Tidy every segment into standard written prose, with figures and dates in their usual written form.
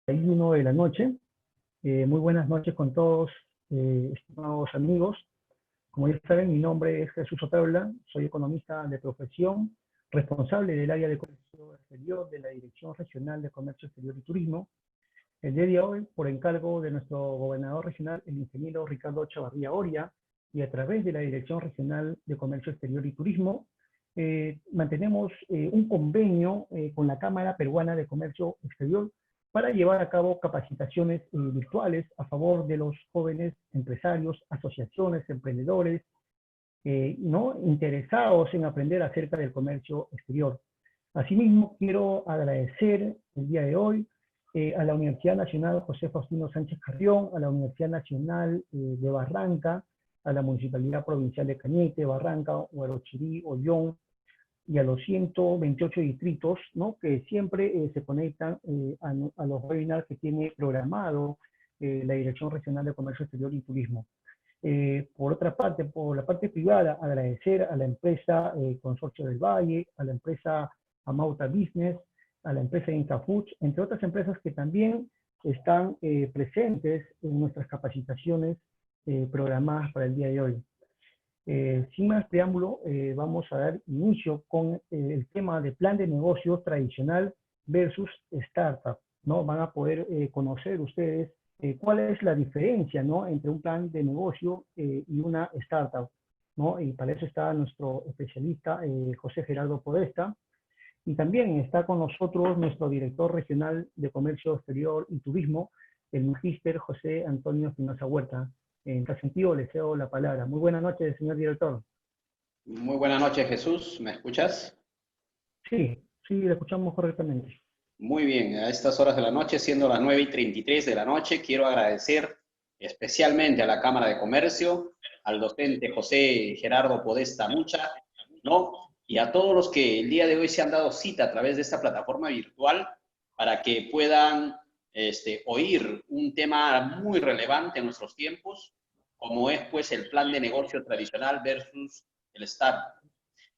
1 de la noche. Muy buenas noches con todos, estimados amigos. Como ya saben, mi nombre es Jesús Otaola, soy economista de profesión, responsable del área de comercio exterior de la Dirección Regional de Comercio Exterior y Turismo. El día de hoy, por encargo de nuestro gobernador regional, el ingeniero Ricardo Chavarría Oria, y a través de la Dirección Regional de Comercio Exterior y Turismo, mantenemos un convenio con la Cámara Peruana de Comercio Exterior para llevar a cabo capacitaciones virtuales a favor de los jóvenes empresarios, asociaciones, emprendedores, ¿no?, interesados en aprender acerca del comercio exterior. Asimismo, quiero agradecer el día de hoy a la Universidad Nacional José Faustino Sánchez Carrión, a la Universidad Nacional de Barranca, a la Municipalidad Provincial de Cañete, Barranca, Huarochirí, Ollón, y a los 128 distritos, ¿no?, que siempre se conectan a los webinars que tiene programado la Dirección Regional de Comercio Exterior y Turismo. Por otra parte, por la parte privada, agradecer a la empresa Consorcio del Valle, a la empresa Amauta Business, a la empresa Inca Foods, entre otras empresas que también están presentes en nuestras capacitaciones programadas para el día de hoy. Sin más preámbulo, vamos a dar inicio con el tema de plan de negocios tradicional versus startup, ¿no? Van a poder conocer ustedes cuál es la diferencia, ¿no?, entre un plan de negocio y una startup, ¿no? Y para eso está nuestro especialista, José Gerardo Podesta, y también está con nosotros nuestro director regional de Comercio Exterior y Turismo, el magíster José Antonio Espinosa Huerta. En tal sentido, le cedo la palabra. Muy buenas noches, señor director. Muy buenas noches, Jesús. ¿Me escuchas? Sí, sí, le escuchamos correctamente. Muy bien, a estas horas de la noche, siendo las 9:33 de la noche, quiero agradecer especialmente a la Cámara de Comercio, al docente José Gerardo Podesta Mucha, ¿no? Y a todos los que el día de hoy se han dado cita a través de esta plataforma virtual para que puedan oír un tema muy relevante en nuestros tiempos, como es pues el plan de negocio tradicional versus el startup.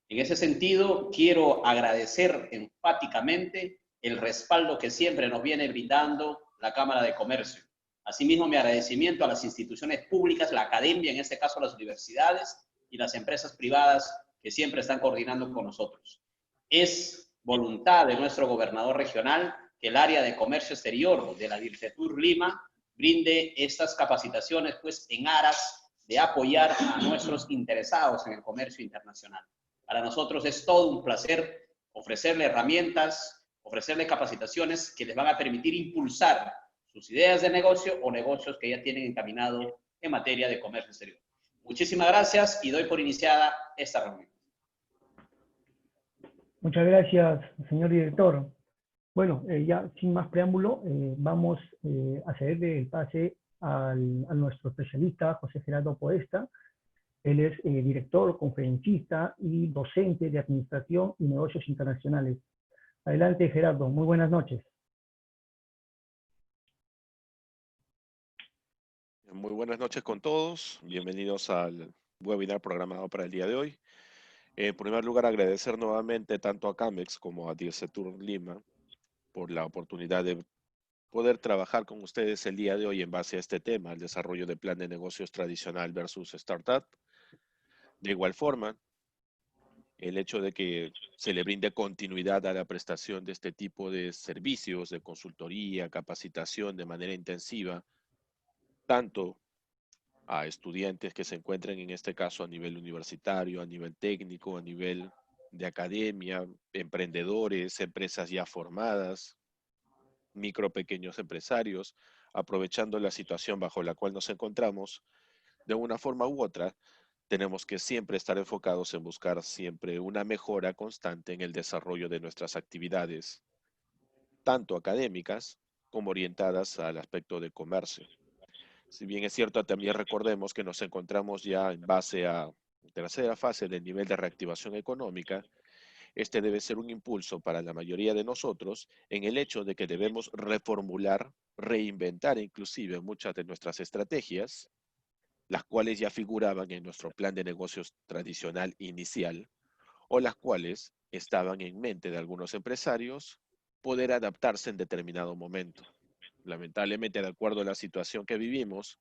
En ese sentido, quiero agradecer enfáticamente el respaldo que siempre nos viene brindando la Cámara de Comercio. Asimismo, mi agradecimiento a las instituciones públicas, la academia, en este caso las universidades, y las empresas privadas que siempre están coordinando con nosotros. Es voluntad de nuestro gobernador regional que el área de comercio exterior de la DIRCETUR Lima brinde estas capacitaciones, pues, en aras de apoyar a nuestros interesados en el comercio internacional. Para nosotros es todo un placer ofrecerle herramientas, ofrecerle capacitaciones que les van a permitir impulsar sus ideas de negocio o negocios que ya tienen encaminado en materia de comercio exterior. Muchísimas gracias y doy por iniciada esta reunión. Muchas gracias, señor director. Bueno, ya sin más preámbulo, vamos a cederle el pase a nuestro especialista, José Gerardo Podesta. Él es director, conferencista y docente de Administración y Negocios Internacionales. Adelante, Gerardo. Muy buenas noches. Muy buenas noches con todos. Bienvenidos al webinar programado para el día de hoy. En primer lugar, agradecer nuevamente tanto a CAMEX como a DIRCETUR Lima por la oportunidad de poder trabajar con ustedes el día de hoy en base a este tema, el desarrollo de plan de negocios tradicional versus startup. De igual forma, el hecho de que se le brinde continuidad a la prestación de este tipo de servicios de consultoría, capacitación de manera intensiva, tanto a estudiantes que se encuentren en este caso a nivel universitario, a nivel técnico, a nivel de academia, emprendedores, empresas ya formadas, micro pequeños empresarios, aprovechando la situación bajo la cual nos encontramos, de una forma u otra, tenemos que siempre estar enfocados en buscar siempre una mejora constante en el desarrollo de nuestras actividades, tanto académicas como orientadas al aspecto de comercio. Si bien es cierto, también recordemos que nos encontramos ya en base a tercera fase del nivel de reactivación económica. Este debe ser un impulso para la mayoría de nosotros en el hecho de que debemos reformular, reinventar inclusive muchas de nuestras estrategias, las cuales ya figuraban en nuestro plan de negocios tradicional inicial, o las cuales estaban en mente de algunos empresarios poder adaptarse en determinado momento. lamentablemente, de acuerdo a la situación que vivimos,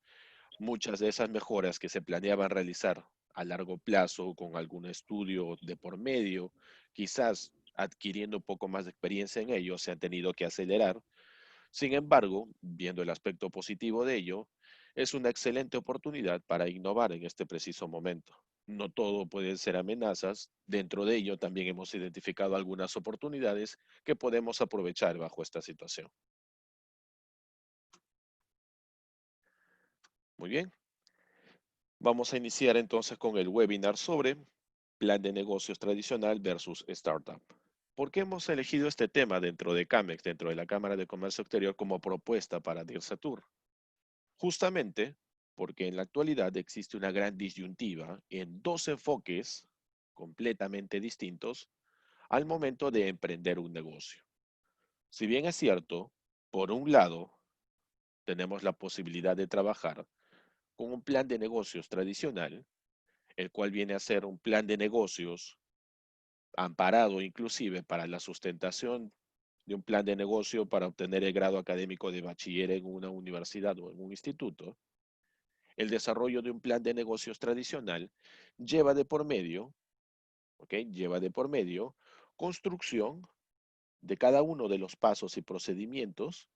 muchas de esas mejoras que se planeaban realizar a largo plazo con algún estudio de por medio, quizás adquiriendo un poco más de experiencia en ello, se han tenido que acelerar. Sin embargo, viendo el aspecto positivo de ello, es una excelente oportunidad para innovar en este preciso momento. No todo pueden ser amenazas, dentro de ello también hemos identificado algunas oportunidades que podemos aprovechar bajo esta situación. Muy bien, vamos a iniciar entonces con el webinar sobre plan de negocios tradicional versus startup. ¿Por qué hemos elegido este tema dentro de CAMEX, dentro de la Cámara de Comercio Exterior, como propuesta para DIRSATUR? Justamente porque en la actualidad existe una gran disyuntiva en dos enfoques completamente distintos al momento de emprender un negocio. Si bien es cierto, por un lado, tenemos la posibilidad de trabajar con un plan de negocios tradicional, el cual viene a ser un plan de negocios amparado inclusive para la sustentación de un plan de negocio para obtener el grado académico de bachiller en una universidad o en un instituto. El desarrollo de un plan de negocios tradicional lleva de por medio, ¿ok? Lleva de por medio construcción de cada uno de los pasos y procedimientos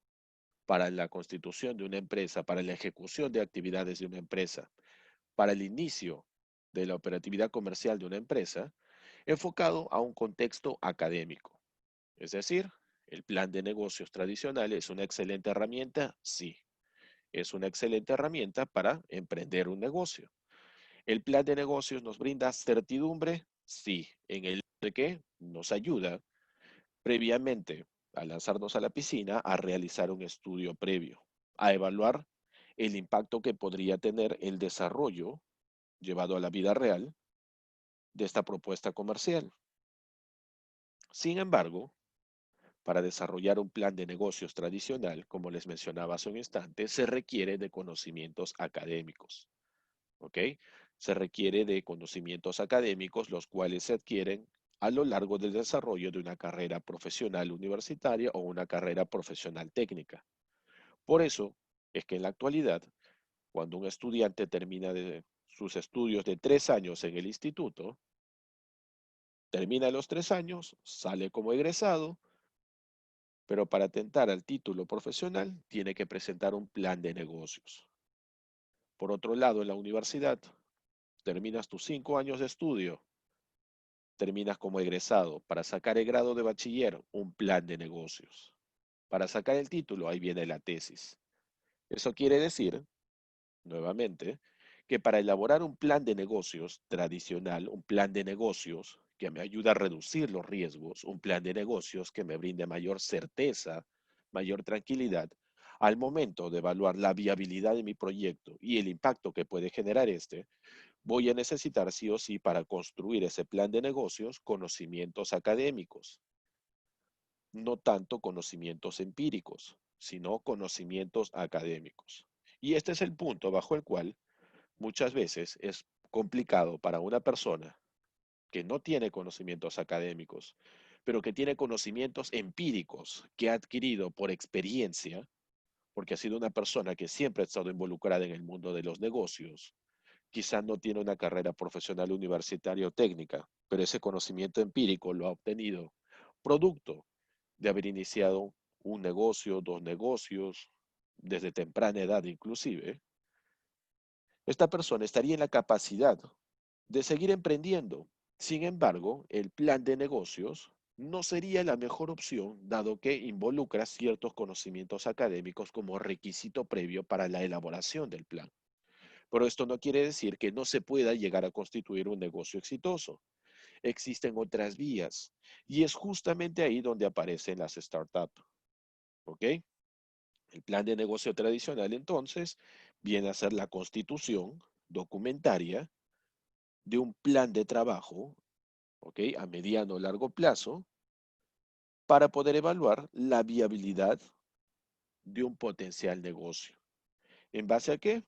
para la constitución de una empresa, para la ejecución de actividades de una empresa, para el inicio de la operatividad comercial de una empresa, enfocado a un contexto académico. Es decir, el plan de negocios tradicional es una excelente herramienta, sí. Es una excelente herramienta para emprender un negocio. ¿El plan de negocios nos brinda certidumbre? Sí, en el de que nos ayuda previamente a lanzarnos a la piscina a realizar un estudio previo, a evaluar el impacto que podría tener el desarrollo llevado a la vida real de esta propuesta comercial. Sin embargo, para desarrollar un plan de negocios tradicional, como les mencionaba hace un instante, se requiere de conocimientos académicos. ¿Ok? Se requiere de conocimientos académicos, los cuales se adquieren a lo largo del desarrollo de una carrera profesional universitaria o una carrera profesional técnica. Por eso es que en la actualidad, cuando un estudiante termina de sus estudios de 3 años en el instituto, termina los 3 años, sale como egresado, pero para tentar al título profesional tiene que presentar un plan de negocios. Por otro lado, en la universidad, terminas tus 5 años de estudio, terminas como egresado. Para sacar el grado de bachiller, un plan de negocios. Para sacar el título, ahí viene la tesis. Eso quiere decir, nuevamente, que para elaborar un plan de negocios tradicional, un plan de negocios que me ayude a reducir los riesgos, un plan de negocios que me brinde mayor certeza, mayor tranquilidad, al momento de evaluar la viabilidad de mi proyecto y el impacto que puede generar este, voy a necesitar sí o sí para construir ese plan de negocios conocimientos académicos, no tanto conocimientos empíricos, sino conocimientos académicos. Y este es el punto bajo el cual muchas veces es complicado para una persona que no tiene conocimientos académicos, pero que tiene conocimientos empíricos que ha adquirido por experiencia, porque ha sido una persona que siempre ha estado involucrada en el mundo de los negocios. Quizá no tiene una carrera profesional universitaria o técnica, pero ese conocimiento empírico lo ha obtenido producto de haber iniciado un negocio, dos negocios, desde temprana edad inclusive. Esta persona estaría en la capacidad de seguir emprendiendo. Sin embargo, el plan de negocios no sería la mejor opción, dado que involucra ciertos conocimientos académicos como requisito previo para la elaboración del plan. Pero esto no quiere decir que no se pueda llegar a constituir un negocio exitoso. Existen otras vías y es justamente ahí donde aparecen las startups. ¿Ok? El plan de negocio tradicional entonces viene a ser la constitución documentaria de un plan de trabajo, ¿ok? A mediano o largo plazo para poder evaluar la viabilidad de un potencial negocio. ¿En base a qué?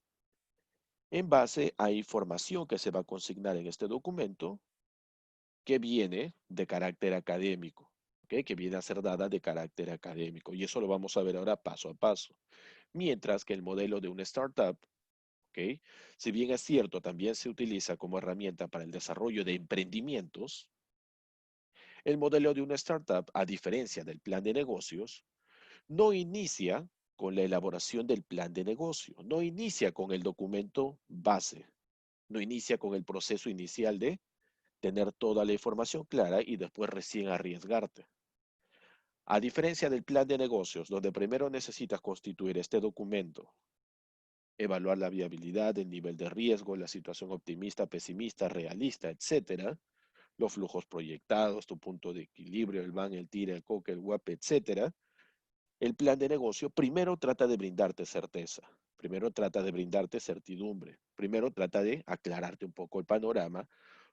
En base a información que se va a consignar en este documento que viene de carácter académico. ¿ok? Que viene a ser dada de carácter académico. Y eso lo vamos a ver ahora paso a paso. Mientras que el modelo de una startup, ¿ok? Si bien es cierto, también se utiliza como herramienta para el desarrollo de emprendimientos, el modelo de una startup, a diferencia del plan de negocios, no inicia con la elaboración del plan de negocio, no inicia con el documento base, no inicia con el proceso inicial de tener toda la información clara y después recién arriesgarte. A diferencia del plan de negocios, donde primero necesitas constituir este documento, evaluar la viabilidad, el nivel de riesgo, la situación optimista, pesimista, realista, etcétera, los flujos proyectados, tu punto de equilibrio, el van, el tira, el coque, el WAP, etcétera. El plan de negocio primero trata de brindarte certeza, primero trata de brindarte certidumbre, primero trata de aclararte un poco el panorama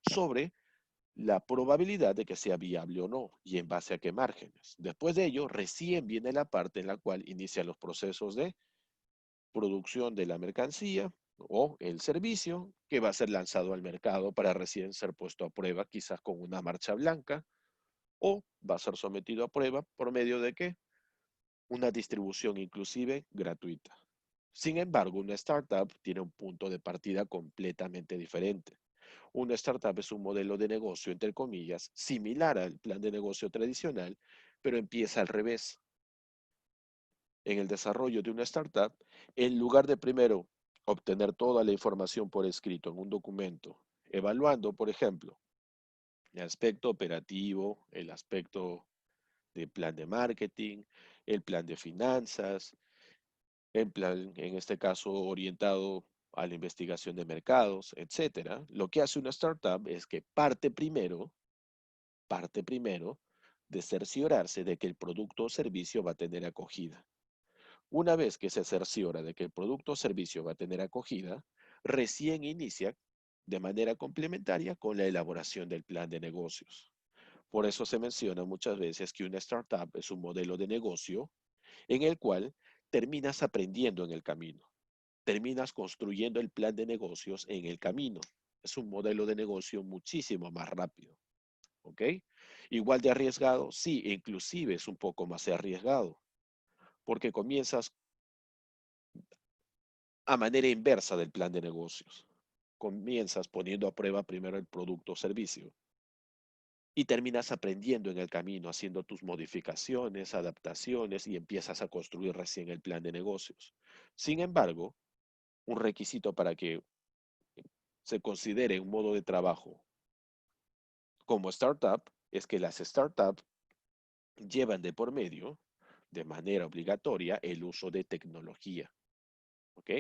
sobre la probabilidad de que sea viable o no y en base a qué márgenes. Después de ello, recién viene la parte en la cual inician los procesos de producción de la mercancía o el servicio que va a ser lanzado al mercado para recién ser puesto a prueba, quizás con una marcha blanca, o va a ser sometido a prueba por medio de qué? Una distribución inclusive gratuita. Sin embargo, una startup tiene un punto de partida completamente diferente. Una startup es un modelo de negocio, entre comillas, similar al plan de negocio tradicional, pero empieza al revés. En el desarrollo de una startup, en lugar de primero obtener toda la información por escrito en un documento, evaluando, por ejemplo, el aspecto operativo, el aspecto de plan de marketing, el plan de finanzas, el plan, en este caso, orientado a la investigación de mercados, etcétera. Lo que hace una startup es que parte primero de cerciorarse de que el producto o servicio va a tener acogida. Una vez que se cerciora de que el producto o servicio va a tener acogida, recién inicia de manera complementaria con la elaboración del plan de negocios. Por eso se menciona muchas veces que una startup es un modelo de negocio en el cual terminas aprendiendo en el camino, terminas construyendo el plan de negocios en el camino. Es un modelo de negocio muchísimo más rápido, ¿ok? Igual de arriesgado, sí, inclusive es un poco más arriesgado, porque comienzas a manera inversa del plan de negocios. Comienzas poniendo a prueba primero el producto o servicio y terminas aprendiendo en el camino, haciendo tus modificaciones, adaptaciones y empiezas a construir recién el plan de negocios. Sin embargo, un requisito para que se considere un modo de trabajo como startup es que las startups llevan de por medio, de manera obligatoria, el uso de tecnología. ¿Ok?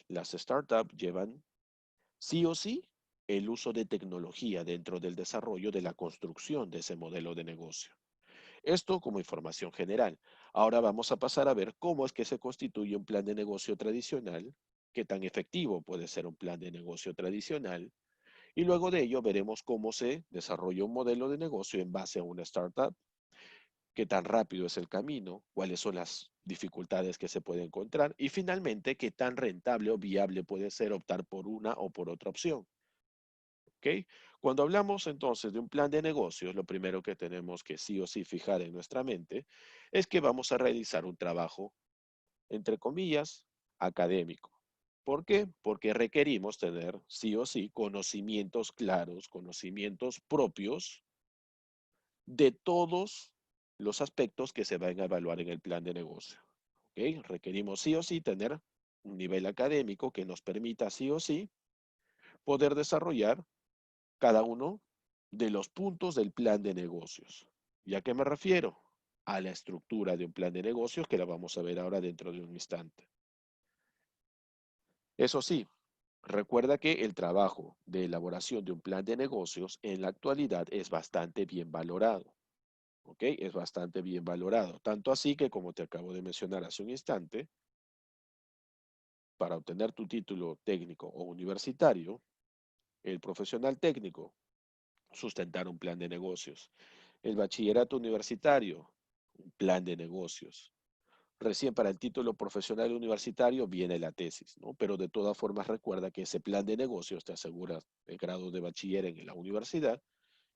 Las startups llevan sí o sí el uso de tecnología dentro del desarrollo de la construcción de ese modelo de negocio. Esto como información general. Ahora vamos a pasar a ver cómo es que se constituye un plan de negocio tradicional, qué tan efectivo puede ser un plan de negocio tradicional, y luego de ello veremos cómo se desarrolla un modelo de negocio en base a una startup, qué tan rápido es el camino, cuáles son las dificultades que se pueden encontrar y finalmente qué tan rentable o viable puede ser optar por una o por otra opción. ¿Ok? Cuando hablamos entonces de un plan de negocios, lo primero que tenemos que sí o sí fijar en nuestra mente es que vamos a realizar un trabajo, entre comillas, académico. ¿Por qué? Porque requerimos tener sí o sí conocimientos claros, conocimientos propios de todos los aspectos que se van a evaluar en el plan de negocio. ¿Ok? Requerimos sí o sí tener un nivel académico que nos permita sí o sí poder desarrollar cada uno de los puntos del plan de negocios. ¿Y a qué me refiero? A la estructura de un plan de negocios que la vamos a ver ahora dentro de un instante. Eso sí, recuerda que el trabajo de elaboración de un plan de negocios en la actualidad es bastante bien valorado. ¿Ok? Es bastante bien valorado. Tanto así que, como te acabo de mencionar hace un instante, para obtener tu título técnico o universitario, el profesional técnico sustentar un plan de negocios. El bachillerato universitario, un plan de negocios. Recién para el título profesional universitario viene la tesis, ¿no? Pero de todas formas recuerda que ese plan de negocios te asegura el grado de bachiller en la universidad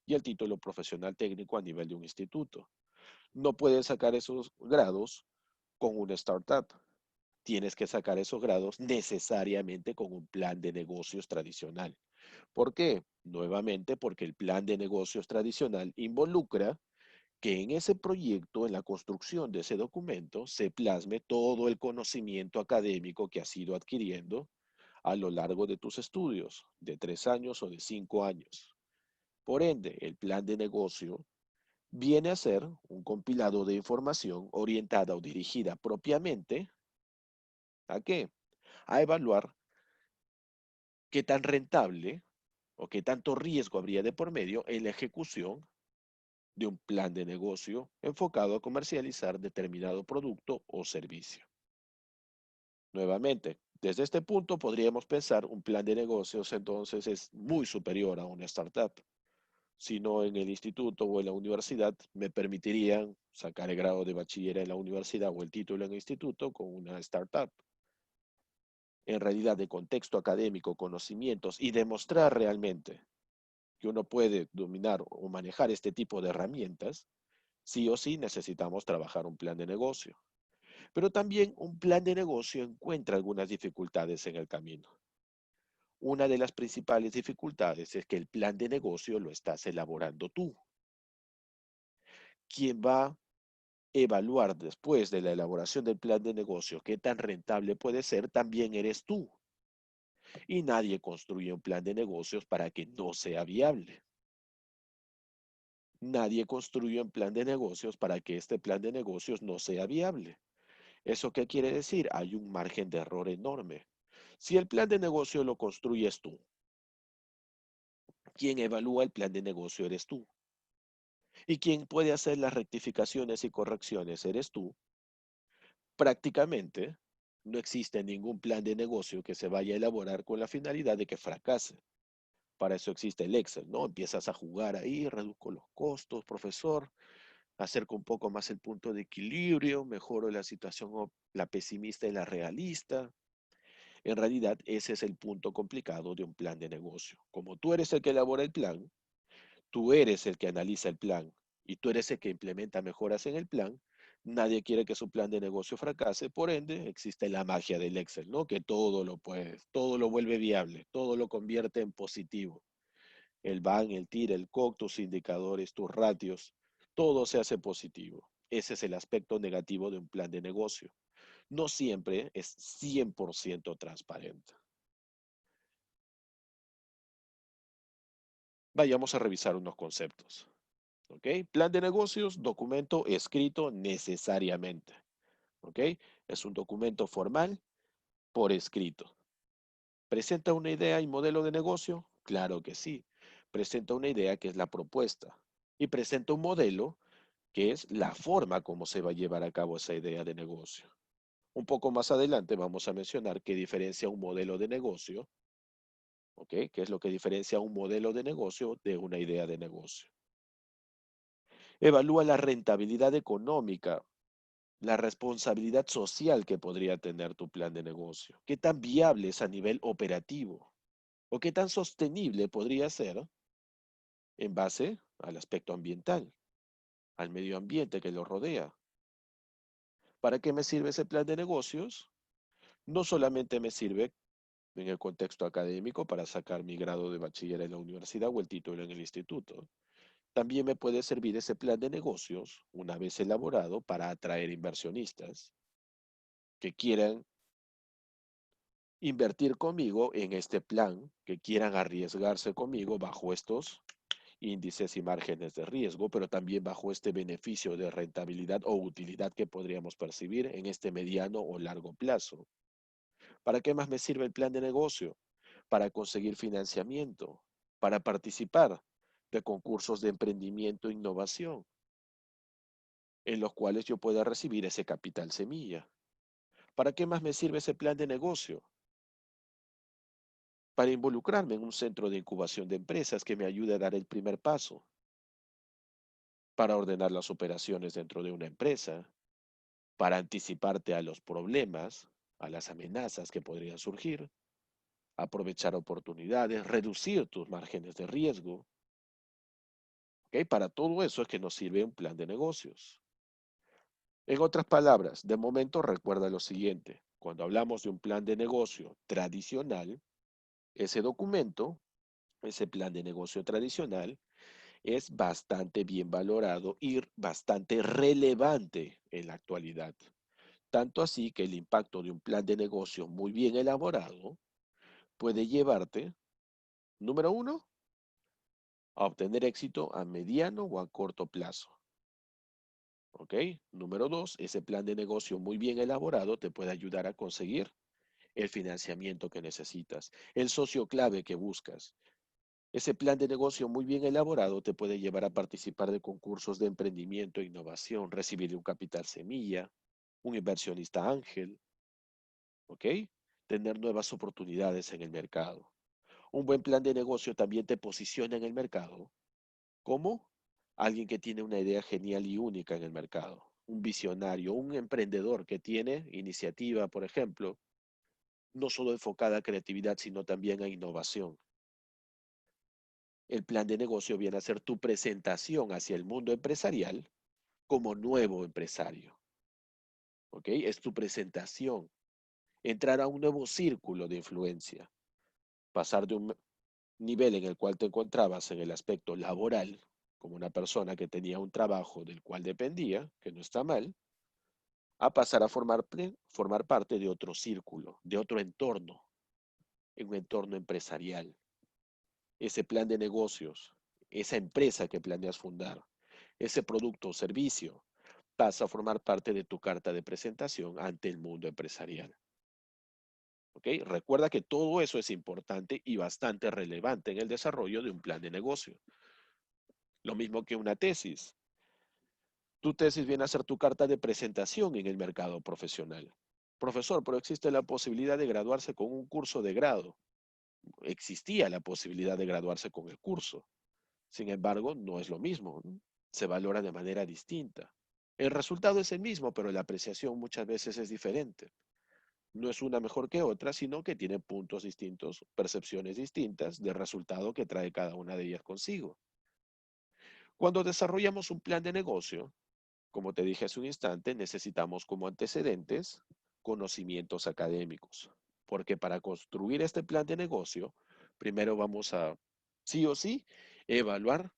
y el título profesional técnico a nivel de un instituto. No puedes sacar esos grados con una startup. Tienes que sacar esos grados necesariamente con un plan de negocios tradicional. ¿Por qué? Nuevamente porque el plan de negocios tradicional involucra que en ese proyecto, en la construcción de ese documento, se plasme todo el conocimiento académico que has ido adquiriendo a lo largo de tus estudios, de 3 años o de 5 años. Por ende, el plan de negocio viene a ser un compilado de información orientada o dirigida propiamente ¿a qué? A evaluar qué tan rentable o qué tanto riesgo habría de por medio en la ejecución de un plan de negocio enfocado a comercializar determinado producto o servicio. Nuevamente, desde este punto podríamos pensar un plan de negocios entonces es muy superior a una startup. Si no en el instituto o en la universidad me permitirían sacar el grado de bachiller en la universidad o el título en el instituto con una startup. En realidad de contexto académico, conocimientos y demostrar realmente que uno puede dominar o manejar este tipo de herramientas, sí o sí necesitamos trabajar un plan de negocio. Pero también un plan de negocio encuentra algunas dificultades en el camino. Una de las principales dificultades es que el plan de negocio lo estás elaborando tú. Quien va a evaluar después de la elaboración del plan de negocio qué tan rentable puede ser, también eres tú. Y nadie construye un plan de negocios para que no sea viable. Nadie construye un plan de negocios para que este plan de negocios no sea viable. ¿Eso qué quiere decir? Hay un margen de error enorme. Si el plan de negocio lo construyes tú, quien evalúa el plan de negocio eres tú. Y quien puede hacer las rectificaciones y correcciones eres tú. Prácticamente no existe ningún plan de negocio que se vaya a elaborar con la finalidad de que fracase. Para eso existe el Excel, ¿no? Empiezas a jugar ahí, reduzco los costos, profesor, acerco un poco más el punto de equilibrio, mejoro la situación, la pesimista y la realista. En realidad, ese es el punto complicado de un plan de negocio. Como tú eres el que elabora el plan, tú eres el que analiza el plan y tú eres el que implementa mejoras en el plan, nadie quiere que su plan de negocio fracase, por ende, existe la magia del Excel, ¿no? Que todo lo puede, todo lo vuelve viable, todo lo convierte en positivo. El BAN, el TIR, el COC, tus indicadores, tus ratios, todo se hace positivo. Ese es el aspecto negativo de un plan de negocio. No siempre es 100% transparente. Vayamos a revisar unos conceptos. ¿Ok? Plan de negocios, documento escrito necesariamente. ¿Ok? Es un documento formal por escrito. ¿Presenta una idea y modelo de negocio? Claro que sí. Presenta una idea que es la propuesta. Y presenta un modelo que es la forma como se va a llevar a cabo esa idea de negocio. Un poco más adelante vamos a mencionar qué diferencia un modelo de negocio, ¿ok? ¿Qué es lo que diferencia un modelo de negocio de una idea de negocio? Evalúa la rentabilidad económica, la responsabilidad social que podría tener tu plan de negocio. ¿Qué tan viable es a nivel operativo? ¿O qué tan sostenible podría ser en base al aspecto ambiental, al medio ambiente que lo rodea? ¿Para qué me sirve ese plan de negocios? No solamente me sirve en el contexto académico para sacar mi grado de bachiller en la universidad o el título en el instituto. También me puede servir ese plan de negocios, una vez elaborado, para atraer inversionistas que quieran invertir conmigo en este plan, que quieran arriesgarse conmigo bajo estos índices y márgenes de riesgo, pero también bajo este beneficio de rentabilidad o utilidad que podríamos percibir en este mediano o largo plazo. ¿Para qué más me sirve el plan de negocio? Para conseguir financiamiento, para participar de concursos de emprendimiento e innovación, en los cuales yo pueda recibir ese capital semilla. ¿Para qué más me sirve ese plan de negocio? Para involucrarme en un centro de incubación de empresas que me ayude a dar el primer paso, para ordenar las operaciones dentro de una empresa, para anticiparte a los problemas, a las amenazas que podrían surgir, aprovechar oportunidades, reducir tus márgenes de riesgo. ¿Ok? Para todo eso es que nos sirve un plan de negocios. En otras palabras, de momento recuerda lo siguiente. Cuando hablamos de un plan de negocio tradicional, ese documento, ese plan de negocio tradicional, es bastante bien valorado y bastante relevante en la actualidad. Tanto así que el impacto de un plan de negocio muy bien elaborado puede llevarte, número uno, a obtener éxito a mediano o a corto plazo. ¿Ok? Número dos, ese plan de negocio muy bien elaborado te puede ayudar a conseguir el financiamiento que necesitas, el socio clave que buscas. Ese plan de negocio muy bien elaborado te puede llevar a participar de concursos de emprendimiento e innovación, recibir un capital semilla, un inversionista ángel, ¿ok? Tener nuevas oportunidades en el mercado. Un buen plan de negocio también te posiciona en el mercado como alguien que tiene una idea genial y única en el mercado. Un visionario, un emprendedor que tiene iniciativa, por ejemplo, no solo enfocada a creatividad, sino también a innovación. El plan de negocio viene a ser tu presentación hacia el mundo empresarial como nuevo empresario. ¿Ok? Es tu presentación. Entrar a un nuevo círculo de influencia. Pasar de un nivel en el cual te encontrabas en el aspecto laboral, como una persona que tenía un trabajo del cual dependía, que no está mal, a pasar a formar parte de otro círculo, de otro entorno, en un entorno empresarial. Ese plan de negocios, esa empresa que planeas fundar, ese producto o servicio, pasa a formar parte de tu carta de presentación ante el mundo empresarial. ¿Ok? Recuerda que todo eso es importante y bastante relevante en el desarrollo de un plan de negocio. Lo mismo que una tesis. Tu tesis viene a ser tu carta de presentación en el mercado profesional. Profesor, pero existe la posibilidad de graduarse con un curso de grado. Existía la posibilidad de graduarse con el curso. Sin embargo, no es lo mismo. Se valora de manera distinta. El resultado es el mismo, pero la apreciación muchas veces es diferente. No es una mejor que otra, sino que tiene puntos distintos, percepciones distintas del resultado que trae cada una de ellas consigo. Cuando desarrollamos un plan de negocio, como te dije hace un instante, necesitamos como antecedentes conocimientos académicos, porque para construir este plan de negocio, primero vamos a, sí o sí, evaluar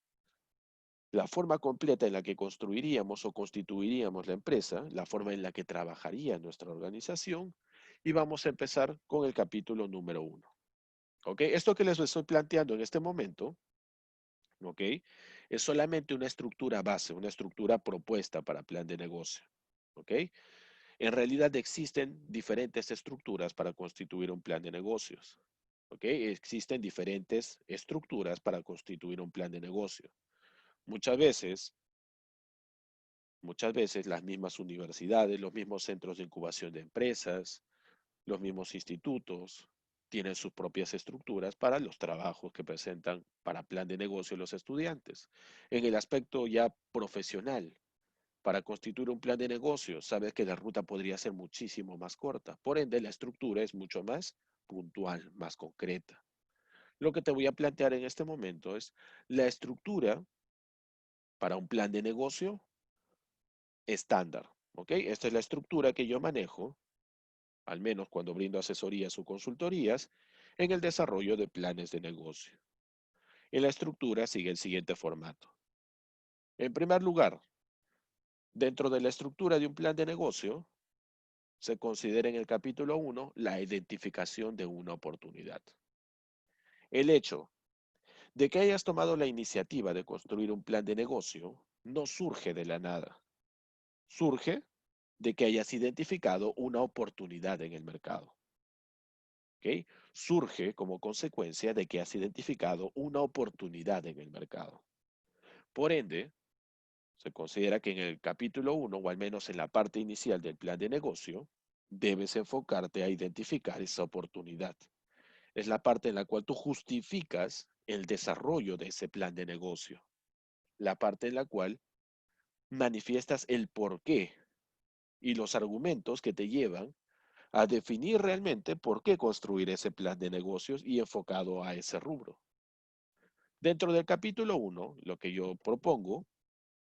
la forma completa en la que construiríamos o constituiríamos la empresa, la forma en la que trabajaría nuestra organización, y vamos a empezar con el capítulo número 1. ¿Ok? Esto que les estoy planteando en este momento, ¿ok? Es solamente una estructura base, una estructura propuesta para plan de negocio. ¿Ok? En realidad existen diferentes estructuras para constituir un plan de negocios. ¿Ok? Existen diferentes estructuras para constituir un plan de negocio. Muchas veces las mismas universidades, los mismos centros de incubación de empresas, los mismos institutos tienen sus propias estructuras para los trabajos que presentan para plan de negocio los estudiantes. En el aspecto ya profesional, para constituir un plan de negocio, sabes que la ruta podría ser muchísimo más corta. Por ende, la estructura es mucho más puntual, más concreta. Lo que te voy a plantear en este momento es la estructura para un plan de negocio estándar. ¿Ok? Esta es la estructura que yo manejo, al menos cuando brindo asesorías o consultorías, en el desarrollo de planes de negocio. En la estructura sigue el siguiente formato. En primer lugar, dentro de la estructura de un plan de negocio, se considera en el capítulo 1 la identificación de una oportunidad. El hecho de que hayas tomado la iniciativa de construir un plan de negocio no surge de la nada. Surge de que hayas identificado una oportunidad en el mercado. ¿Ok? Surge como consecuencia de que has identificado una oportunidad en el mercado. Por ende, se considera que en el capítulo 1, o al menos en la parte inicial del plan de negocio, debes enfocarte a identificar esa oportunidad. Es la parte en la cual tú justificas el desarrollo de ese plan de negocio. La parte en la cual manifiestas el porqué y los argumentos que te llevan a definir realmente por qué construir ese plan de negocios y enfocado a ese rubro. Dentro del capítulo 1, lo que yo propongo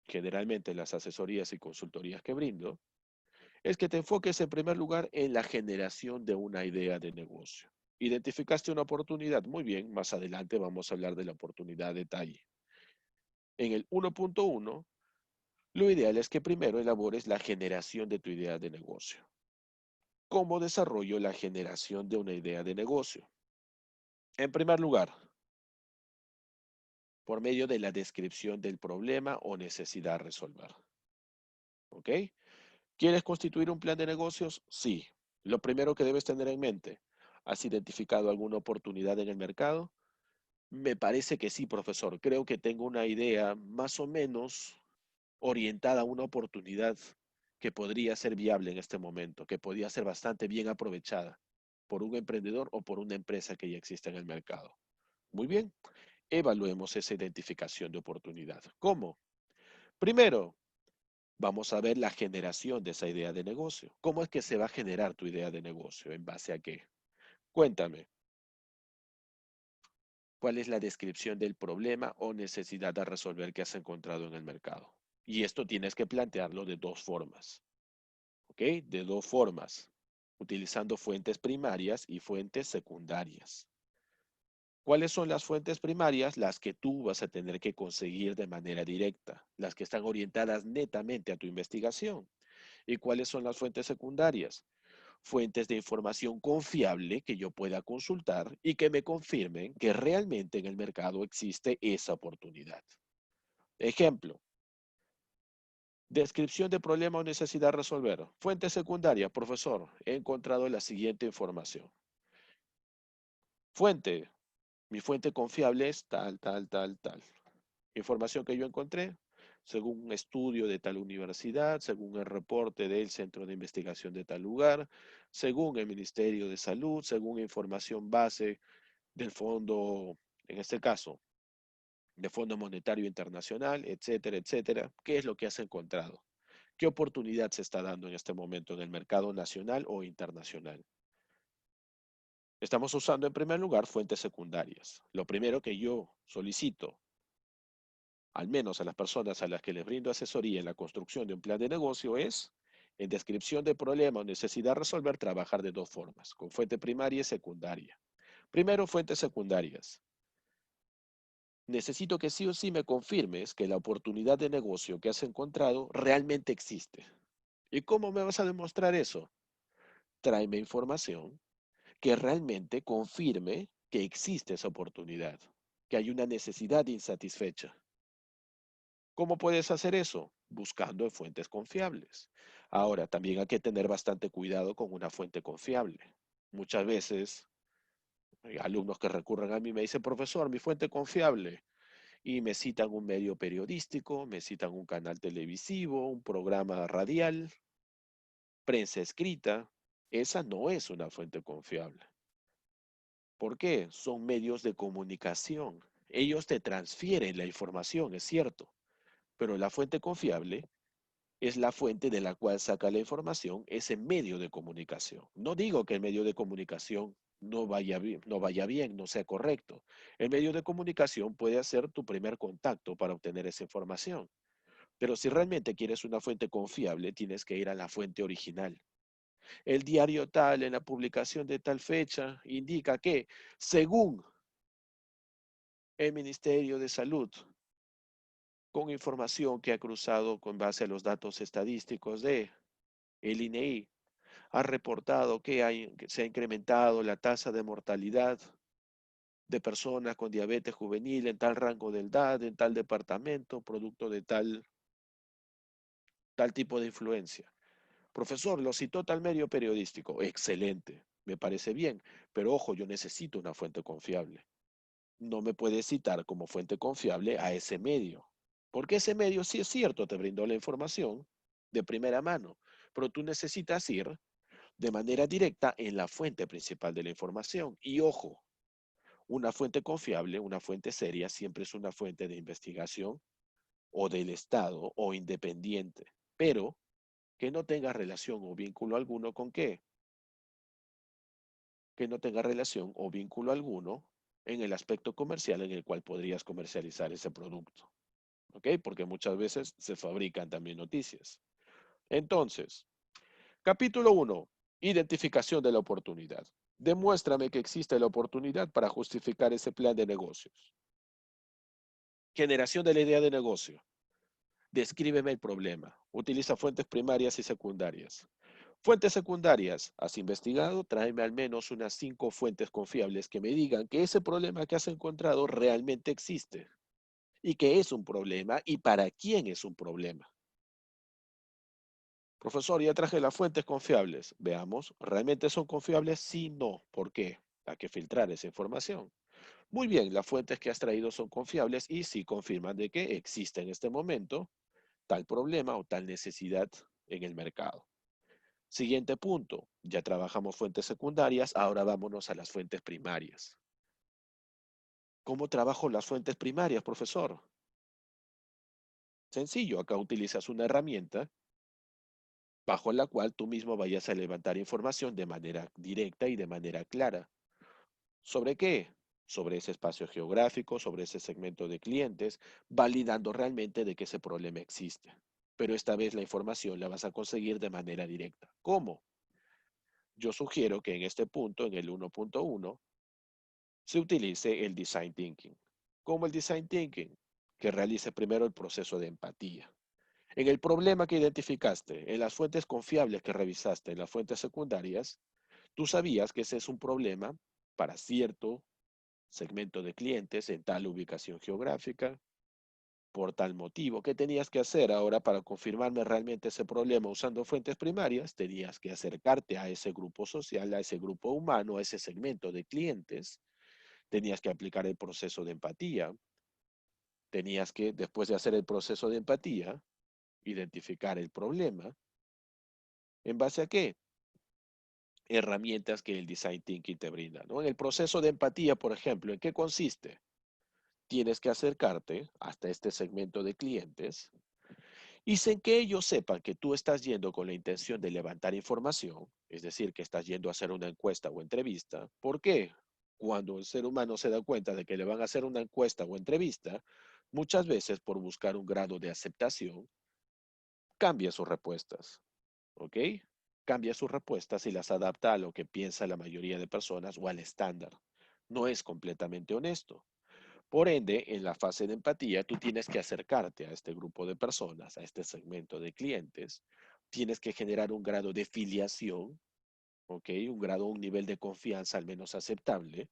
generalmente en las asesorías y consultorías que brindo, es que te enfoques en primer lugar en la generación de una idea de negocio. Identificaste una oportunidad, muy bien, más adelante vamos a hablar de la oportunidad a detalle. En el 1.1, lo ideal es que primero elabores la generación de tu idea de negocio. ¿Cómo desarrollo la generación de una idea de negocio? En primer lugar, por medio de la descripción del problema o necesidad a resolver. ¿Ok? ¿Quieres constituir un plan de negocios? Sí. Lo primero que debes tener en mente, ¿has identificado alguna oportunidad en el mercado? Me parece que sí, profesor. Creo que tengo una idea más o menos orientada a una oportunidad que podría ser viable en este momento, que podría ser bastante bien aprovechada por un emprendedor o por una empresa que ya existe en el mercado. Muy bien, evaluemos esa identificación de oportunidad. ¿Cómo? Primero, vamos a ver la generación de esa idea de negocio. ¿Cómo es que se va a generar tu idea de negocio? ¿En base a qué? Cuéntame, ¿cuál es la descripción del problema o necesidad a resolver que has encontrado en el mercado? Y esto tienes que plantearlo de dos formas. ¿Ok? De dos formas, utilizando fuentes primarias y fuentes secundarias. ¿Cuáles son las fuentes primarias? Las que tú vas a tener que conseguir de manera directa, las que están orientadas netamente a tu investigación. ¿Y cuáles son las fuentes secundarias? Fuentes de información confiable que yo pueda consultar y que me confirmen que realmente en el mercado existe esa oportunidad. Ejemplo, descripción de problema o necesidad a resolver. Fuente secundaria, profesor, he encontrado la siguiente información. Fuente, mi fuente confiable es tal, tal, tal, tal. Información que yo encontré, según un estudio de tal universidad, según el reporte del centro de investigación de tal lugar, según el Ministerio de Salud, según información base del fondo, en este caso, de Fondo Monetario Internacional, etcétera, etcétera. ¿Qué es lo que has encontrado? ¿Qué oportunidad se está dando en este momento en el mercado nacional o internacional? Estamos usando en primer lugar fuentes secundarias. Lo primero que yo solicito, al menos a las personas a las que les brindo asesoría en la construcción de un plan de negocio, es, en descripción de problema o necesidad a resolver, trabajar de dos formas, con fuente primaria y secundaria. Primero, fuentes secundarias. Necesito que sí o sí me confirmes que la oportunidad de negocio que has encontrado realmente existe. ¿Y cómo me vas a demostrar eso? Tráeme información que realmente confirme que existe esa oportunidad, que hay una necesidad insatisfecha. ¿Cómo puedes hacer eso? Buscando en fuentes confiables. Ahora, también hay que tener bastante cuidado con una fuente confiable. Muchas veces hay alumnos que recurren a mí y me dicen, profesor, mi fuente confiable. Y me citan un medio periodístico, me citan un canal televisivo, un programa radial, prensa escrita. Esa no es una fuente confiable. ¿Por qué? Son medios de comunicación. Ellos te transfieren la información, es cierto, pero la fuente confiable es la fuente de la cual saca la información ese medio de comunicación. No digo que el medio de comunicación no vaya bien, no sea correcto. El medio de comunicación puede ser tu primer contacto para obtener esa información. Pero si realmente quieres una fuente confiable, tienes que ir a la fuente original. El diario tal, en la publicación de tal fecha, indica que, según el Ministerio de Salud, con información que ha cruzado con base a los datos estadísticos de el INEI, ha reportado que se ha incrementado la tasa de mortalidad de personas con diabetes juvenil en tal rango de edad, en tal departamento, producto de tal tipo de influencia. Profesor, lo citó tal medio periodístico. Excelente, me parece bien, pero ojo, yo necesito una fuente confiable. No me puedes citar como fuente confiable a ese medio, porque ese medio sí es cierto, te brindó la información de primera mano, pero tú necesitas ir de manera directa en la fuente principal de la información. Y ojo, una fuente confiable, una fuente seria, siempre es una fuente de investigación o del Estado o independiente, pero que no tenga relación o vínculo alguno con qué, que no tenga relación o vínculo alguno en el aspecto comercial en el cual podrías comercializar ese producto. ¿ok? Porque muchas veces se fabrican también noticias. Entonces, capítulo 1, identificación de la oportunidad. Demuéstrame que existe la oportunidad para justificar ese plan de negocios. Generación de la idea de negocio. Descríbeme el problema. Utiliza fuentes primarias y secundarias. Fuentes secundarias. Has investigado, tráeme al menos unas 5 fuentes confiables que me digan que ese problema que has encontrado realmente existe y que es un problema y para quién es un problema. Profesor, ya traje las fuentes confiables. Veamos, ¿realmente son confiables? Sí, no. ¿Por qué? Hay que filtrar esa información. Muy bien, las fuentes que has traído son confiables y sí confirman de que existe en este momento tal problema o tal necesidad en el mercado. Siguiente punto, ya trabajamos fuentes secundarias, ahora vámonos a las fuentes primarias. ¿Cómo trabajo las fuentes primarias, profesor? Sencillo, acá utilizas una herramienta bajo la cual tú mismo vayas a levantar información de manera directa y de manera clara. ¿Sobre qué? Sobre ese espacio geográfico, sobre ese segmento de clientes, validando realmente de que ese problema existe. Pero esta vez la información la vas a conseguir de manera directa. ¿Cómo? Yo sugiero que en este punto, en el 1.1, se utilice el Design Thinking. ¿Cómo el Design Thinking? Que realice primero el proceso de empatía. En el problema que identificaste, en las fuentes confiables que revisaste, en las fuentes secundarias, tú sabías que ese es un problema para cierto segmento de clientes en tal ubicación geográfica, por tal motivo. ¿Qué tenías que hacer ahora para confirmarme realmente ese problema usando fuentes primarias? Tenías que acercarte a ese grupo social, a ese grupo humano, a ese segmento de clientes. Tenías que aplicar el proceso de empatía. Tenías que, después de hacer el proceso de empatía, identificar el problema. ¿En base a qué? Herramientas que el Design Thinking te brinda, ¿no? En el proceso de empatía, por ejemplo, ¿en qué consiste? Tienes que acercarte hasta este segmento de clientes y sin que ellos sepan que tú estás yendo con la intención de levantar información, es decir, que estás yendo a hacer una encuesta o entrevista. ¿Por qué? Cuando el ser humano se da cuenta de que le van a hacer una encuesta o entrevista, muchas veces por buscar un grado de aceptación, cambia sus respuestas, ¿ok? Cambia sus respuestas y las adapta a lo que piensa la mayoría de personas o al estándar. No es completamente honesto. Por ende, en la fase de empatía, tú tienes que acercarte a este grupo de personas, a este segmento de clientes. Tienes que generar un grado de filiación, ¿ok? Un nivel de confianza al menos aceptable.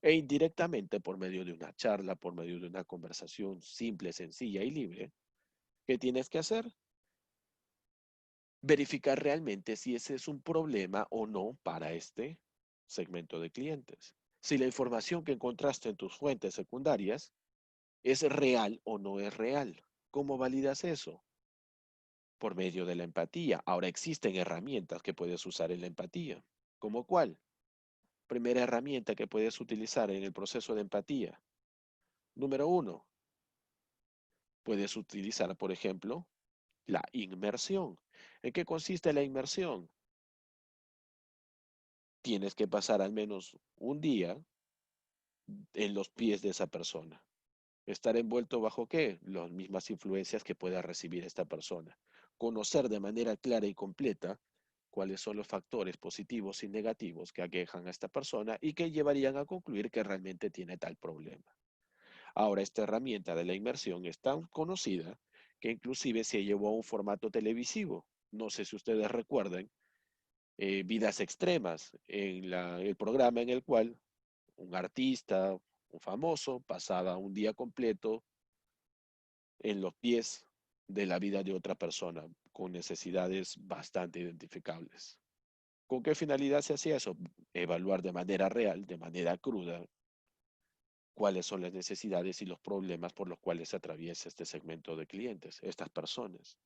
E indirectamente, por medio de una charla, por medio de una conversación simple, sencilla y libre, ¿qué tienes que hacer? Verificar realmente si ese es un problema o no para este segmento de clientes. Si la información que encontraste en tus fuentes secundarias ¿es real o no es real? ¿Cómo validas eso? Por medio de la empatía. Ahora existen herramientas que puedes usar en la empatía. ¿Cómo cuál? Primera herramienta que puedes utilizar en el proceso de empatía. Número 1, puedes utilizar, por ejemplo, la inmersión. ¿En qué consiste la inmersión? Tienes que pasar al menos un día en los pies de esa persona. Estar envuelto bajo qué? Las mismas influencias que pueda recibir esta persona. Conocer de manera clara y completa cuáles son los factores positivos y negativos que aquejan a esta persona y que llevarían a concluir que realmente tiene tal problema. Ahora, esta herramienta de la inmersión es tan conocida que inclusive se llevó a un formato televisivo. No sé si ustedes recuerdan Vidas Extremas, el programa en el cual un artista, un famoso, pasaba un día completo en los pies de la vida de otra persona con necesidades bastante identificables. ¿Con qué finalidad se hacía eso? Evaluar de manera real, de manera cruda, cuáles son las necesidades y los problemas por los cuales se atraviesa este segmento de clientes, estas personas.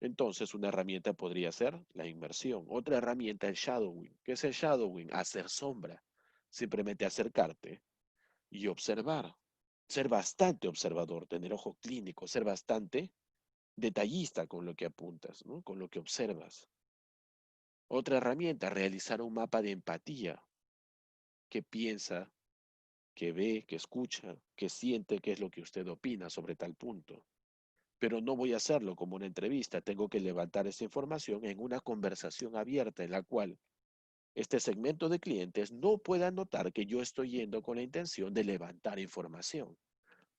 Entonces, una herramienta podría ser la inmersión. Otra herramienta es shadowing. ¿Qué es el shadowing? Hacer sombra. Simplemente acercarte y observar. Ser bastante observador, tener ojo clínico, ser bastante detallista con lo que apuntas, ¿no? Con lo que observas. Otra herramienta, realizar un mapa de empatía. ¿Qué piensa? que ve, que escucha, que siente qué es lo que usted opina sobre tal punto. Pero no voy a hacerlo como una entrevista, tengo que levantar esa información en una conversación abierta en la cual este segmento de clientes no pueda notar que yo estoy yendo con la intención de levantar información.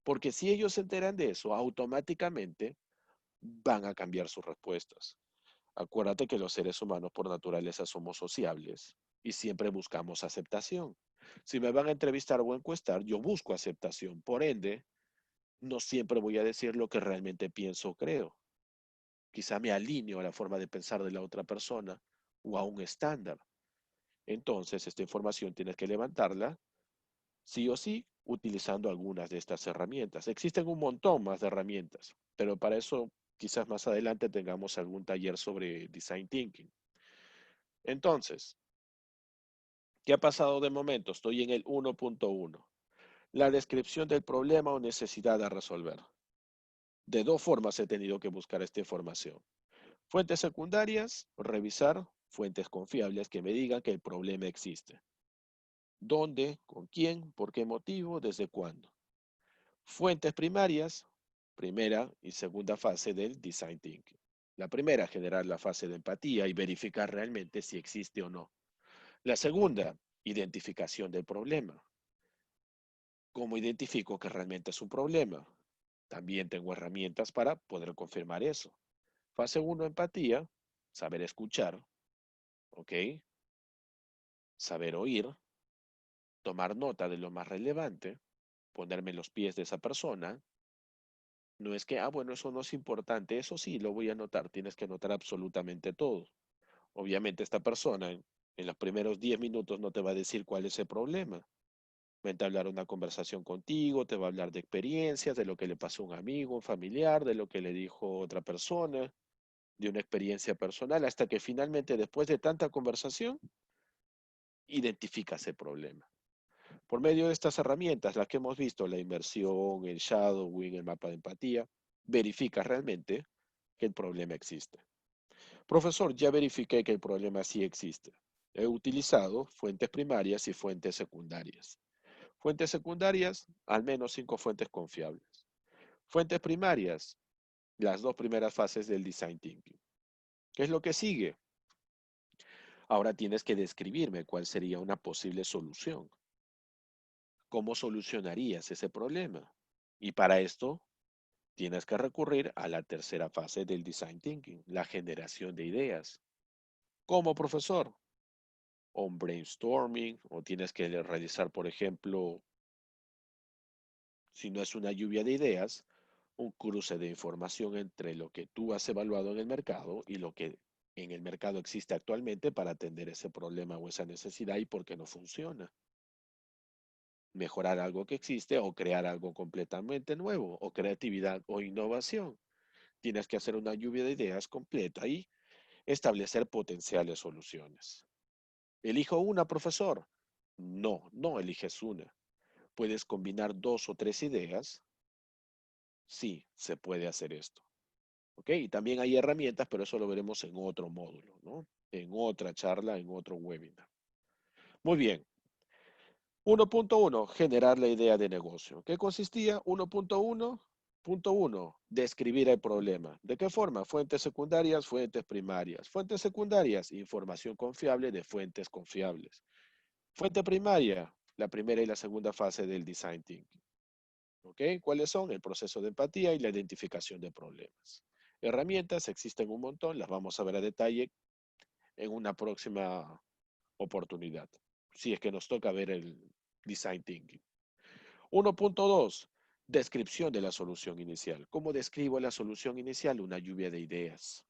Porque si ellos se enteran de eso, automáticamente van a cambiar sus respuestas. Acuérdate que los seres humanos por naturaleza somos sociables y siempre buscamos aceptación. Si me van a entrevistar o encuestar, yo busco aceptación. Por ende, no siempre voy a decir lo que realmente pienso o creo. Quizá me alineo a la forma de pensar de la otra persona o a un estándar. Entonces, esta información tienes que levantarla, sí o sí, utilizando algunas de estas herramientas. Existen un montón más de herramientas, pero para eso quizás más adelante tengamos algún taller sobre Design Thinking. Entonces, ¿qué ha pasado de momento? Estoy en el 1.1. La descripción del problema o necesidad a resolver. De dos formas he tenido que buscar esta información. Fuentes secundarias, revisar fuentes confiables que me digan que el problema existe. ¿Dónde? ¿Con quién? ¿Por qué motivo? ¿Desde cuándo? Fuentes primarias, primera y segunda fase del Design Thinking. La primera, generar la fase de empatía y verificar realmente si existe o no. La segunda, identificación del problema. ¿Cómo identifico que realmente es un problema? También tengo herramientas para poder confirmar eso. Fase 1, empatía, saber escuchar, ¿ok? Saber oír, tomar nota de lo más relevante, ponerme en los pies de esa persona. No es que, bueno, eso no es importante, eso sí, lo voy a anotar, tienes que anotar absolutamente todo. Obviamente esta persona en los primeros 10 minutos no te va a decir cuál es el problema. Va a entablar una conversación contigo, te va a hablar de experiencias, de lo que le pasó a un amigo, un familiar, de lo que le dijo otra persona, de una experiencia personal, hasta que finalmente, después de tanta conversación, identificas el problema. Por medio de estas herramientas, las que hemos visto, la inmersión, el shadowing, el mapa de empatía, verifica realmente que el problema existe. Profesor, ya verifiqué que el problema sí existe. He utilizado fuentes primarias y fuentes secundarias. Fuentes secundarias, al menos 5 fuentes confiables. Fuentes primarias, las 2 primeras fases del Design Thinking. ¿Qué es lo que sigue? Ahora tienes que describirme cuál sería una posible solución. ¿Cómo solucionarías ese problema? Y para esto tienes que recurrir a la tercera fase del Design Thinking, la generación de ideas. ¿Cómo, profesor? O un brainstorming, o tienes que realizar, por ejemplo, si no es una lluvia de ideas, un cruce de información entre lo que tú has evaluado en el mercado y lo que en el mercado existe actualmente para atender ese problema o esa necesidad y por qué no funciona. Mejorar algo que existe o crear algo completamente nuevo, o creatividad o innovación. Tienes que hacer una lluvia de ideas completa y establecer potenciales soluciones. ¿Elijo una, profesor? No, no eliges una. ¿Puedes combinar 2 o 3 ideas? Sí, se puede hacer esto. ¿Ok? Y también hay herramientas, pero eso lo veremos en otro módulo, ¿no? En otra charla, en otro webinar. Muy bien. 1.1, generar la idea de negocio. ¿Qué consistía? 1.1, describir el problema. ¿De qué forma? Fuentes secundarias, fuentes primarias. Fuentes secundarias, información confiable de fuentes confiables. Fuente primaria, la primera y la segunda fase del Design Thinking. ¿Ok? ¿Cuáles son? El proceso de empatía y la identificación de problemas. Herramientas existen un montón, las vamos a ver a detalle en una próxima oportunidad, si es que nos toca ver el Design Thinking. 1.2, descripción de la solución inicial. ¿Cómo describo la solución inicial? Una lluvia de ideas.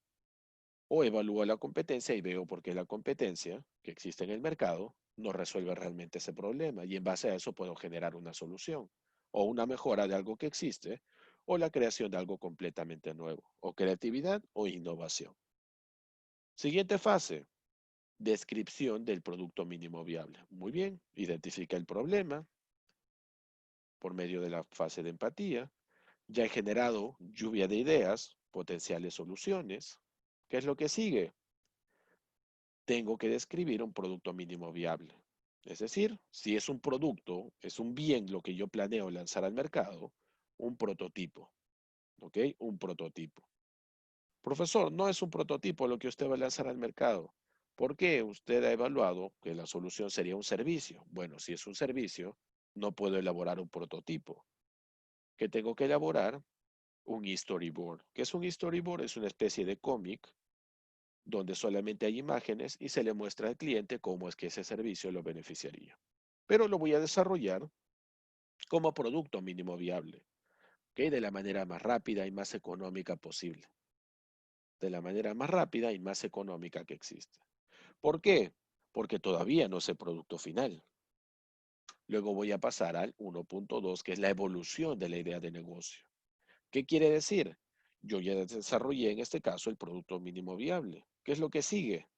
O evalúo la competencia y veo por qué la competencia que existe en el mercado no resuelve realmente ese problema. Y en base a eso puedo generar una solución. O una mejora de algo que existe, o la creación de algo completamente nuevo. O creatividad o innovación. Siguiente fase, descripción del producto mínimo viable. Muy bien, identifica el problema por medio de la fase de empatía. Ya he generado lluvia de ideas, potenciales soluciones. ¿Qué es lo que sigue? Tengo que describir un producto mínimo viable. Es decir, si es un producto, es un bien lo que yo planeo lanzar al mercado, un prototipo. ¿Ok? Un prototipo. Profesor, no es un prototipo lo que usted va a lanzar al mercado. ¿Por qué? Usted ha evaluado que la solución sería un servicio. Bueno, si es un servicio, no puedo elaborar un prototipo. ¿Qué tengo que elaborar? Un storyboard. ¿Qué es un storyboard? Es una especie de cómic donde solamente hay imágenes y se le muestra al cliente cómo es que ese servicio lo beneficiaría. Pero lo voy a desarrollar como producto mínimo viable, ¿ok? De la manera más rápida y más económica posible. De la manera más rápida y más económica que existe. ¿Por qué? Porque todavía no es el producto final. Luego voy a pasar al 1.2, que es la evolución de la idea de negocio. ¿Qué quiere decir? Yo ya desarrollé en este caso el producto mínimo viable. ¿Qué es lo que sigue?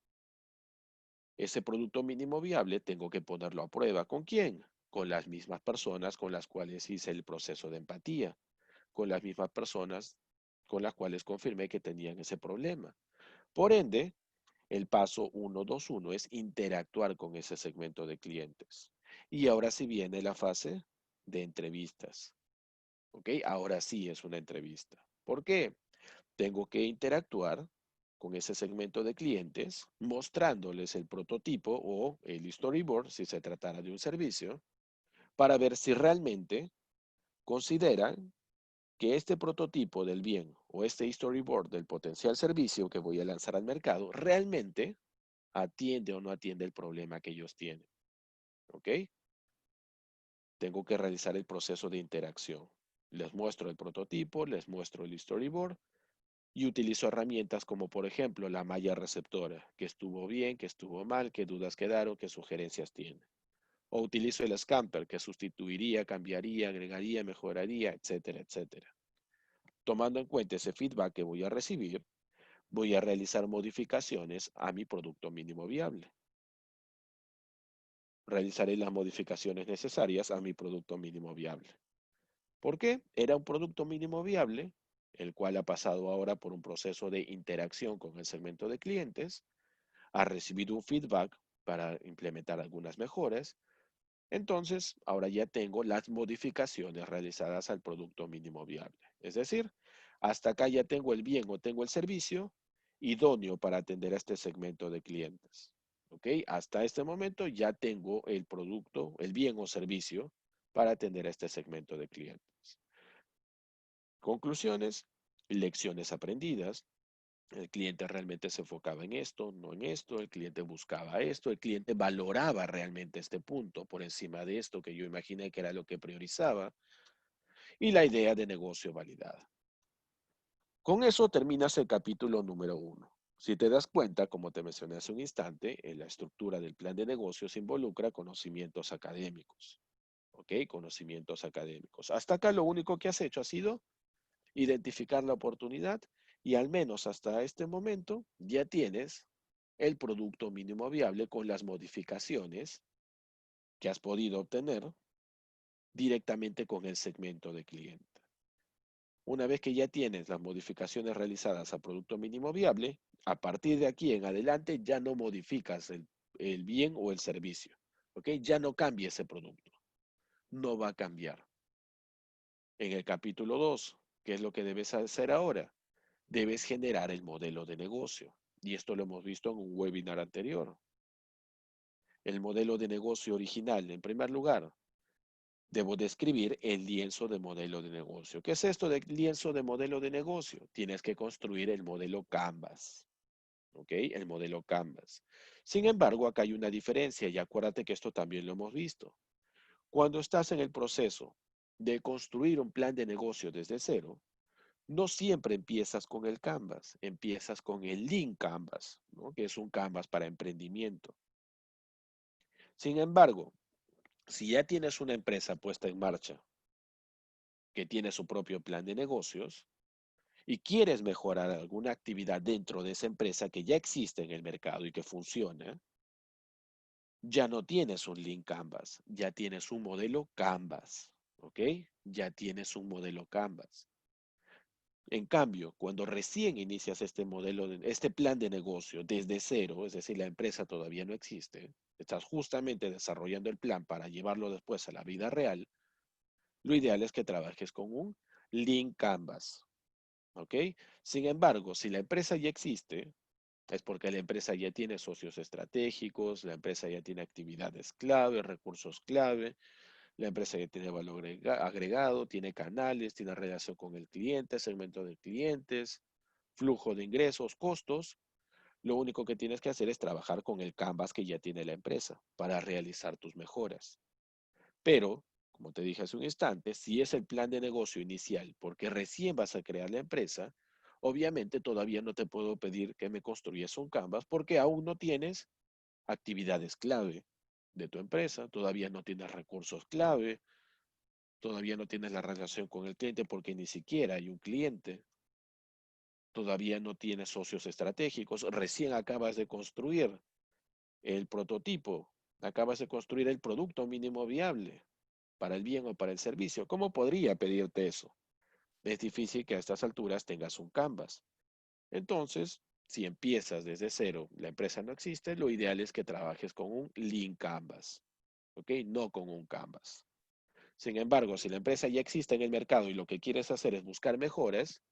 Ese producto mínimo viable tengo que ponerlo a prueba. ¿Con quién? Con las mismas personas con las cuales hice el proceso de empatía, con las mismas personas con las cuales confirmé que tenían ese problema. Por ende, el paso 1.2.1 es interactuar con ese segmento de clientes. Y ahora sí viene la fase de entrevistas. ¿Ok? Ahora sí es una entrevista. ¿Por qué? Tengo que interactuar con ese segmento de clientes, mostrándoles el prototipo o el storyboard, si se tratara de un servicio, para ver si realmente consideran que este prototipo del bien o este storyboard del potencial servicio que voy a lanzar al mercado realmente atiende o no atiende el problema que ellos tienen. ¿Ok? Tengo que realizar el proceso de interacción. Les muestro el prototipo, les muestro el storyboard y utilizo herramientas como por ejemplo la malla receptora, que estuvo bien, que estuvo mal, qué dudas quedaron, qué sugerencias tiene. O utilizo el Scamper, que sustituiría, cambiaría, agregaría, mejoraría, etcétera, etcétera. Tomando en cuenta ese feedback que voy a recibir, voy a realizar modificaciones a mi producto mínimo viable. Realizaré las modificaciones necesarias a mi producto mínimo viable. ¿Por qué? Era un producto mínimo viable, el cual ha pasado ahora por un proceso de interacción con el segmento de clientes, ha recibido un feedback para implementar algunas mejoras. Entonces, ahora ya tengo las modificaciones realizadas al producto mínimo viable. Es decir, hasta acá ya tengo el bien o tengo el servicio idóneo para atender a este segmento de clientes. ¿Ok? Hasta este momento ya tengo el producto, el bien o servicio para atender a este segmento de clientes. Conclusiones, lecciones aprendidas. El cliente realmente se enfocaba en esto, no en esto, el cliente buscaba esto, el cliente valoraba realmente este punto por encima de esto que yo imaginé que era lo que priorizaba y la idea de negocio validada. Con eso terminas el capítulo número 1. Si te das cuenta, como te mencioné hace un instante, en la estructura del plan de negocios involucra conocimientos académicos. ¿Ok? Conocimientos académicos. Hasta acá lo único que has hecho ha sido identificar la oportunidad y al menos hasta este momento ya tienes el producto mínimo viable con las modificaciones que has podido obtener directamente con el segmento de cliente. Una vez que ya tienes las modificaciones realizadas a producto mínimo viable, a partir de aquí en adelante ya no modificas el bien o el servicio. ¿Ok? Ya no cambia ese producto. No va a cambiar. En el capítulo 2, ¿qué es lo que debes hacer ahora? Debes generar el modelo de negocio. Y esto lo hemos visto en un webinar anterior. El modelo de negocio original, en primer lugar, debo describir el lienzo de modelo de negocio. ¿Qué es esto de lienzo de modelo de negocio? Tienes que construir el modelo Canvas. ¿Ok? El modelo Canvas. Sin embargo, acá hay una diferencia y acuérdate que esto también lo hemos visto. Cuando estás en el proceso de construir un plan de negocio desde cero, no siempre empiezas con el Canvas, empiezas con el Lean Canvas, ¿no? Que es un Canvas para emprendimiento. Sin embargo, si ya tienes una empresa puesta en marcha que tiene su propio plan de negocios y quieres mejorar alguna actividad dentro de esa empresa que ya existe en el mercado y que funciona, ya no tienes un Lean Canvas, ya tienes un modelo Canvas, ¿ok? Ya tienes un modelo Canvas. En cambio, cuando recién inicias este plan de negocio desde cero, es decir, la empresa todavía no existe, estás justamente desarrollando el plan para llevarlo después a la vida real, lo ideal es que trabajes con un Lean Canvas, ¿ok? Sin embargo, si la empresa ya existe, es porque la empresa ya tiene socios estratégicos, la empresa ya tiene actividades clave, recursos clave, la empresa ya tiene valor agregado, tiene canales, tiene relación con el cliente, segmento de clientes, flujo de ingresos, costos. Lo único que tienes que hacer es trabajar con el Canvas que ya tiene la empresa para realizar tus mejoras. Pero, como te dije hace un instante, si es el plan de negocio inicial, porque recién vas a crear la empresa, obviamente todavía no te puedo pedir que me construyas un Canvas porque aún no tienes actividades clave de tu empresa, todavía no tienes recursos clave, todavía no tienes la relación con el cliente porque ni siquiera hay un cliente, todavía no tienes socios estratégicos, recién acabas de construir el prototipo, acabas de construir el producto mínimo viable para el bien o para el servicio. ¿Cómo podría pedirte eso? Es difícil que a estas alturas tengas un Canvas. Entonces, si empiezas desde cero, la empresa no existe, lo ideal es que trabajes con un Lean Canvas, ¿ok? No con un Canvas. Sin embargo, si la empresa ya existe en el mercado y lo que quieres hacer es buscar mejoras,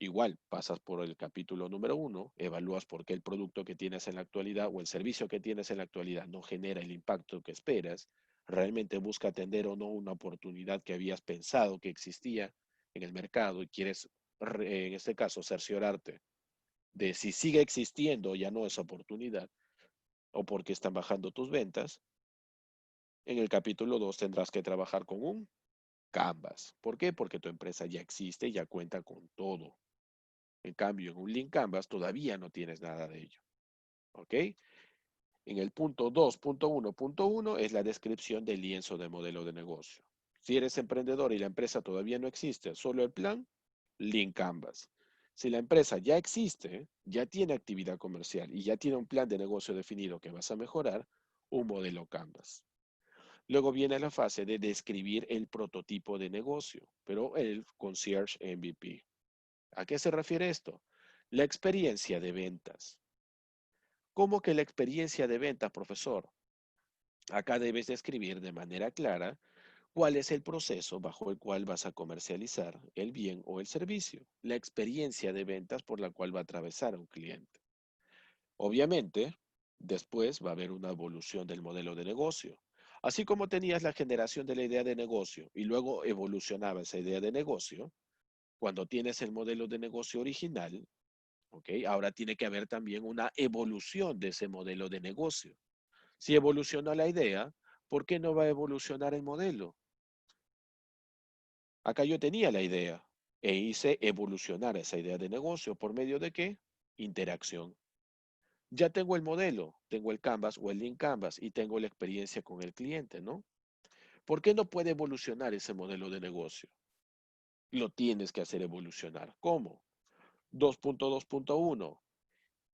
igual pasas por el capítulo número 1, evalúas por qué el producto que tienes en la actualidad o el servicio que tienes en la actualidad no genera el impacto que esperas, realmente busca atender o no una oportunidad que habías pensado que existía en el mercado y quieres, en este caso, cerciorarte de si sigue existiendo o ya no esa oportunidad o porque están bajando tus ventas. En el capítulo 2 tendrás que trabajar con un Canvas. ¿Por qué? Porque tu empresa ya existe y ya cuenta con todo. En cambio, en un Lean Canvas todavía no tienes nada de ello. ¿Ok? En el punto 2.1.1 es la descripción del lienzo de modelo de negocio. Si eres emprendedor y la empresa todavía no existe, solo el plan, Lean Canvas. Si la empresa ya existe, ya tiene actividad comercial y ya tiene un plan de negocio definido que vas a mejorar, un modelo Canvas. Luego viene la fase de describir el prototipo de negocio, pero el Concierge MVP. ¿A qué se refiere esto? La experiencia de ventas. ¿Cómo que la experiencia de ventas, profesor? Acá debes describir de manera clara cuál es el proceso bajo el cual vas a comercializar el bien o el servicio, la experiencia de ventas por la cual va a atravesar un cliente. Obviamente, después va a haber una evolución del modelo de negocio. Así como tenías la generación de la idea de negocio y luego evolucionaba esa idea de negocio, cuando tienes el modelo de negocio original, ¿ok? Ahora tiene que haber también una evolución de ese modelo de negocio. Si evoluciona la idea, ¿por qué no va a evolucionar el modelo? Acá yo tenía la idea e hice evolucionar esa idea de negocio. ¿Por medio de qué? Interacción. Ya tengo el modelo, tengo el Canvas o el Lean Canvas y tengo la experiencia con el cliente, ¿no? ¿Por qué no puede evolucionar ese modelo de negocio? Lo tienes que hacer evolucionar. ¿Cómo? 2.2.1.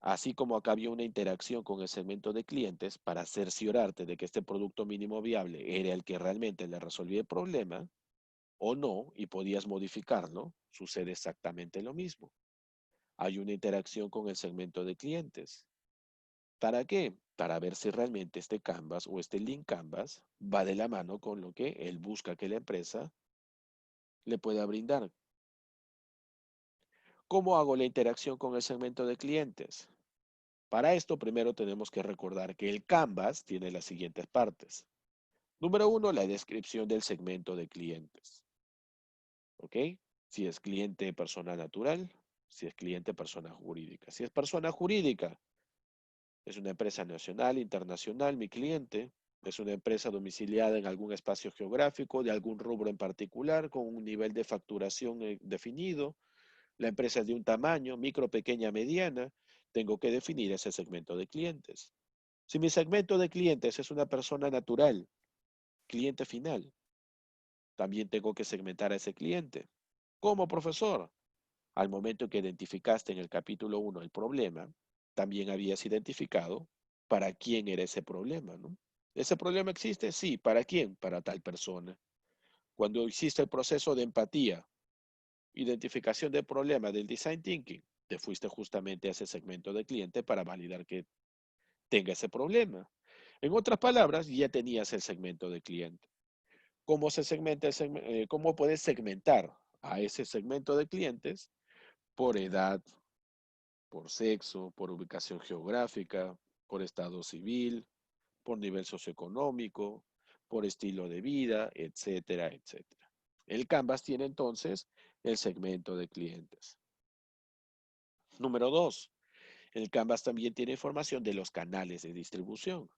Así como acá había una interacción con el segmento de clientes para cerciorarte de que este producto mínimo viable era el que realmente le resolvía el problema o no y podías modificarlo, sucede exactamente lo mismo. Hay una interacción con el segmento de clientes. ¿Para qué? Para ver si realmente este Canvas o este Lean Canvas va de la mano con lo que él busca que la empresa le pueda brindar. ¿Cómo hago la interacción con el segmento de clientes? Para esto, primero tenemos que recordar que el Canvas tiene las siguientes partes. Número 1, la descripción del segmento de clientes. ¿Ok? Si es cliente persona natural, si es cliente persona jurídica. Si es persona jurídica, es una empresa nacional, internacional, mi cliente. Es una empresa domiciliada en algún espacio geográfico, de algún rubro en particular, con un nivel de facturación definido. La empresa es de un tamaño, micro, pequeña, mediana. Tengo que definir ese segmento de clientes. Si mi segmento de clientes es una persona natural, cliente final, también tengo que segmentar a ese cliente. ¿Cómo, profesor? Al momento que identificaste en el capítulo 1 el problema, también habías identificado para quién era ese problema, ¿no? ¿Ese problema existe? Sí. ¿Para quién? Para tal persona. Cuando hiciste el proceso de empatía identificación del problema del design thinking, te fuiste justamente a ese segmento de cliente para validar que tenga ese problema. En otras palabras, ya tenías el segmento de cliente. ¿Cómo se segmenta cómo puedes segmentar a ese segmento de clientes? Por edad, por sexo, por ubicación geográfica, por estado civil, por nivel socioeconómico, por estilo de vida, etcétera, etcétera. El Canvas tiene entonces el segmento de clientes. Número 2, el Canvas también tiene información de los canales de distribución.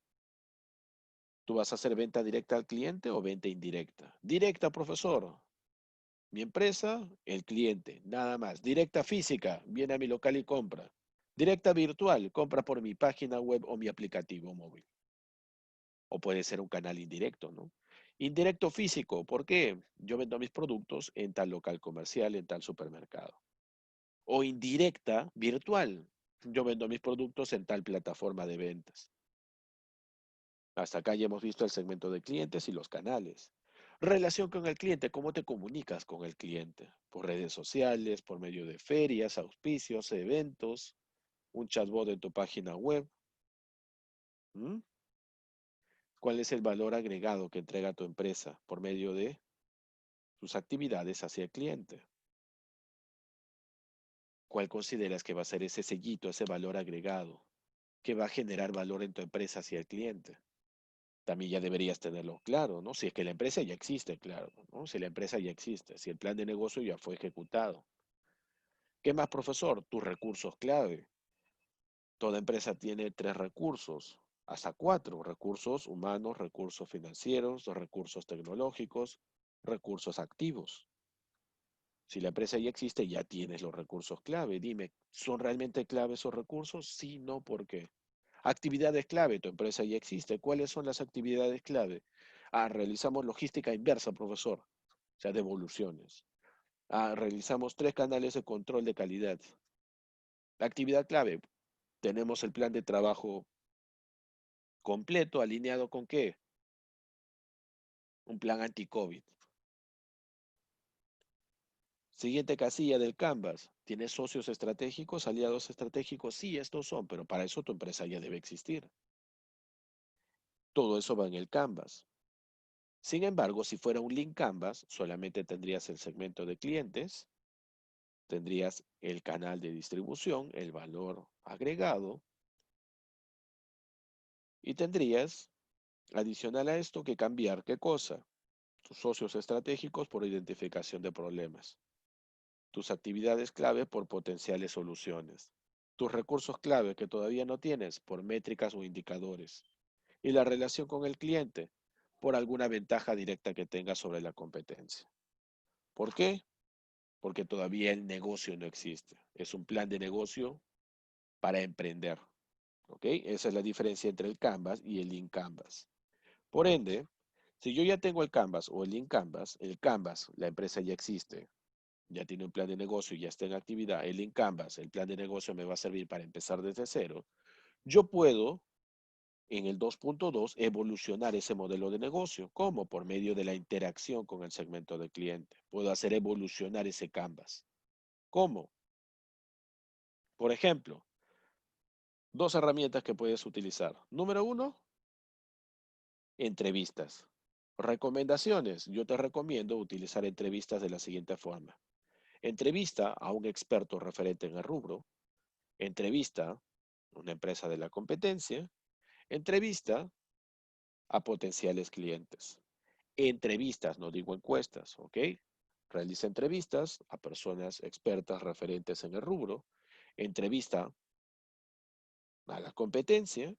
¿Tú vas a hacer venta directa al cliente o venta indirecta? Directa, profesor. Mi empresa, el cliente, nada más. Directa física, viene a mi local y compra. Directa virtual, compra por mi página web o mi aplicativo móvil. O puede ser un canal indirecto, ¿no? Indirecto físico, ¿por qué? Yo vendo mis productos en tal local comercial, en tal supermercado. O indirecta virtual, yo vendo mis productos en tal plataforma de ventas. Hasta acá ya hemos visto el segmento de clientes y los canales. Relación con el cliente, ¿cómo te comunicas con el cliente? Por redes sociales, por medio de ferias, auspicios, eventos, un chatbot en tu página web. ¿Mm? ¿Cuál es el valor agregado que entrega tu empresa por medio de tus actividades hacia el cliente? ¿Cuál consideras que va a ser ese sellito, ese valor agregado que va a generar valor en tu empresa hacia el cliente? También ya deberías tenerlo claro, ¿no? Si es que la empresa ya existe, claro, ¿no? Si la empresa ya existe, si el plan de negocio ya fue ejecutado. ¿Qué más, profesor? Tus recursos clave. Toda empresa tiene 3 recursos, hasta 4: recursos humanos, recursos financieros, recursos tecnológicos, recursos activos. Si la empresa ya existe, ya tienes los recursos clave. Dime, ¿son realmente clave esos recursos? Sí, no, ¿por qué? Actividades clave, tu empresa ya existe. ¿Cuáles son las actividades clave? Realizamos logística inversa, profesor, o sea, devoluciones. Realizamos 3 canales de control de calidad. La actividad clave, tenemos el plan de trabajo completo, alineado con ¿qué? Un plan anti-COVID. Siguiente casilla del Canvas. ¿Tienes socios estratégicos, aliados estratégicos? Sí, estos son, pero para eso tu empresa ya debe existir. Todo eso va en el Canvas. Sin embargo, si fuera un link Canvas, solamente tendrías el segmento de clientes, tendrías el canal de distribución, el valor agregado, y tendrías, adicional a esto, que cambiar ¿qué cosa? Tus socios estratégicos por identificación de problemas, tus actividades clave por potenciales soluciones, tus recursos clave que todavía no tienes por métricas o indicadores, y la relación con el cliente por alguna ventaja directa que tenga sobre la competencia. ¿Por qué? Porque todavía el negocio no existe. Es un plan de negocio para emprender. ¿Ok? Esa es la diferencia entre el Canvas y el Lean Canvas. Por ende, si yo ya tengo el Canvas o el Canvas, la empresa ya existe, ya tiene un plan de negocio y ya está en actividad. El Lean Canvas, el plan de negocio me va a servir para empezar desde cero. Yo puedo, en el 2.2, evolucionar ese modelo de negocio. ¿Cómo? Por medio de la interacción con el segmento del cliente. Puedo hacer evolucionar ese Canvas. ¿Cómo? Por ejemplo, 2 herramientas que puedes utilizar. Número 1, entrevistas. Recomendaciones. Yo te recomiendo utilizar entrevistas de la siguiente forma. Entrevista a un experto referente en el rubro. Entrevista a una empresa de la competencia. Entrevista a potenciales clientes. Entrevistas, no digo encuestas, ¿ok? Realiza entrevistas a personas expertas referentes en el rubro. Entrevista a la competencia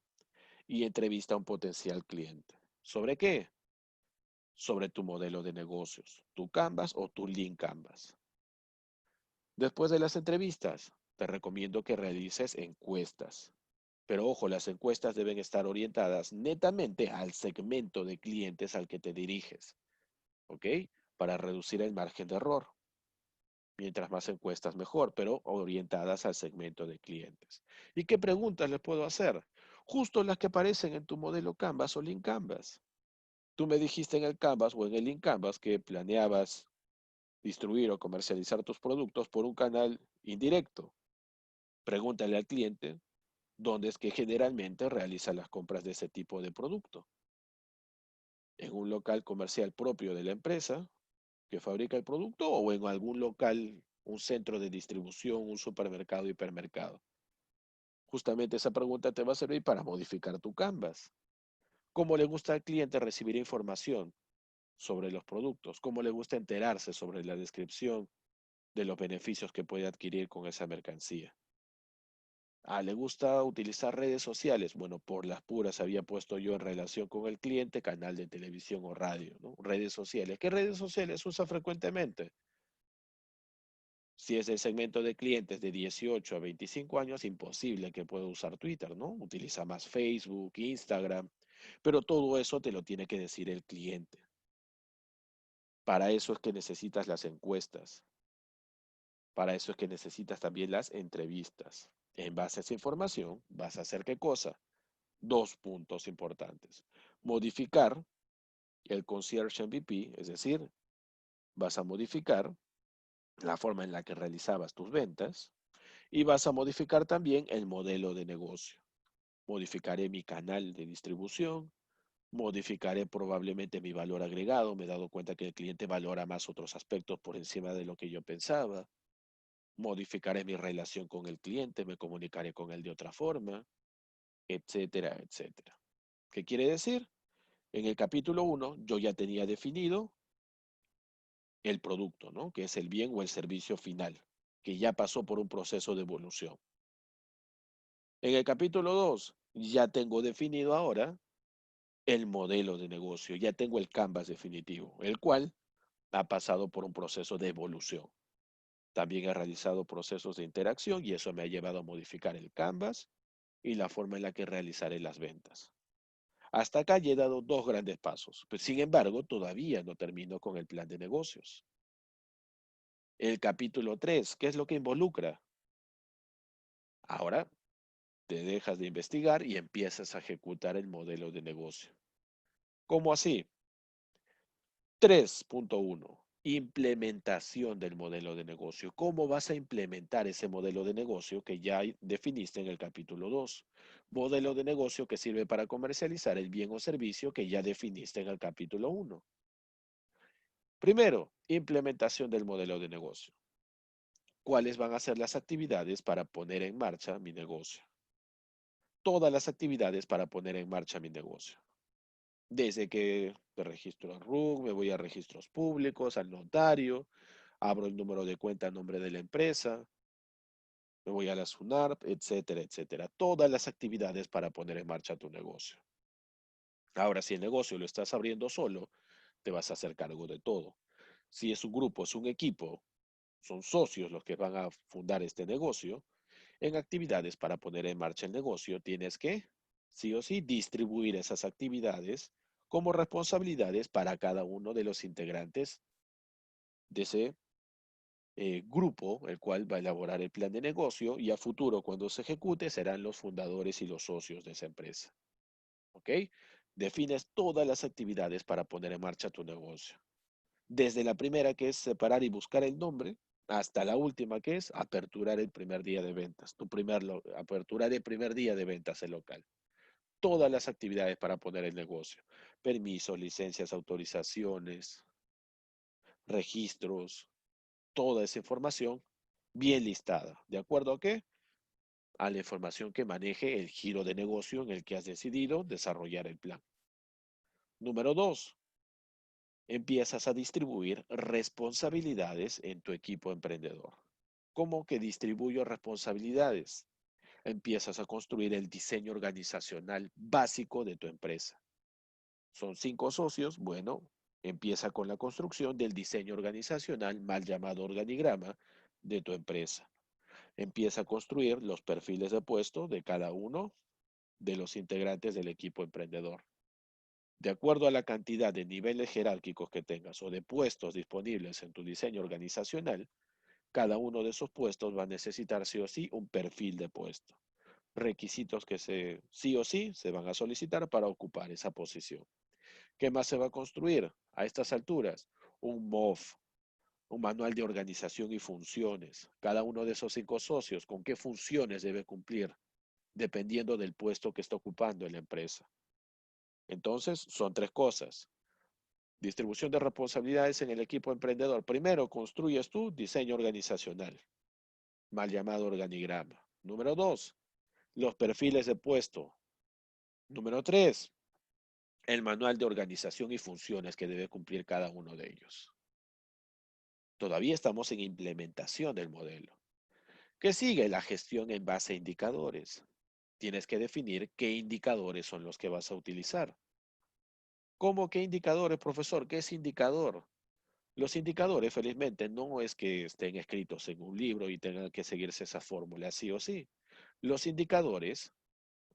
y entrevista a un potencial cliente. ¿Sobre qué? Sobre tu modelo de negocios, tu Canvas o tu Lean Canvas. Después de las entrevistas, te recomiendo que realices encuestas. Pero ojo, las encuestas deben estar orientadas netamente al segmento de clientes al que te diriges, ¿ok? Para reducir el margen de error. Mientras más encuestas, mejor, pero orientadas al segmento de clientes. ¿Y qué preguntas les puedo hacer? Justo las que aparecen en tu modelo Canvas o Lean Canvas. Tú me dijiste en el Canvas o en el Lean Canvas que planeabas distribuir o comercializar tus productos por un canal indirecto. Pregúntale al cliente dónde es que generalmente realiza las compras de ese tipo de producto. ¿En un local comercial propio de la empresa que fabrica el producto o en algún local, un centro de distribución, un supermercado, hipermercado? Justamente esa pregunta te va a servir para modificar tu Canvas. ¿Cómo le gusta al cliente recibir información sobre los productos? ¿Cómo le gusta enterarse sobre la descripción de los beneficios que puede adquirir con esa mercancía? ¿Le gusta utilizar redes sociales? Bueno, por las puras había puesto yo en relación con el cliente canal de televisión o radio, ¿no? Redes sociales. ¿Qué redes sociales usa frecuentemente? Si es el segmento de clientes de 18 a 25 años, imposible que pueda usar Twitter, ¿no? Utiliza más Facebook, Instagram, pero todo eso te lo tiene que decir el cliente. Para eso es que necesitas las encuestas. Para eso es que necesitas también las entrevistas. En base a esa información, vas a hacer ¿qué cosa? Dos puntos importantes. Modificar el Concierge MVP, es decir, vas a modificar la forma en la que realizabas tus ventas y vas a modificar también el modelo de negocio. Modificaré mi canal de distribución, modificaré probablemente mi valor agregado. Me he dado cuenta que el cliente valora más otros aspectos por encima de lo que yo pensaba. Modificaré mi relación con el cliente, me comunicaré con él de otra forma, etcétera, etcétera. ¿Qué quiere decir? En el capítulo 1 yo ya tenía definido el producto, ¿no? Que es el bien o el servicio final, que ya pasó por un proceso de evolución. En el capítulo 2 ya tengo definido ahora el modelo de negocio, ya tengo el canvas definitivo, el cual ha pasado por un proceso de evolución. También he realizado procesos de interacción y eso me ha llevado a modificar el canvas y la forma en la que realizaré las ventas. Hasta acá ya he dado dos grandes pasos, pero sin embargo todavía no termino con el plan de negocios. El capítulo 3, ¿qué es lo que involucra? Ahora te dejas de investigar y empiezas a ejecutar el modelo de negocio. ¿Cómo así? 3.1. Implementación del modelo de negocio. ¿Cómo vas a implementar ese modelo de negocio que ya definiste en el capítulo 2? Modelo de negocio que sirve para comercializar el bien o servicio que ya definiste en el capítulo 1. Primero, implementación del modelo de negocio. ¿Cuáles van a ser las actividades para poner en marcha mi negocio? Todas las actividades para poner en marcha mi negocio. Desde que me registro en RUC, me voy a registros públicos, al notario, abro el número de cuenta a nombre de la empresa, me voy a la SUNARP, etcétera, etcétera. Todas las actividades para poner en marcha tu negocio. Ahora, si el negocio lo estás abriendo solo, te vas a hacer cargo de todo. Si es un grupo, es un equipo, son socios los que van a fundar este negocio, en actividades para poner en marcha el negocio, tienes que, sí o sí, distribuir esas actividades como responsabilidades para cada uno de los integrantes de ese grupo, el cual va a elaborar el plan de negocio y a futuro, cuando se ejecute, serán los fundadores y los socios de esa empresa. ¿Ok? Defines todas las actividades para poner en marcha tu negocio. Desde la primera, que es separar y buscar el nombre, hasta la última, que es aperturar el primer día de ventas, aperturar el primer día de ventas el local. Todas las actividades para poner el negocio. Permisos, licencias, autorizaciones, registros, toda esa información bien listada. ¿De acuerdo a qué? A la información que maneje el giro de negocio en el que has decidido desarrollar el plan. Número 2. Empiezas a distribuir responsabilidades en tu equipo emprendedor. ¿Cómo que distribuyo responsabilidades? Empiezas a construir el diseño organizacional básico de tu empresa. Son 5 socios, bueno, empieza con la construcción del diseño organizacional, mal llamado organigrama, de tu empresa. Empieza a construir los perfiles de puesto de cada uno de los integrantes del equipo emprendedor. De acuerdo a la cantidad de niveles jerárquicos que tengas o de puestos disponibles en tu diseño organizacional, cada uno de esos puestos va a necesitar sí o sí un perfil de puesto. Requisitos que sí o sí se van a solicitar para ocupar esa posición. ¿Qué más se va a construir a estas alturas? Un MOF, un manual de organización y funciones. Cada uno de esos 5 socios, con qué funciones debe cumplir, dependiendo del puesto que está ocupando en la empresa. Entonces, son 3 cosas. Distribución de responsabilidades en el equipo emprendedor. Primero, construyes tu diseño organizacional, mal llamado organigrama. Número 2, los perfiles de puesto. Número 3, el manual de organización y funciones que debe cumplir cada uno de ellos. Todavía estamos en implementación del modelo. ¿Qué sigue? La gestión en base a indicadores. Tienes que definir qué indicadores son los que vas a utilizar. ¿Cómo qué indicadores, profesor? ¿Qué es indicador? Los indicadores, felizmente, no es que estén escritos en un libro y tengan que seguirse esa fórmula sí o sí. Los indicadores,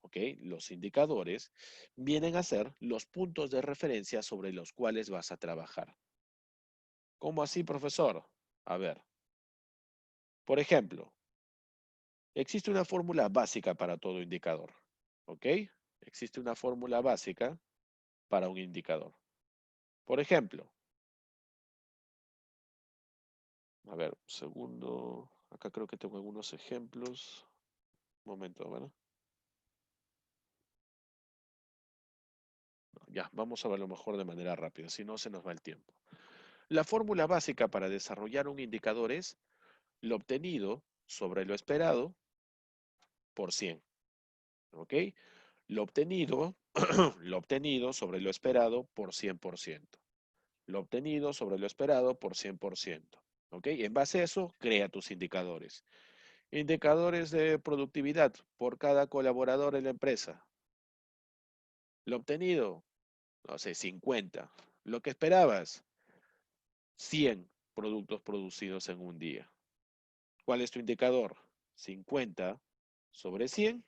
¿ok? Los indicadores vienen a ser los puntos de referencia sobre los cuales vas a trabajar. ¿Cómo así, profesor? A ver, por ejemplo, existe una fórmula básica para todo indicador, ¿ok? Existe una fórmula básica para un indicador. Por ejemplo, a ver, segundo, acá creo que tengo algunos ejemplos. Un momento, ¿verdad? Ya, vamos a verlo mejor de manera rápida, si no se nos va el tiempo. La fórmula básica para desarrollar un indicador es lo obtenido sobre lo esperado por 100, ¿ok? Lo obtenido, lo obtenido sobre lo esperado por 100%. Lo obtenido sobre lo esperado por 100%. ¿Ok? En base a eso, crea tus indicadores. Indicadores de productividad por cada colaborador en la empresa. Lo obtenido, no sé, 50. Lo que esperabas, 100 productos producidos en un día. ¿Cuál es tu indicador? 50 sobre 100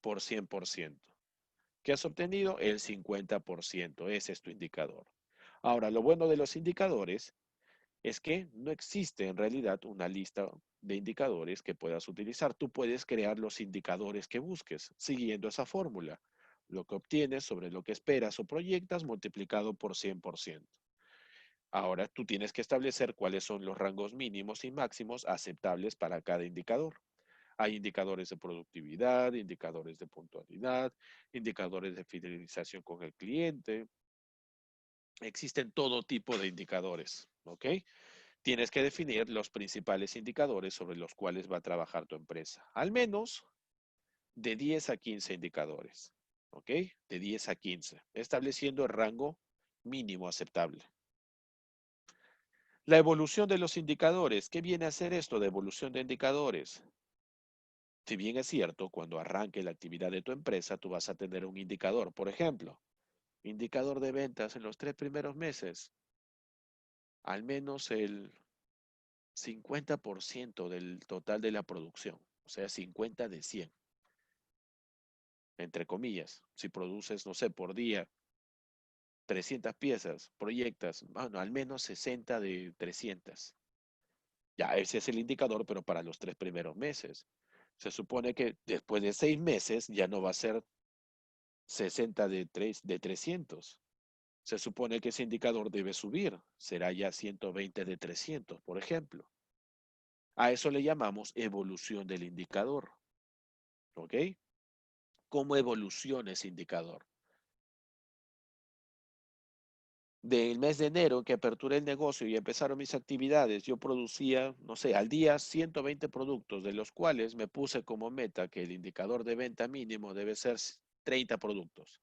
por 100%. ¿Qué has obtenido? El 50%. Ese es tu indicador. Ahora, lo bueno de los indicadores es que no existe en realidad una lista de indicadores que puedas utilizar. Tú puedes crear los indicadores que busques siguiendo esa fórmula. Lo que obtienes sobre lo que esperas o proyectas multiplicado por 100%. Ahora tú tienes que establecer cuáles son los rangos mínimos y máximos aceptables para cada indicador. Hay indicadores de productividad, indicadores de puntualidad, indicadores de fidelización con el cliente. Existen todo tipo de indicadores, ¿ok? Tienes que definir los principales indicadores sobre los cuales va a trabajar tu empresa. Al menos de 10 a 15 indicadores. ¿Ok? De 10 a 15. Estableciendo el rango mínimo aceptable. La evolución de los indicadores. ¿Qué viene a ser esto de evolución de indicadores? Si bien es cierto, cuando arranque la actividad de tu empresa, tú vas a tener un indicador. Por ejemplo, indicador de ventas en los 3 primeros meses. Al menos el 50% del total de la producción, o sea, 50 de 100, entre comillas. Si produces, no sé, por día 300 piezas, proyectas, bueno, al menos 60 de 300. Ya, ese es el indicador, pero para los 3 primeros meses. Se supone que después de 6 meses ya no va a ser 60 de 300. Se supone que ese indicador debe subir, será ya 120 de 300, por ejemplo. A eso le llamamos evolución del indicador. ¿Ok? ¿Cómo evoluciona ese indicador? Del mes de enero en que aperturé el negocio y empezaron mis actividades, yo producía, no sé, al día 120 productos, de los cuales me puse como meta que el indicador de venta mínimo debe ser 30 productos.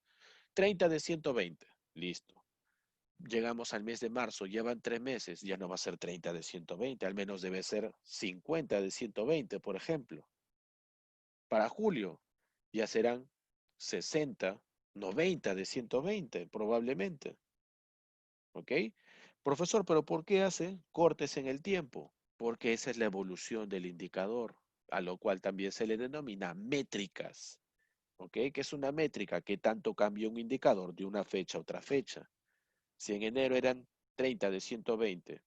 30 de 120, listo. Llegamos al mes de marzo, ya van 3 meses, ya no va a ser 30 de 120, al menos debe ser 50 de 120, por ejemplo. Para julio ya serán 60, 90 de 120, probablemente. ¿Ok? Profesor, pero ¿por qué hace cortes en el tiempo? Porque esa es la evolución del indicador, a lo cual también se le denomina métricas. ¿Ok? ¿Qué es una métrica? ¿Qué tanto cambia un indicador de una fecha a otra fecha? Si en enero eran 30 de 120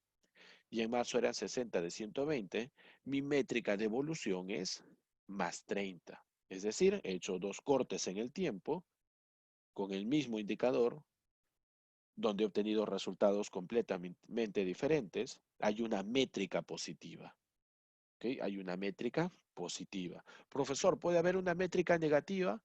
y en marzo eran 60 de 120, mi métrica de evolución es más 30. Es decir, he hecho 2 cortes en el tiempo con el mismo indicador donde he obtenido resultados completamente diferentes, hay una métrica positiva. ¿Ok? Hay una métrica positiva. Profesor, ¿puede haber una métrica negativa?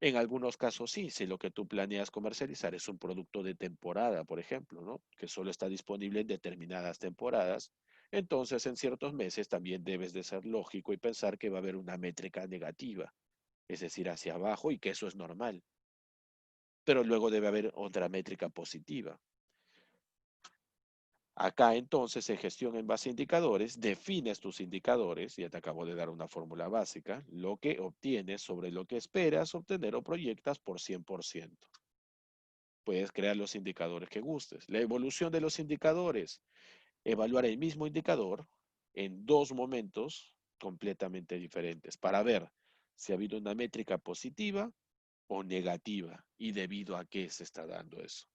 En algunos casos sí, si lo que tú planeas comercializar es un producto de temporada, por ejemplo, ¿no? Que solo está disponible en determinadas temporadas, entonces en ciertos meses también debes de ser lógico y pensar que va a haber una métrica negativa, es decir, hacia abajo y que eso es normal. Pero luego debe haber otra métrica positiva. Acá entonces en gestión en base a indicadores, defines tus indicadores, ya te acabo de dar una fórmula básica, lo que obtienes sobre lo que esperas obtener o proyectas por 100%. Puedes crear los indicadores que gustes. La evolución de los indicadores, evaluar el mismo indicador en dos momentos completamente diferentes para ver si ha habido una métrica positiva o negativa y debido a qué se está dando eso.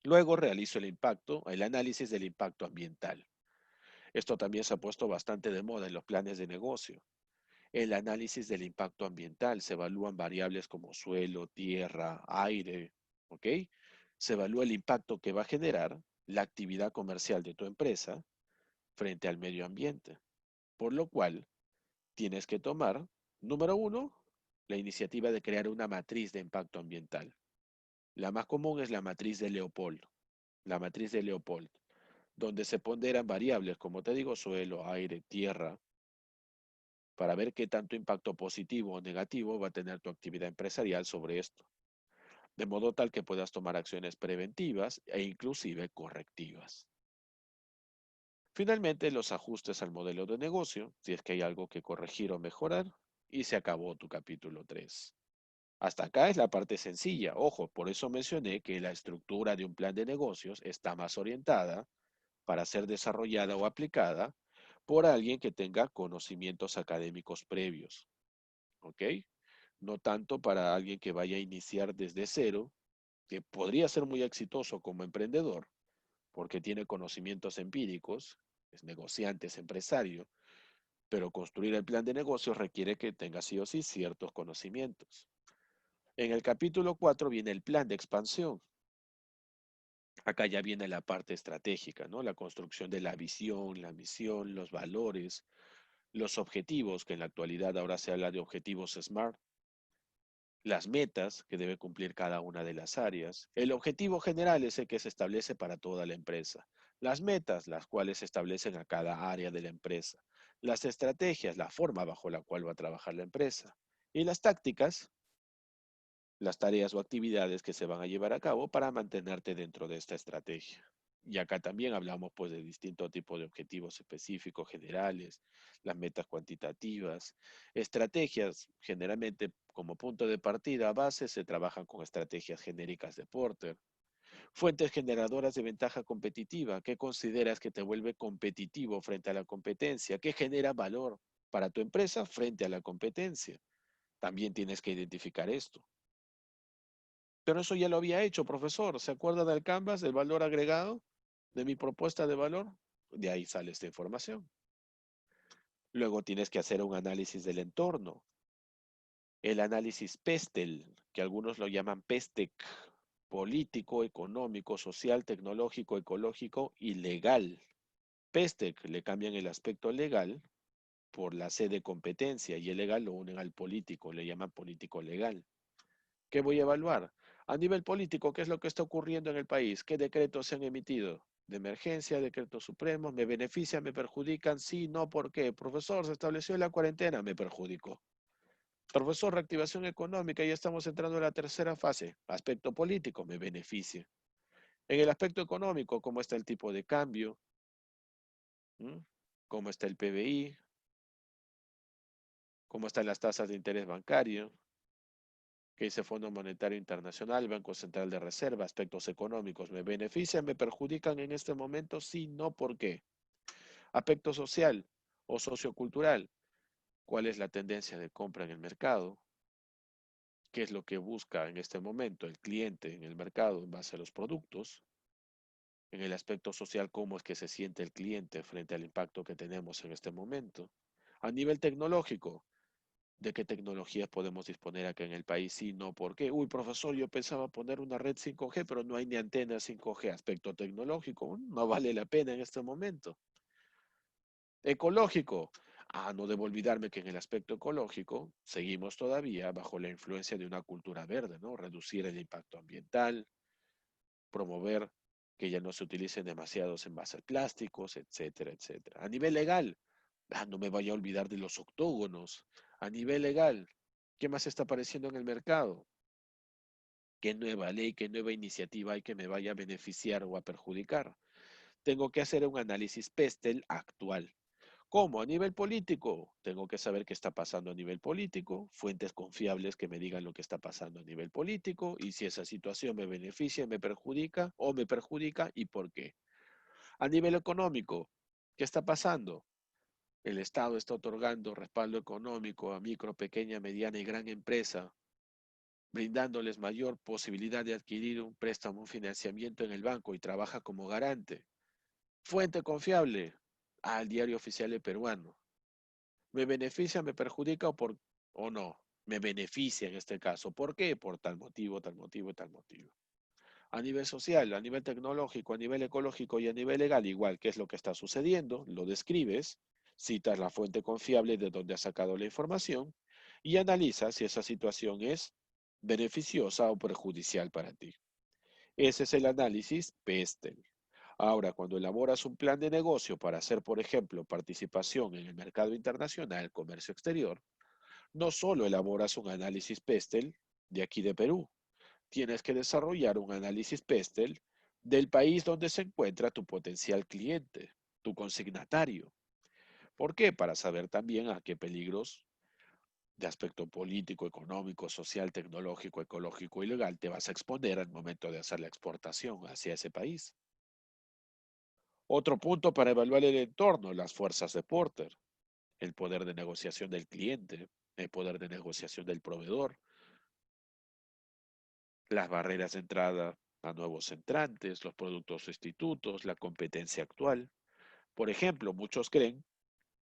Luego realizo el análisis del impacto ambiental. Esto también se ha puesto bastante de moda en los planes de negocio. El análisis del impacto ambiental se evalúan variables como suelo, tierra, aire, ¿ok? Se evalúa el impacto que va a generar la actividad comercial de tu empresa frente al medio ambiente. Por lo cual, tienes que tomar, número uno, la iniciativa de crear una matriz de impacto ambiental. La más común es la matriz de Leopold. La matriz de Leopold, donde se ponderan variables, como te digo, suelo, aire, tierra, para ver qué tanto impacto positivo o negativo va a tener tu actividad empresarial sobre esto, de modo tal que puedas tomar acciones preventivas e inclusive correctivas. Finalmente, los ajustes al modelo de negocio, si es que hay algo que corregir o mejorar, y se acabó tu capítulo 3. Hasta acá es la parte sencilla. Ojo, por eso mencioné que la estructura de un plan de negocios está más orientada para ser desarrollada o aplicada por alguien que tenga conocimientos académicos previos. ¿Ok? No tanto para alguien que vaya a iniciar desde cero, que podría ser muy exitoso como emprendedor, porque tiene conocimientos empíricos, es negociante, es empresario, pero construir el plan de negocios requiere que tenga sí o sí ciertos conocimientos. En el capítulo 4 viene el plan de expansión. Acá ya viene la parte estratégica, ¿no? La construcción de la visión, la misión, los valores, los objetivos, que en la actualidad ahora se habla de objetivos SMART, las metas que debe cumplir cada una de las áreas. El objetivo general es el que se establece para toda la empresa. Las metas, las cuales se establecen a cada área de la empresa. Las estrategias, la forma bajo la cual va a trabajar la empresa. Y las tácticas, las tareas o actividades que se van a llevar a cabo para mantenerte dentro de esta estrategia. Y acá también hablamos pues de distintos tipos de objetivos específicos generales, las metas cuantitativas, estrategias, generalmente como punto de partida base se trabajan con estrategias genéricas de Porter. Fuentes generadoras de ventaja competitiva, ¿qué consideras que te vuelve competitivo frente a la competencia? ¿Qué genera valor para tu empresa frente a la competencia? También tienes que identificar esto. Pero eso ya lo había hecho, profesor. ¿Se acuerda del Canvas, del valor agregado, de mi propuesta de valor? De ahí sale esta información. Luego tienes que hacer un análisis del entorno. El análisis PESTEL, que algunos lo llaman PESTEC, político, económico, social, tecnológico, ecológico y legal. PESTEC le cambian el aspecto legal por la C de competencia y el legal lo unen al político, le llaman político legal. ¿Qué voy a evaluar? A nivel político, ¿qué es lo que está ocurriendo en el país? ¿Qué decretos se han emitido? De emergencia, decretos supremos, ¿me benefician, me perjudican? Sí, no, ¿por qué? Profesor, se estableció la cuarentena, me perjudicó. Profesor, reactivación económica, ya estamos entrando en la tercera fase. Aspecto político, me beneficia. En el aspecto económico, ¿cómo está el tipo de cambio? ¿Mm? ¿Cómo está el PBI? ¿Cómo están las tasas de interés bancario? ¿Qué dice Fondo Monetario Internacional, Banco Central de Reserva? Aspectos económicos, ¿me benefician, me perjudican en este momento? Sí, no, ¿por qué? Aspecto social o sociocultural, ¿cuál es la tendencia de compra en el mercado? ¿Qué es lo que busca en este momento el cliente en el mercado en base a los productos? En el aspecto social, ¿cómo es que se siente el cliente frente al impacto que tenemos en este momento? A nivel tecnológico, ¿De qué tecnologías podemos disponer acá en el país? Sí, no, ¿por qué? Uy, profesor, yo pensaba poner una red 5G, pero no hay ni antena 5G. Aspecto tecnológico, no vale la pena en este momento. Ecológico. No debo olvidarme que en el aspecto ecológico seguimos todavía bajo la influencia de una cultura verde, ¿no? Reducir el impacto ambiental, promover que ya no se utilicen demasiados envases plásticos, etcétera, etcétera. A nivel legal, no me vaya a olvidar de los octógonos. A nivel legal, ¿qué más está apareciendo en el mercado? ¿Qué nueva ley, qué nueva iniciativa hay que me vaya a beneficiar o a perjudicar? Tengo que hacer un análisis PESTEL actual. ¿Cómo? A nivel político. Tengo que saber qué está pasando a nivel político, fuentes confiables que me digan lo que está pasando a nivel político y si esa situación me beneficia, me perjudica o me perjudica y por qué. A nivel económico, ¿qué está pasando? El Estado está otorgando respaldo económico a micro, pequeña, mediana y gran empresa, brindándoles mayor posibilidad de adquirir un préstamo, un financiamiento en el banco y trabaja como garante. Fuente confiable al diario oficial peruano. ¿Me beneficia, me perjudica o no? Me beneficia en este caso. ¿Por qué? Por tal motivo, tal motivo, tal motivo. A nivel social, a nivel tecnológico, a nivel ecológico y a nivel legal, igual, ¿qué es lo que está sucediendo? Lo describes, citas la fuente confiable de donde has sacado la información y analizas si esa situación es beneficiosa o perjudicial para ti. Ese es el análisis PESTEL. Ahora, cuando elaboras un plan de negocio para hacer, por ejemplo, participación en el mercado internacional, comercio exterior, no solo elaboras un análisis PESTEL de aquí de Perú, tienes que desarrollar un análisis PESTEL del país donde se encuentra tu potencial cliente, tu consignatario. ¿Por qué? Para saber también a qué peligros de aspecto político, económico, social, tecnológico, ecológico y legal te vas a exponer al momento de hacer la exportación hacia ese país. Otro punto para evaluar el entorno, las fuerzas de Porter, el poder de negociación del cliente, el poder de negociación del proveedor, las barreras de entrada a nuevos entrantes, los productos sustitutos, la competencia actual. Por ejemplo, muchos creen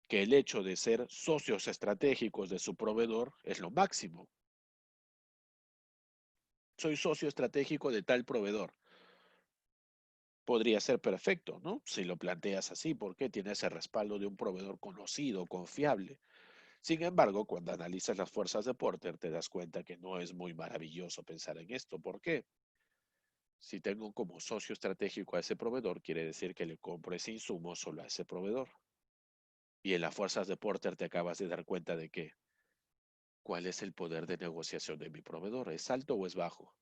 que el hecho de ser socios estratégicos de su proveedor es lo máximo. Soy socio estratégico de tal proveedor. Podría ser perfecto, ¿no? Si lo planteas así, porque tiene ese respaldo de un proveedor conocido, confiable. Sin embargo, cuando analizas las fuerzas de Porter, te das cuenta que no es muy maravilloso pensar en esto. ¿Por qué? Si tengo como socio estratégico a ese proveedor, quiere decir que le compro ese insumo solo a ese proveedor. Y en las fuerzas de Porter te acabas de dar cuenta de que, ¿cuál es el poder de negociación de mi proveedor? ¿Es alto o es bajo?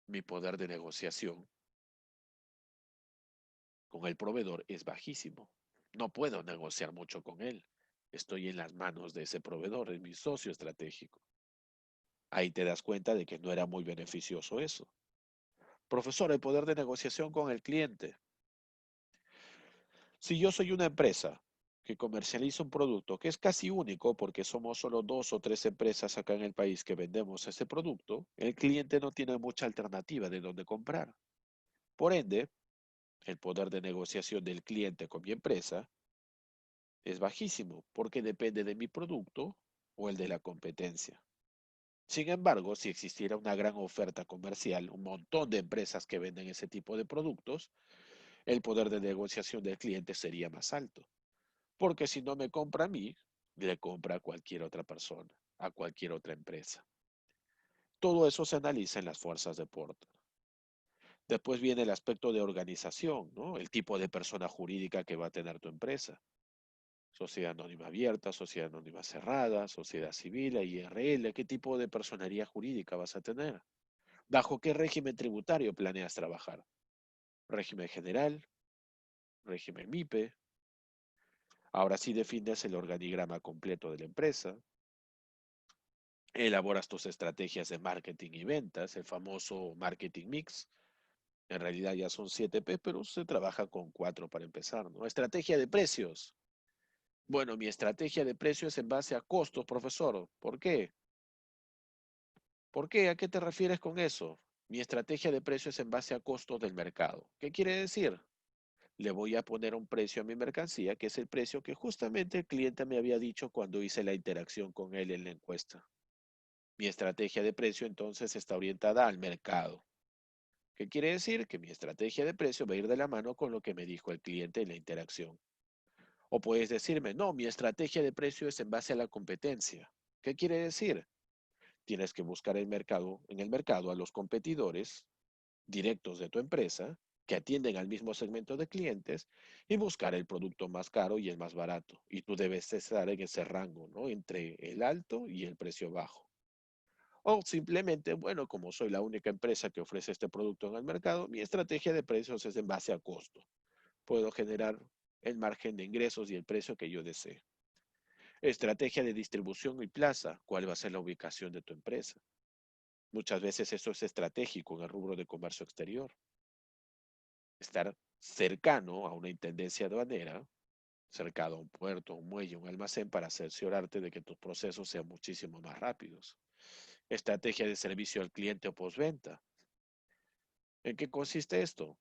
Mi poder de negociación con el proveedor es bajísimo. No puedo negociar mucho con él. Estoy en las manos de ese proveedor, es mi socio estratégico. Ahí te das cuenta de que no era muy beneficioso eso. Profesor, el poder de negociación con el cliente. Si yo soy una empresa que comercializa un producto que es casi único porque somos solo 2 o 3 empresas acá en el país que vendemos ese producto, el cliente no tiene mucha alternativa de dónde comprar. Por ende, el poder de negociación del cliente con mi empresa es bajísimo porque depende de mi producto o el de la competencia. Sin embargo, si existiera una gran oferta comercial, un montón de empresas que venden ese tipo de productos, el poder de negociación del cliente sería más alto. Porque si no me compra a mí, le compra a cualquier otra persona, a cualquier otra empresa. Todo eso se analiza en las fuerzas de Porter. Después viene el aspecto de organización, ¿no? El tipo de persona jurídica que va a tener tu empresa. Sociedad anónima abierta, sociedad anónima cerrada, sociedad civil, IRL, ¿qué tipo de personería jurídica vas a tener? ¿Bajo qué régimen tributario planeas trabajar? ¿Régimen general? ¿Régimen MIPE? Ahora sí defines el organigrama completo de la empresa, elaboras tus estrategias de marketing y ventas, el famoso marketing mix. En realidad ya son 7P, pero se trabaja con 4 para empezar, ¿no? Estrategia de precios. Bueno, mi estrategia de precios es en base a costos, profesor. ¿Por qué? ¿Por qué? ¿A qué te refieres con eso? Mi estrategia de precios es en base a costos del mercado. ¿Qué quiere decir? le voy a poner un precio a mi mercancía, que es el precio que justamente el cliente me había dicho cuando hice la interacción con él en la encuesta. Mi estrategia de precio entonces está orientada al mercado. ¿Qué quiere decir? Que mi estrategia de precio va a ir de la mano con lo que me dijo el cliente en la interacción. O puedes decirme, no, mi estrategia de precio es en base a la competencia. ¿Qué quiere decir? Tienes que buscar en el mercado a los competidores directos de tu empresa que atienden al mismo segmento de clientes y buscar el producto más caro y el más barato. Y tú debes estar en ese rango, ¿no? Entre el alto y el precio bajo. O simplemente, bueno, como soy la única empresa que ofrece este producto en el mercado, mi estrategia de precios es en base a costo. Puedo generar el margen de ingresos y el precio que yo desee. Estrategia de distribución y plaza. ¿Cuál va a ser la ubicación de tu empresa? Muchas veces eso es estratégico en el rubro de comercio exterior. Estar cercano a una intendencia aduanera, cercano a un puerto, un muelle, un almacén, para cerciorarte de que tus procesos sean muchísimo más rápidos. Estrategia de servicio al cliente o postventa. ¿En qué consiste esto?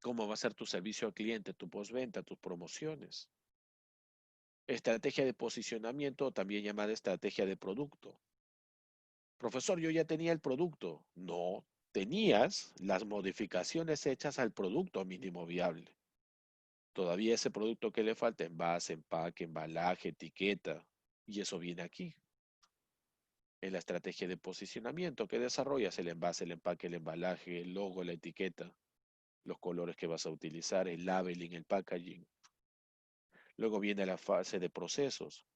¿Cómo va a ser tu servicio al cliente, tu postventa, tus promociones? Estrategia de posicionamiento, también llamada estrategia de producto. Profesor, yo ya tenía el producto. No, tenías las modificaciones hechas al producto mínimo viable. Todavía ese producto que le falta, envase, empaque, embalaje, etiqueta, y eso viene aquí. En la estrategia de posicionamiento que desarrollas, el envase, el empaque, el embalaje, el logo, la etiqueta, los colores que vas a utilizar, el labeling, el packaging. Luego viene la fase de procesos,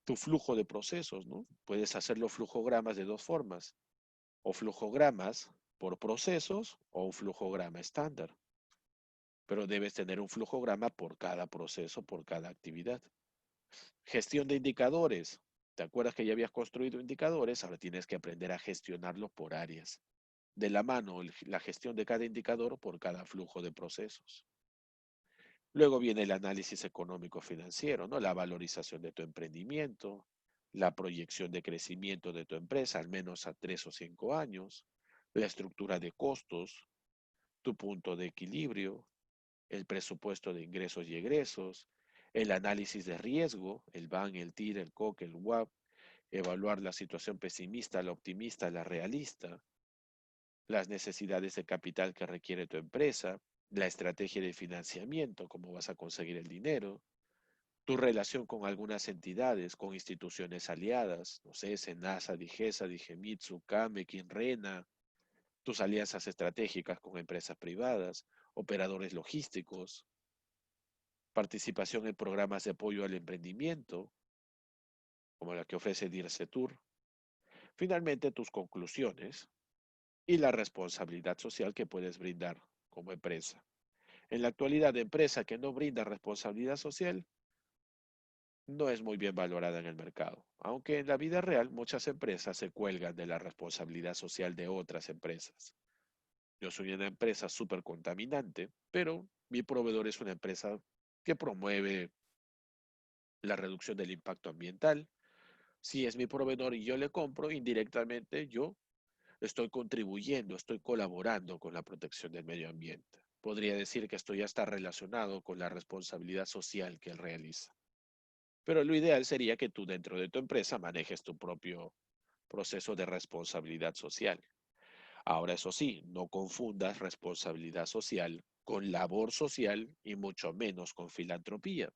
tu flujo de procesos, ¿no? Puedes hacerlo flujogramas de dos formas, o flujogramas por procesos o un flujograma estándar. Pero debes tener un flujograma por cada proceso, por cada actividad. Gestión de indicadores. ¿Te acuerdas que ya habías construido indicadores? Ahora tienes que aprender a gestionarlos por áreas. De la mano, la gestión de cada indicador por cada flujo de procesos. Luego viene el análisis económico financiero, ¿no? La valorización de tu emprendimiento, la proyección de crecimiento de tu empresa, al menos a 3 o 5 años, la estructura de costos, tu punto de equilibrio, el presupuesto de ingresos y egresos, el análisis de riesgo, el BAN, el TIR, el COC, el WAP, evaluar la situación pesimista, la optimista, la realista, las necesidades de capital que requiere tu empresa, la estrategia de financiamiento, cómo vas a conseguir el dinero, tu relación con algunas entidades, con instituciones aliadas, no sé, Senasa, Digesa, Digemitsu, Kame, Kinrena, tus alianzas estratégicas con empresas privadas, operadores logísticos, participación en programas de apoyo al emprendimiento, como la que ofrece DIRCETUR. Finalmente, tus conclusiones y la responsabilidad social que puedes brindar como empresa. En la actualidad, empresa que no brinda responsabilidad social no es muy bien valorada en el mercado, aunque en la vida real muchas empresas se cuelgan de la responsabilidad social de otras empresas. Yo soy una empresa súper contaminante, pero mi proveedor es una empresa que promueve la reducción del impacto ambiental. Si es mi proveedor y yo le compro, indirectamente yo estoy contribuyendo, estoy colaborando con la protección del medio ambiente. Podría decir que esto ya está relacionado con la responsabilidad social que él realiza. Pero lo ideal sería que tú dentro de tu empresa manejes tu propio proceso de responsabilidad social. Ahora, eso sí, no confundas responsabilidad social con labor social y mucho menos con filantropía.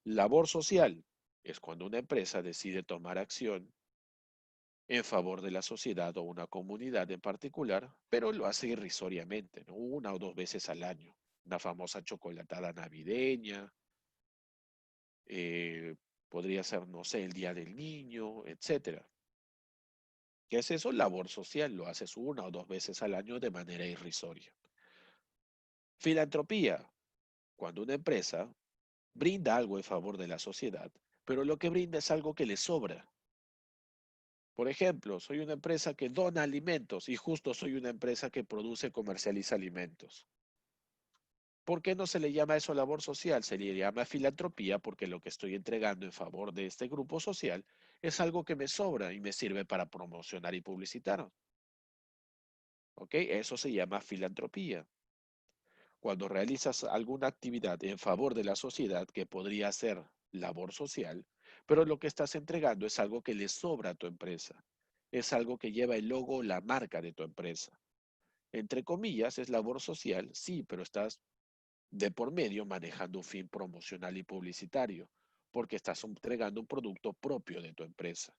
Labor social es cuando una empresa decide tomar acción en favor de la sociedad o una comunidad en particular, pero lo hace irrisoriamente, ¿no? Una o dos veces al año. Una famosa chocolatada navideña, eh, podría ser, no sé, el Día del Niño, etcétera. ¿Qué es eso? Labor social, lo haces una o dos veces al año de manera irrisoria. Filantropía, cuando una empresa brinda algo en favor de la sociedad, pero lo que brinda es algo que le sobra. Por ejemplo, soy una empresa que dona alimentos y justo soy una empresa que produce, comercializa alimentos. ¿Por qué no se le llama eso labor social? Se le llama filantropía porque lo que estoy entregando en favor de este grupo social es algo que me sobra y me sirve para promocionar y publicitar. ¿Ok? Eso se llama filantropía. cuando realizas alguna actividad en favor de la sociedad que podría ser labor social, pero lo que estás entregando es algo que le sobra a tu empresa. Es algo que lleva el logo o la marca de tu empresa. Entre comillas, es labor social, sí, pero estás de por medio manejando un fin promocional y publicitario, porque estás entregando un producto propio de tu empresa.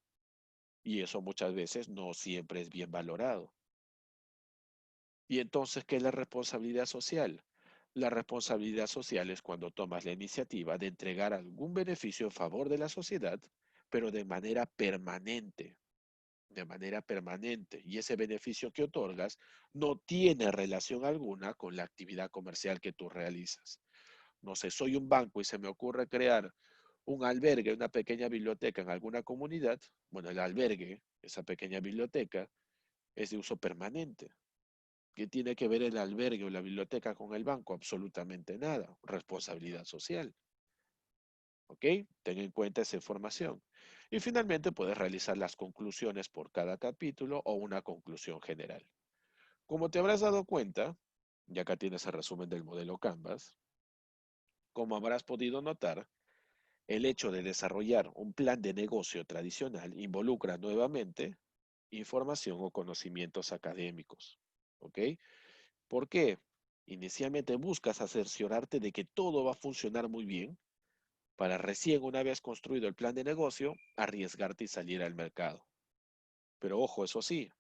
Y eso muchas veces no siempre es bien valorado. Y entonces, ¿qué es la responsabilidad social? La responsabilidad social es cuando tomas la iniciativa de entregar algún beneficio en favor de la sociedad, pero de manera permanente, de manera permanente. Y ese beneficio que otorgas no tiene relación alguna con la actividad comercial que tú realizas. No sé, soy un banco y se me ocurre crear un albergue, una pequeña biblioteca en alguna comunidad. Bueno, el albergue, esa pequeña biblioteca, es de uso permanente. ¿Qué tiene que ver el albergue o la biblioteca con el banco? Absolutamente nada. Responsabilidad social. ¿Ok? Ten en cuenta esa información. Y finalmente puedes realizar las conclusiones por cada capítulo o una conclusión general. Como te habrás dado cuenta, ya acá tienes el resumen del modelo Canvas, como habrás podido notar, el hecho de desarrollar un plan de negocio tradicional involucra nuevamente información o conocimientos académicos. ¿Ok? ¿Por qué? Inicialmente buscas cerciorarte de que todo va a funcionar muy bien para recién una vez construido el plan de negocio, arriesgarte y salir al mercado. Pero ojo, eso sí,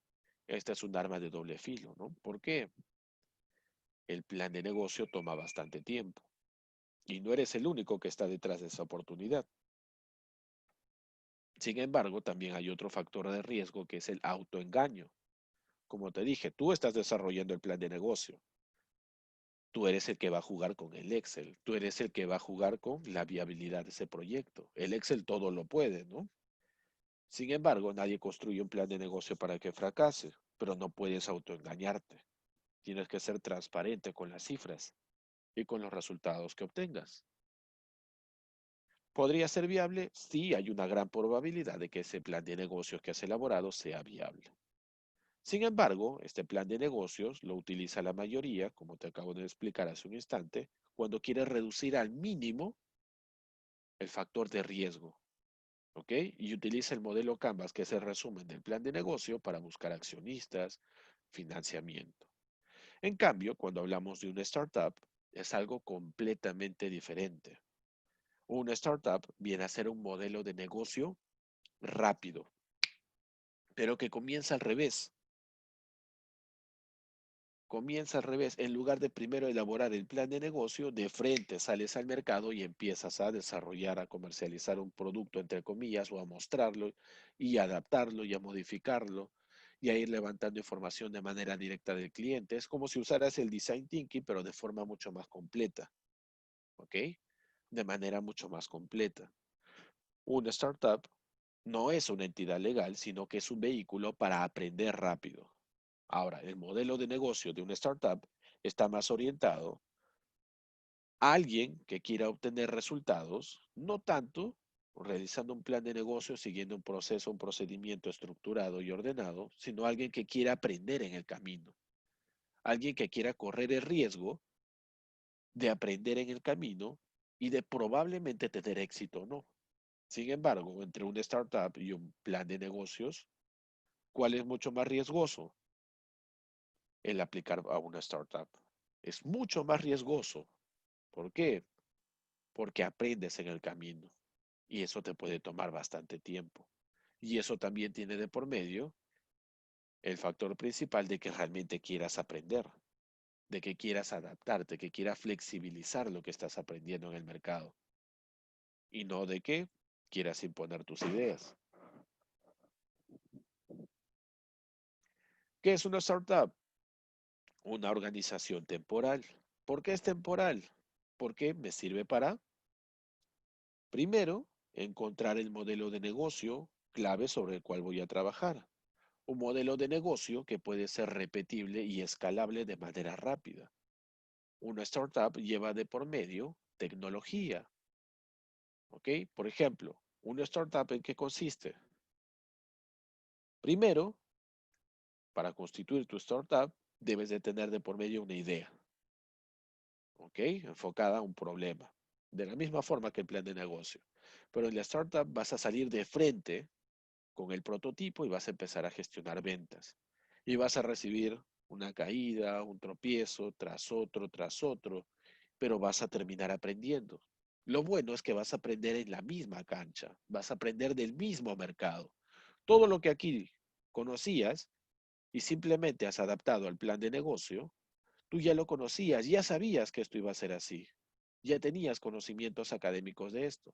esta es un arma de doble filo, ¿no? ¿Por qué? El plan de negocio toma bastante tiempo y no eres el único que está detrás de esa oportunidad. Sin embargo, también hay otro factor de riesgo que es el autoengaño. Como te dije, tú estás desarrollando el plan de negocio. Tú eres el que va a jugar con el Excel. Tú eres el que va a jugar con la viabilidad de ese proyecto. El Excel todo lo puede, ¿no? Sin embargo, nadie construye un plan de negocio para que fracase, pero no puedes autoengañarte. Tienes que ser transparente con las cifras y con los resultados que obtengas. ¿Podría ser viable? Sí, hay una gran probabilidad de que ese plan de negocios que has elaborado sea viable. Sin embargo, este plan de negocios lo utiliza la mayoría, como te acabo de explicar hace un instante, cuando quiere reducir al mínimo el factor de riesgo, ¿ok? Y utiliza el modelo Canvas, que es el resumen del plan de negocio, para buscar accionistas, financiamiento. En cambio, cuando hablamos de una startup, es algo completamente diferente. Una startup viene a ser un modelo de negocio rápido, pero que comienza al revés. Comienza al revés. En lugar de primero elaborar el plan de negocio, de frente sales al mercado y empiezas a desarrollar, a comercializar un producto, entre comillas, o a mostrarlo y a adaptarlo y a modificarlo y a ir levantando información de manera directa del cliente. Es como si usaras el design thinking, pero de forma mucho más completa. ¿Ok? De manera mucho más completa. Una startup no es una entidad legal, sino que es un vehículo para aprender rápido. Ahora, el modelo de negocio de una startup está más orientado a alguien que quiera obtener resultados, no tanto realizando un plan de negocio, siguiendo un proceso, un procedimiento estructurado y ordenado, sino alguien que quiera aprender en el camino. Alguien que quiera correr el riesgo de aprender en el camino y de probablemente tener éxito o no. Sin embargo, entre una startup y un plan de negocios, ¿cuál es mucho más riesgoso? El aplicar a una startup. Es mucho más riesgoso. ¿Por qué? Porque aprendes en el camino y eso te puede tomar bastante tiempo. Y eso también tiene de por medio el factor principal de que realmente quieras aprender, de que quieras adaptarte, que quieras flexibilizar lo que estás aprendiendo en el mercado y no de que quieras imponer tus ideas. ¿Qué es una startup? Una organización temporal. ¿Por qué es temporal? Porque me sirve para, primero, encontrar el modelo de negocio clave sobre el cual voy a trabajar. Un modelo de negocio que puede ser repetible y escalable de manera rápida. Una startup lleva de por medio tecnología. ¿Ok? Por ejemplo, una startup ¿en qué consiste? Primero, para constituir tu startup, debes de tener de por medio una idea. ¿ok? Enfocada a un problema, de la misma forma que el plan de negocio. Pero en la startup vas a salir de frente con el prototipo y vas a empezar a gestionar ventas. Y vas a recibir una caída, un tropiezo, tras otro, pero vas a terminar aprendiendo. Lo bueno es que vas a aprender en la misma cancha, vas a aprender del mismo mercado. Todo lo que aquí conocías y simplemente has adaptado al plan de negocio, tú ya lo conocías, ya sabías que esto iba a ser así, ya tenías conocimientos académicos de esto.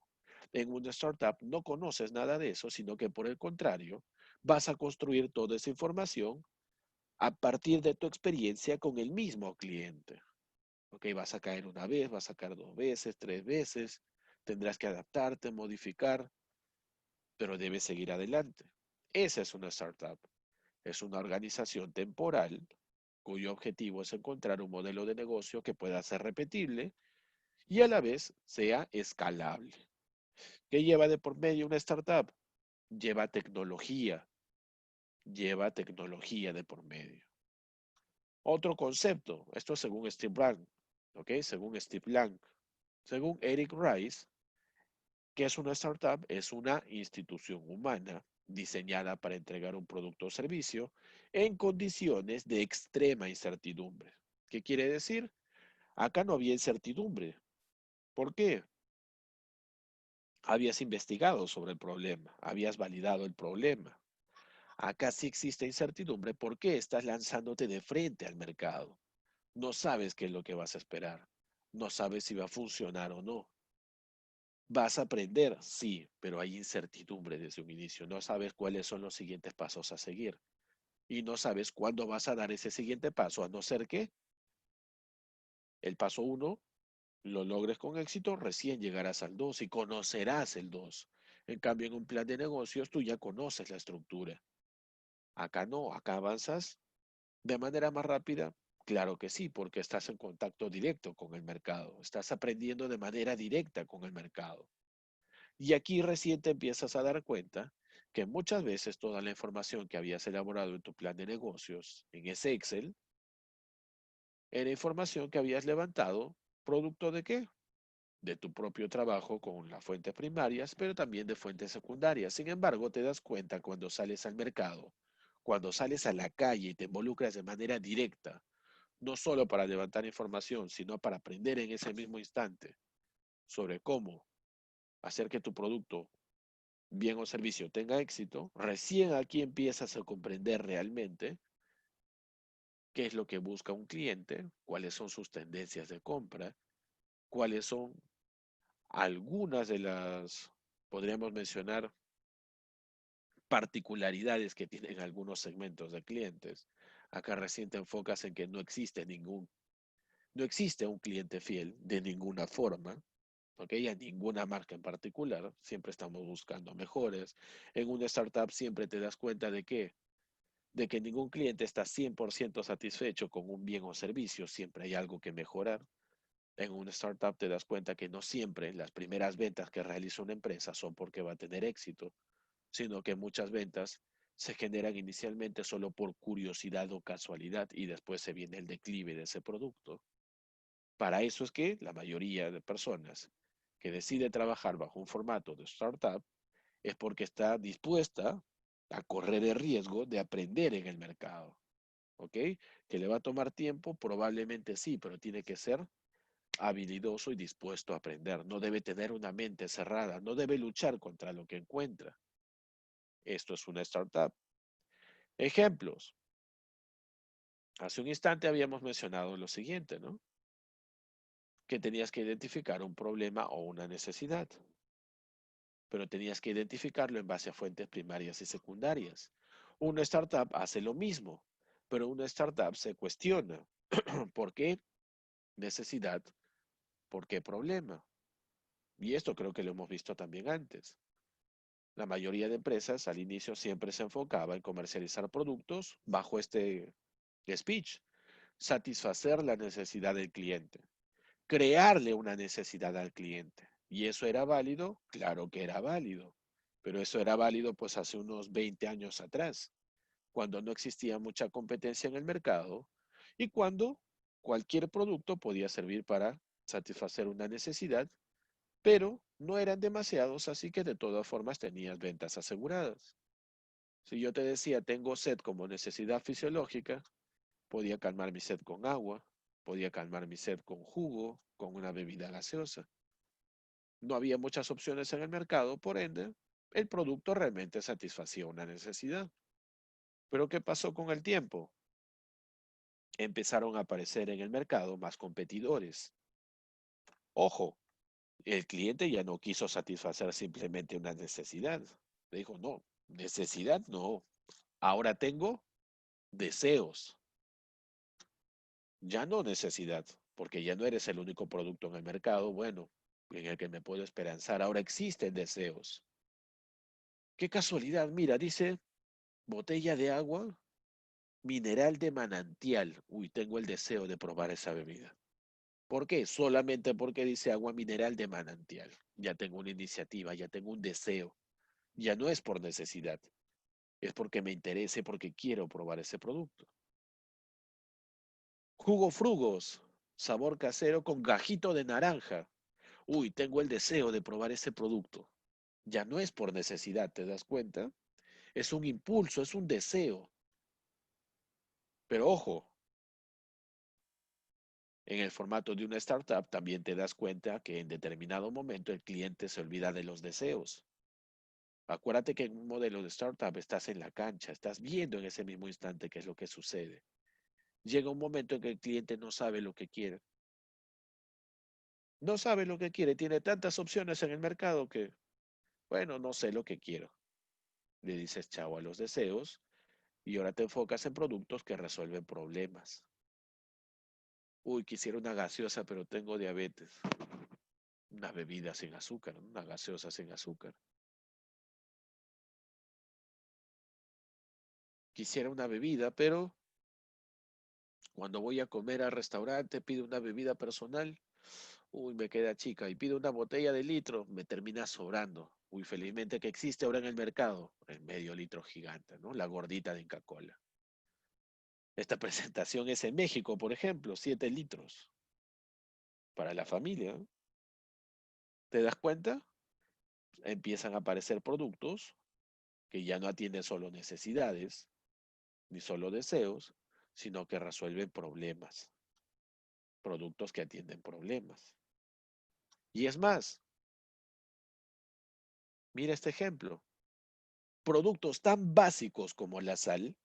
En una startup no conoces nada de eso, sino que por el contrario, vas a construir toda esa información a partir de tu experiencia con el mismo cliente. Ok, vas a caer una vez, vas a caer 2 veces, 3 veces, tendrás que adaptarte, modificar, pero debes seguir adelante. Esa es una startup. Es una organización temporal cuyo objetivo es encontrar un modelo de negocio que pueda ser repetible y a la vez sea escalable. ¿Qué lleva de por medio una startup? Lleva tecnología de por medio. Otro concepto, esto según Steve Blank, ¿ok? Según Steve Blank, según Eric Rice, ¿qué es una startup? Es una institución humana diseñada para entregar un producto o servicio en condiciones de extrema incertidumbre. ¿Qué quiere decir? Acá no había incertidumbre. ¿Por qué? Habías investigado sobre el problema, habías validado el problema. Acá sí existe incertidumbre porque estás lanzándote de frente al mercado. No sabes qué es lo que vas a esperar. No sabes si va a funcionar o no. ¿Vas a aprender? Sí, pero hay incertidumbre desde un inicio. No sabes cuáles son los siguientes pasos a seguir. Y no sabes cuándo vas a dar ese siguiente paso, a no ser que el paso 1 lo logres con éxito, recién llegarás al 2 y conocerás el 2. En cambio, en un plan de negocios tú ya conoces la estructura. Acá no, acá avanzas de manera más rápida. Claro que sí, porque estás en contacto directo con el mercado. Estás aprendiendo de manera directa con el mercado. Y aquí recién te empiezas a dar cuenta que muchas veces toda la información que habías elaborado en tu plan de negocios, en ese Excel, era información que habías levantado producto de qué? De tu propio trabajo con las fuentes primarias, pero también de fuentes secundarias. Sin embargo, te das cuenta cuando sales al mercado, cuando sales a la calle y te involucras de manera directa, no solo para levantar información, sino para aprender en ese mismo instante sobre cómo hacer que tu producto, bien o servicio tenga éxito, recién aquí empiezas a comprender realmente qué es lo que busca un cliente, cuáles son sus tendencias de compra, cuáles son algunas de las, podríamos mencionar, particularidades que tienen algunos segmentos de clientes. Acá recién te enfocas en que no existe un cliente fiel de ninguna forma, ¿ok? A ninguna marca en particular. Siempre estamos buscando mejores. En una startup siempre te das cuenta de que ningún cliente está 100% satisfecho con un bien o servicio. Siempre hay algo que mejorar. En una startup te das cuenta que no siempre las primeras ventas que realiza una empresa son porque va a tener éxito, sino que muchas ventas se generan inicialmente solo por curiosidad o casualidad y después se viene el declive de ese producto. Para eso es que la mayoría de personas que decide trabajar bajo un formato de startup es porque está dispuesta a correr el riesgo de aprender en el mercado. ¿Ok? Que le va a tomar tiempo, probablemente sí, pero tiene que ser habilidoso y dispuesto a aprender. No debe tener una mente cerrada, no debe luchar contra lo que encuentra. Esto es una startup. Ejemplos. Hace un instante habíamos mencionado lo siguiente, ¿no? Que tenías que identificar un problema o una necesidad, pero tenías que identificarlo en base a fuentes primarias y secundarias. Una startup hace lo mismo, pero una startup se cuestiona por qué necesidad, por qué problema. Y esto creo que lo hemos visto también antes. La mayoría de empresas al inicio siempre se enfocaba en comercializar productos bajo este speech, satisfacer la necesidad del cliente, crearle una necesidad al cliente. ¿Y eso era válido? Claro que era válido, pero eso era válido pues hace unos 20 años atrás, cuando no existía mucha competencia en el mercado y cuando cualquier producto podía servir para satisfacer una necesidad, pero no eran demasiados, así que de todas formas tenías ventas aseguradas. Si yo te decía, tengo sed como necesidad fisiológica, podía calmar mi sed con agua, podía calmar mi sed con jugo, con una bebida gaseosa. No había muchas opciones en el mercado, por ende, el producto realmente satisfacía una necesidad. Pero ¿qué pasó con el tiempo? Empezaron a aparecer en el mercado más competidores. Ojo, el cliente ya no quiso satisfacer simplemente una necesidad. Le dijo, no, necesidad no. Ahora tengo deseos, ya no necesidad, porque ya no eres el único producto en el mercado, bueno, en el que me puedo esperanzar. Ahora existen deseos. Qué casualidad, mira, dice botella de agua mineral de manantial. Uy, tengo el deseo de probar esa bebida. ¿Por qué? Solamente porque dice agua mineral de manantial. Ya tengo una iniciativa, ya tengo un deseo. Ya no es por necesidad, es porque me interese, porque quiero probar ese producto. Jugo Frugos, sabor casero con gajito de naranja. Uy, tengo el deseo de probar ese producto. Ya no es por necesidad, ¿te das cuenta? Es un impulso, es un deseo. Pero ojo, en el formato de una startup también te das cuenta que en determinado momento el cliente se olvida de los deseos. Acuérdate que en un modelo de startup estás en la cancha, estás viendo en ese mismo instante qué es lo que sucede. Llega un momento en que el cliente no sabe lo que quiere. No sabe lo que quiere, tiene tantas opciones en el mercado que, bueno, no sé lo que quiero. Le dices chao a los deseos y ahora te enfocas en productos que resuelven problemas. Uy, quisiera una gaseosa, pero tengo diabetes. Una bebida sin azúcar, una gaseosa sin azúcar. Quisiera una bebida, pero cuando voy a comer al restaurante pido una bebida personal. Uy, me queda chica. Y pido una botella de litro, me termina sobrando. Uy, felizmente que existe ahora en el mercado el medio litro gigante, ¿no? La gordita de Inca-Cola. Esta presentación es en México, por ejemplo, 7 litros para la familia, ¿no? ¿Te das cuenta? Empiezan a aparecer productos que ya no atienden solo necesidades, ni solo deseos, sino que resuelven problemas. Productos que atienden problemas. Y es más, mira este ejemplo. Productos tan básicos como la sal,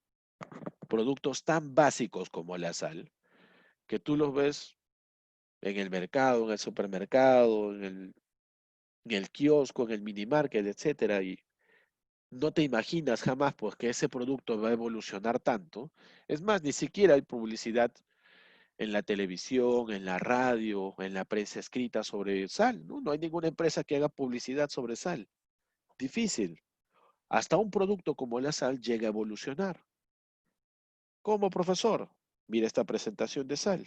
productos tan básicos como la sal, que tú los ves en el mercado, en el supermercado, en el kiosco, en el minimarket, etcétera, y no te imaginas jamás pues que ese producto va a evolucionar tanto. Es más, ni siquiera hay publicidad en la televisión, en la radio, en la prensa escrita sobre sal, ¿no? No hay ninguna empresa que haga publicidad sobre sal. Difícil. Hasta un producto como la sal llega a evolucionar. ¿Cómo, profesor? Mira esta presentación de sal.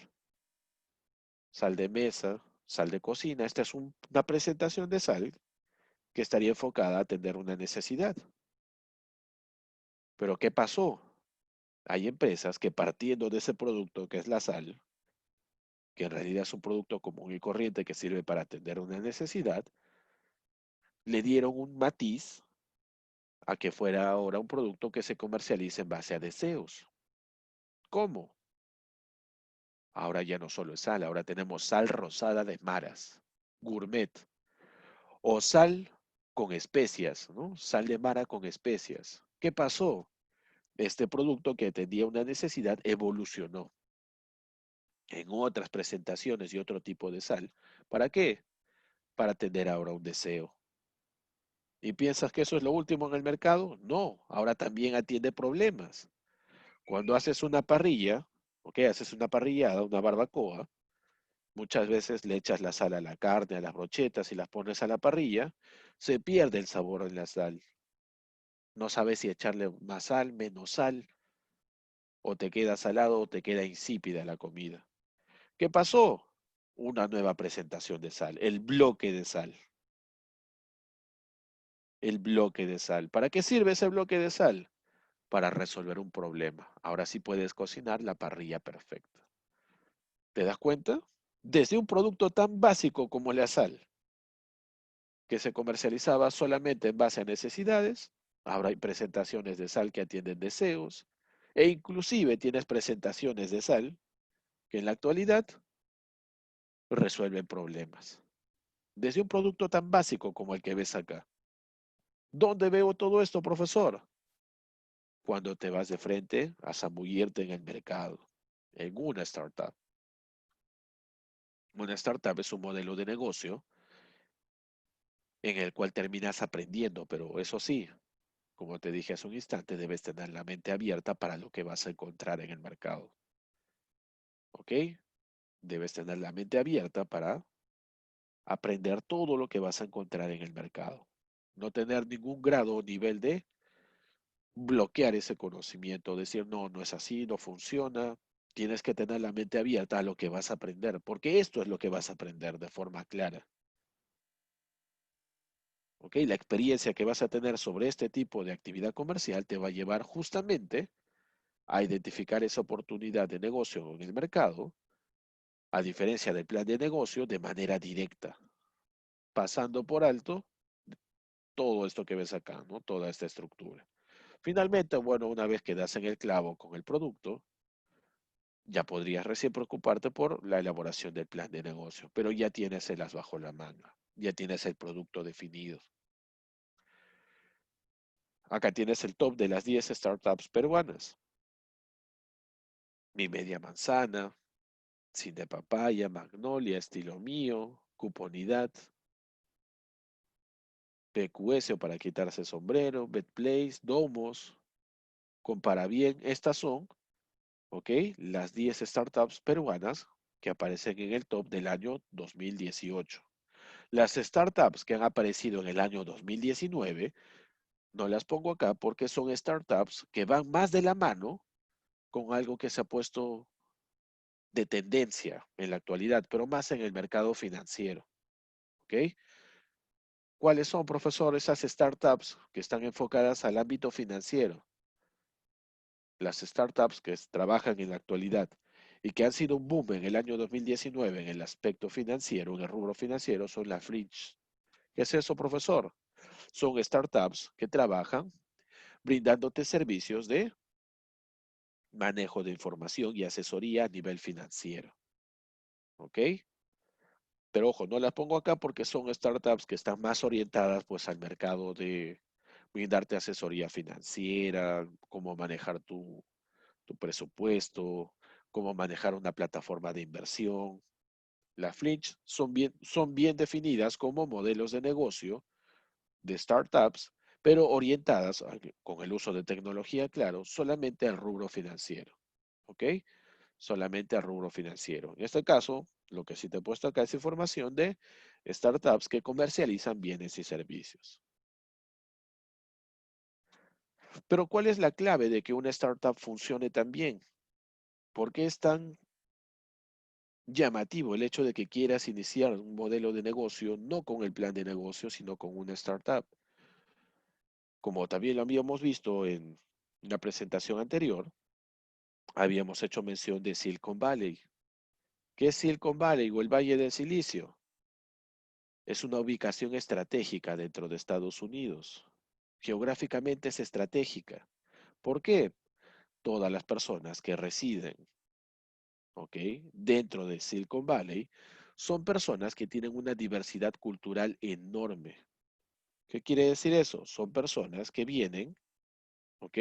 Sal de mesa, sal de cocina. Esta es una presentación de sal que estaría enfocada a atender una necesidad. Pero ¿qué pasó? Hay empresas que partiendo de ese producto que es la sal, que en realidad es un producto común y corriente que sirve para atender una necesidad, le dieron un matiz a que fuera ahora un producto que se comercialice en base a deseos. ¿Cómo? Ahora ya no solo es sal, ahora tenemos sal rosada de maras, gourmet, o sal con especias, ¿no? Sal de mara con especias. ¿Qué pasó? Este producto que atendía una necesidad evolucionó en otras presentaciones y otro tipo de sal. ¿Para qué? Para atender ahora un deseo. ¿Y piensas que eso es lo último en el mercado? No, ahora también atiende problemas. Cuando haces una parrilla, ok, haces una parrillada, una barbacoa, muchas veces le echas la sal a la carne, a las brochetas y las pones a la parrilla, se pierde el sabor en la sal. No sabes si echarle más sal, menos sal, o te queda salado o te queda insípida la comida. ¿Qué pasó? Una nueva presentación de sal, el bloque de sal. El bloque de sal. ¿Para qué sirve ese bloque de sal? Para resolver un problema. Ahora sí puedes cocinar la parrilla perfecta. ¿Te das cuenta? Desde un producto tan básico como la sal, que se comercializaba solamente en base a necesidades, ahora hay presentaciones de sal que atienden deseos, e inclusive tienes presentaciones de sal que en la actualidad resuelven problemas. Desde un producto tan básico como el que ves acá. ¿Dónde veo todo esto, profesor? Cuando te vas de frente a zambullirte en el mercado, en una startup. Una startup es un modelo de negocio en el cual terminas aprendiendo, pero eso sí, como te dije hace un instante, debes tener la mente abierta para lo que vas a encontrar en el mercado. ¿Ok? Debes tener la mente abierta para aprender todo lo que vas a encontrar en el mercado. No tener ningún grado o nivel de bloquear ese conocimiento, decir, no, no es así, no funciona. Tienes que tener la mente abierta a lo que vas a aprender, porque esto es lo que vas a aprender de forma clara. ¿Ok? La experiencia que vas a tener sobre este tipo de actividad comercial te va a llevar justamente a identificar esa oportunidad de negocio en el mercado, a diferencia del plan de negocio, de manera directa, pasando por alto todo esto que ves acá, ¿no? Toda esta estructura. Finalmente, bueno, una vez que das en el clavo con el producto, ya podrías recién preocuparte por la elaboración del plan de negocio, pero ya tienes el as bajo la manga, ya tienes el producto definido. Acá tienes el top de las 10 startups peruanas. Mi Media Manzana, Cine Papaya, Magnolia, Estilo Mío, Cuponidad, PQS o para quitarse el sombrero, BetPlace, Domos, Compara Bien. Estas son, ¿ok? Las 10 startups peruanas que aparecen en el top del año 2018. Las startups que han aparecido en el año 2019, no las pongo acá porque son startups que van más de la mano con algo que se ha puesto de tendencia en la actualidad, pero más en el mercado financiero. ¿Ok? ¿Cuáles son, profesor, esas startups que están enfocadas al ámbito financiero? Las startups que trabajan en la actualidad y que han sido un boom en el año 2019 en el aspecto financiero, en el rubro financiero, son las Fringe. ¿Qué es eso, profesor? Son startups que trabajan brindándote servicios de manejo de información y asesoría a nivel financiero. ¿Ok? Pero ojo, no las pongo acá porque son startups que están más orientadas pues al mercado de brindarte asesoría financiera, cómo manejar tu presupuesto, cómo manejar una plataforma de inversión. Las Flinch son bien definidas como modelos de negocio de startups, pero orientadas con el uso de tecnología, claro, solamente al rubro financiero. ¿Ok? Solamente al rubro financiero. En este caso, lo que sí te he puesto acá es información de startups que comercializan bienes y servicios. Pero ¿cuál es la clave de que una startup funcione tan bien? ¿Por qué es tan llamativo el hecho de que quieras iniciar un modelo de negocio no con el plan de negocio, sino con una startup? Como también lo habíamos visto en una presentación anterior, habíamos hecho mención de Silicon Valley. ¿Qué es Silicon Valley o el Valle del Silicio? Es una ubicación estratégica dentro de Estados Unidos. Geográficamente es estratégica. ¿Por qué? Todas las personas que residen, ¿ok? Dentro de Silicon Valley son personas que tienen una diversidad cultural enorme. ¿Qué quiere decir eso? Son personas que vienen, ¿ok?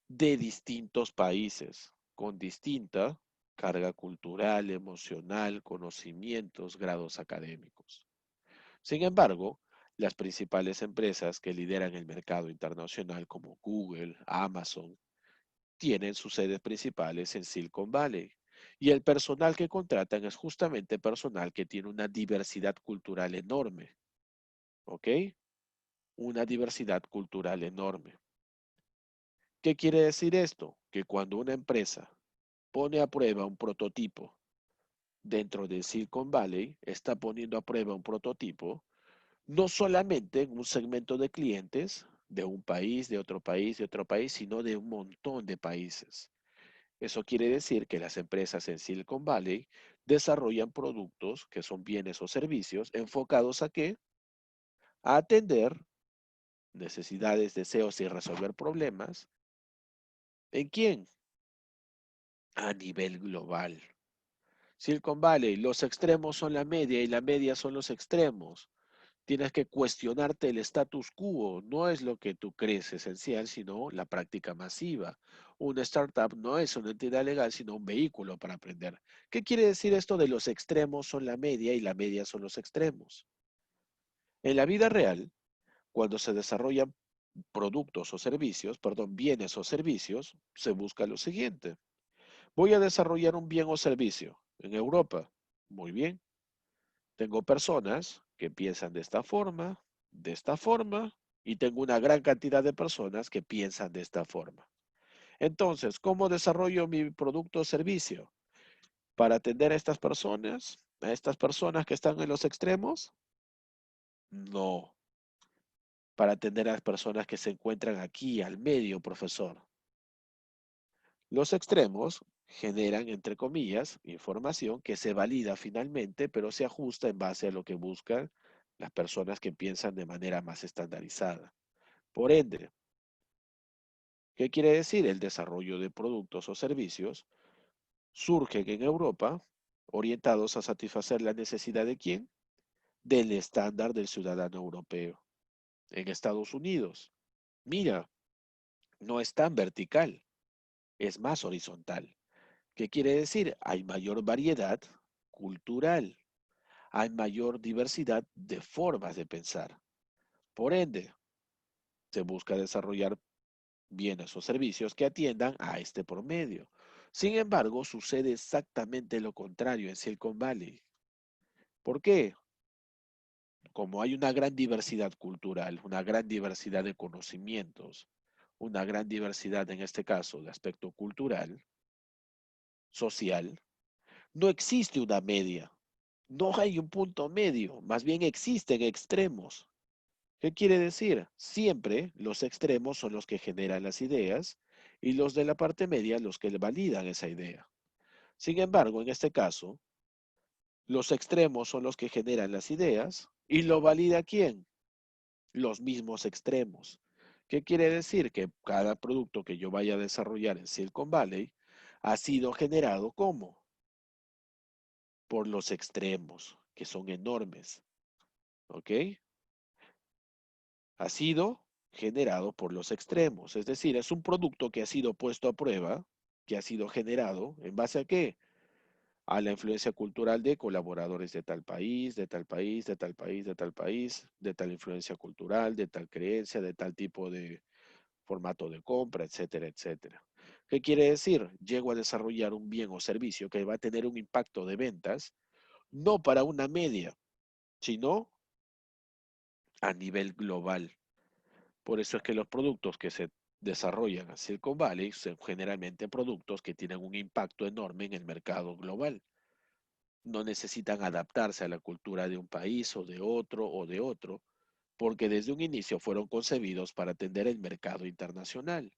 De distintos países, con distinta carga cultural, emocional, conocimientos, grados académicos. Sin embargo, las principales empresas que lideran el mercado internacional como Google, Amazon, tienen sus sedes principales en Silicon Valley. Y el personal que contratan es justamente personal que tiene una diversidad cultural enorme. ¿Ok? Una diversidad cultural enorme. ¿Qué quiere decir esto? Que cuando una empresa pone a prueba un prototipo dentro de Silicon Valley, está poniendo a prueba un prototipo no solamente en un segmento de clientes de un país, de otro país, de otro país, sino de un montón de países. Eso quiere decir que las empresas en Silicon Valley desarrollan productos que son bienes o servicios enfocados ¿a qué? A atender necesidades, deseos y resolver problemas. ¿En quién? A nivel global. Silicon Valley, los extremos son la media y la media son los extremos. Tienes que cuestionarte el status quo. No es lo que tú crees esencial, sino la práctica masiva. Una startup no es una entidad legal, sino un vehículo para aprender. ¿Qué quiere decir esto de los extremos son la media y la media son los extremos? En la vida real, cuando se desarrollan productos o servicios, perdón, bienes o servicios, se busca lo siguiente. Voy a desarrollar un bien o servicio en Europa. Muy bien. Tengo personas que piensan de esta forma, y tengo una gran cantidad de personas que piensan de esta forma. Entonces, ¿cómo desarrollo mi producto o servicio? ¿Para atender a estas personas que están en los extremos? No. Para atender a las personas que se encuentran aquí, al medio, profesor. Los extremos generan, entre comillas, información que se valida finalmente, pero se ajusta en base a lo que buscan las personas que piensan de manera más estandarizada. Por ende, ¿qué quiere decir? El desarrollo de productos o servicios surgen en Europa orientados a satisfacer la necesidad de quién? Del estándar del ciudadano europeo. En Estados Unidos, mira, no es tan vertical, es más horizontal. ¿Qué quiere decir? Hay mayor variedad cultural, hay mayor diversidad de formas de pensar. Por ende, se busca desarrollar bienes o servicios que atiendan a este promedio. Sin embargo, sucede exactamente lo contrario en Silicon Valley. ¿Por qué? Como hay una gran diversidad cultural, una gran diversidad de conocimientos, una gran diversidad en este caso de aspecto cultural, social, no existe una media. No hay un punto medio, más bien existen extremos. ¿Qué quiere decir? Siempre los extremos son los que generan las ideas y los de la parte media los que validan esa idea. Sin embargo, en este caso, los extremos son los que generan las ideas y lo valida ¿quién? Los mismos extremos. ¿Qué quiere decir? Que cada producto que yo vaya a desarrollar en Silicon Valley ha sido generado ¿cómo? Por los extremos, que son enormes. ¿Ok? Ha sido generado por los extremos. Es decir, es un producto que ha sido puesto a prueba, que ha sido generado, ¿en base a qué? A la influencia cultural de colaboradores de tal país, de tal país, de tal país, de tal país, de tal influencia cultural, de tal creencia, de tal tipo de formato de compra, etcétera, etcétera. ¿Qué quiere decir? Llego a desarrollar un bien o servicio que va a tener un impacto de ventas, no para una media, sino a nivel global. Por eso es que los productos que se desarrollan en Silicon Valley son generalmente productos que tienen un impacto enorme en el mercado global. No necesitan adaptarse a la cultura de un país o de otro, porque desde un inicio fueron concebidos para atender el mercado internacional,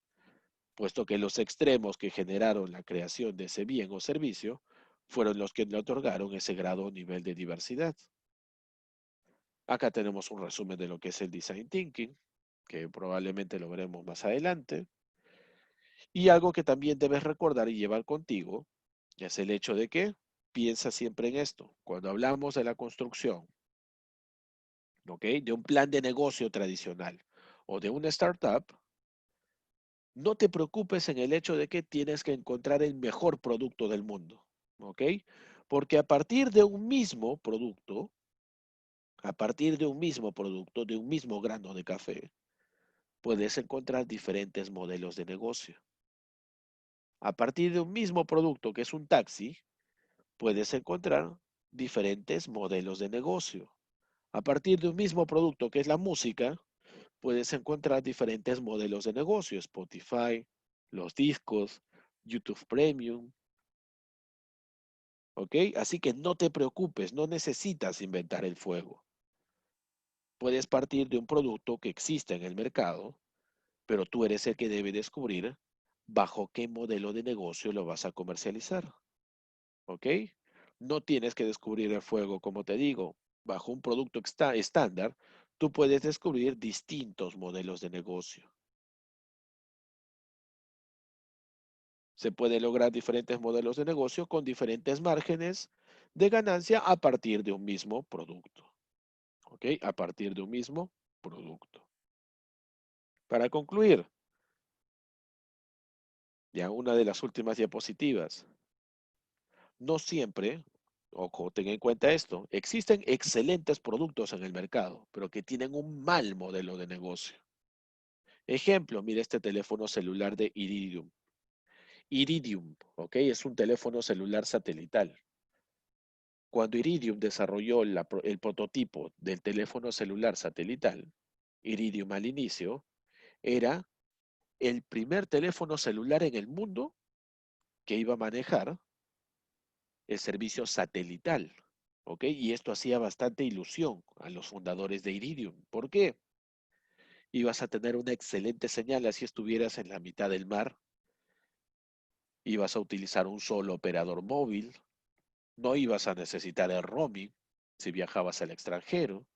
puesto que los extremos que generaron la creación de ese bien o servicio fueron los que le otorgaron ese grado o nivel de diversidad. Acá tenemos un resumen de lo que es el design thinking, que probablemente lo veremos más adelante. Y algo que también debes recordar y llevar contigo es el hecho de que piensa siempre en esto. Cuando hablamos de la construcción, ¿ok? De un plan de negocio tradicional o de una startup, no te preocupes en el hecho de que tienes que encontrar el mejor producto del mundo, ¿ok? Porque a partir de un mismo producto, a partir de un mismo producto, de un mismo grano de café, puedes encontrar diferentes modelos de negocio. A partir de un mismo producto que es un taxi, puedes encontrar diferentes modelos de negocio. A partir de un mismo producto que es la música, puedes encontrar diferentes modelos de negocio. Spotify, los discos, YouTube Premium. ¿Ok? Así que no te preocupes, no necesitas inventar el fuego. Puedes partir de un producto que existe en el mercado, pero tú eres el que debe descubrir bajo qué modelo de negocio lo vas a comercializar. ¿Ok? No tienes que descubrir el fuego, como te digo. Bajo un producto estándar, tú puedes descubrir distintos modelos de negocio. Se puede lograr diferentes modelos de negocio con diferentes márgenes de ganancia a partir de un mismo producto. ¿Ok? A partir de un mismo producto. Para concluir, ya una de las últimas diapositivas. No siempre, ojo, ten en cuenta esto, existen excelentes productos en el mercado, pero que tienen un mal modelo de negocio. Ejemplo, mira este teléfono celular de Iridium. Iridium, ¿ok? Es un teléfono celular satelital. Cuando Iridium desarrolló el prototipo del teléfono celular satelital, Iridium al inicio era el primer teléfono celular en el mundo que iba a manejar el servicio satelital, ¿ok? Y esto hacía bastante ilusión a los fundadores de Iridium. ¿Por qué? Ibas a tener una excelente señal así estuvieras en la mitad del mar, ibas a utilizar un solo operador móvil, no ibas a necesitar el roaming si viajabas al extranjero,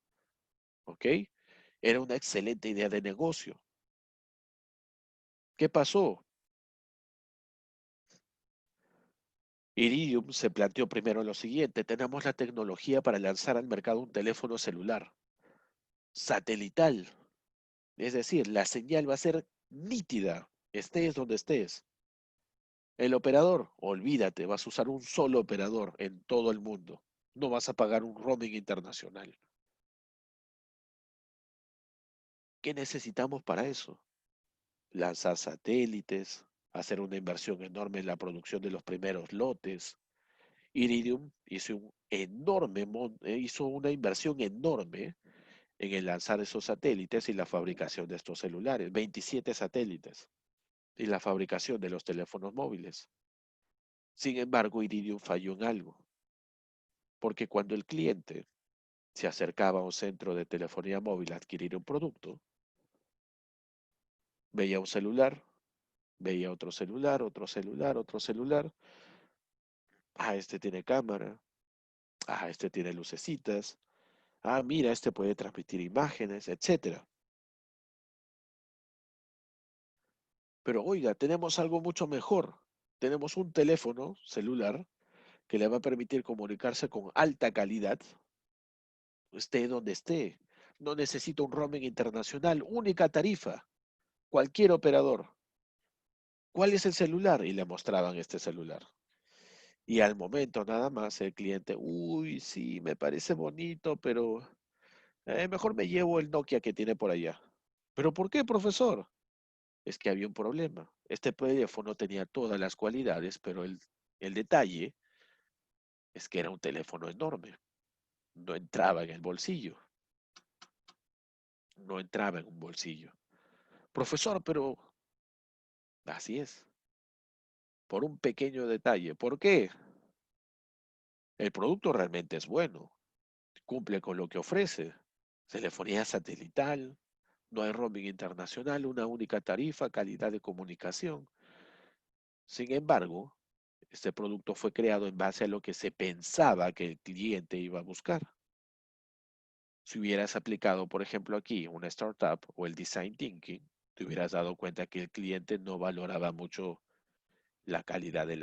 ¿ok? Era una excelente idea de negocio. ¿Qué pasó? Iridium se planteó primero lo siguiente: tenemos la tecnología para lanzar al mercado un teléfono celular satelital. Es decir, la señal va a ser nítida, estés donde estés. El operador, olvídate, vas a usar un solo operador en todo el mundo. No vas a pagar un roaming internacional. ¿Qué necesitamos para eso? Lanzar satélites, hacer una inversión enorme en la producción de los primeros lotes. Iridium hizo una inversión enorme en el lanzar esos satélites y la fabricación de estos celulares, 27 satélites, y la fabricación de los teléfonos móviles. Sin embargo, Iridium falló en algo, porque cuando el cliente se acercaba a un centro de telefonía móvil a adquirir un producto, veía un celular, veía otro celular, otro celular, otro celular. Ah, este tiene cámara. Ah, este tiene lucecitas. Ah, mira, este puede transmitir imágenes, etcétera. Pero oiga, tenemos algo mucho mejor. Tenemos un teléfono celular que le va a permitir comunicarse con alta calidad, esté donde esté. No necesita un roaming internacional, única tarifa, cualquier operador. ¿Cuál es el celular? Y le mostraban este celular. Y al momento nada más el cliente, uy, sí, me parece bonito, pero mejor me llevo el Nokia que tiene por allá. ¿Pero por qué, profesor? Es que había un problema. Este teléfono tenía todas las cualidades, pero el detalle es que era un teléfono enorme. No entraba en el bolsillo. No entraba en un bolsillo. Profesor, pero así es. Por un pequeño detalle. ¿Por qué? El producto realmente es bueno. Cumple con lo que ofrece. Telefonía satelital, no hay roaming internacional, una única tarifa, calidad de comunicación. Sin embargo, este producto fue creado en base a lo que se pensaba que el cliente iba a buscar. Si hubieras aplicado, por ejemplo, aquí una startup o el design thinking, te hubieras dado cuenta que el cliente no valoraba mucho la calidad de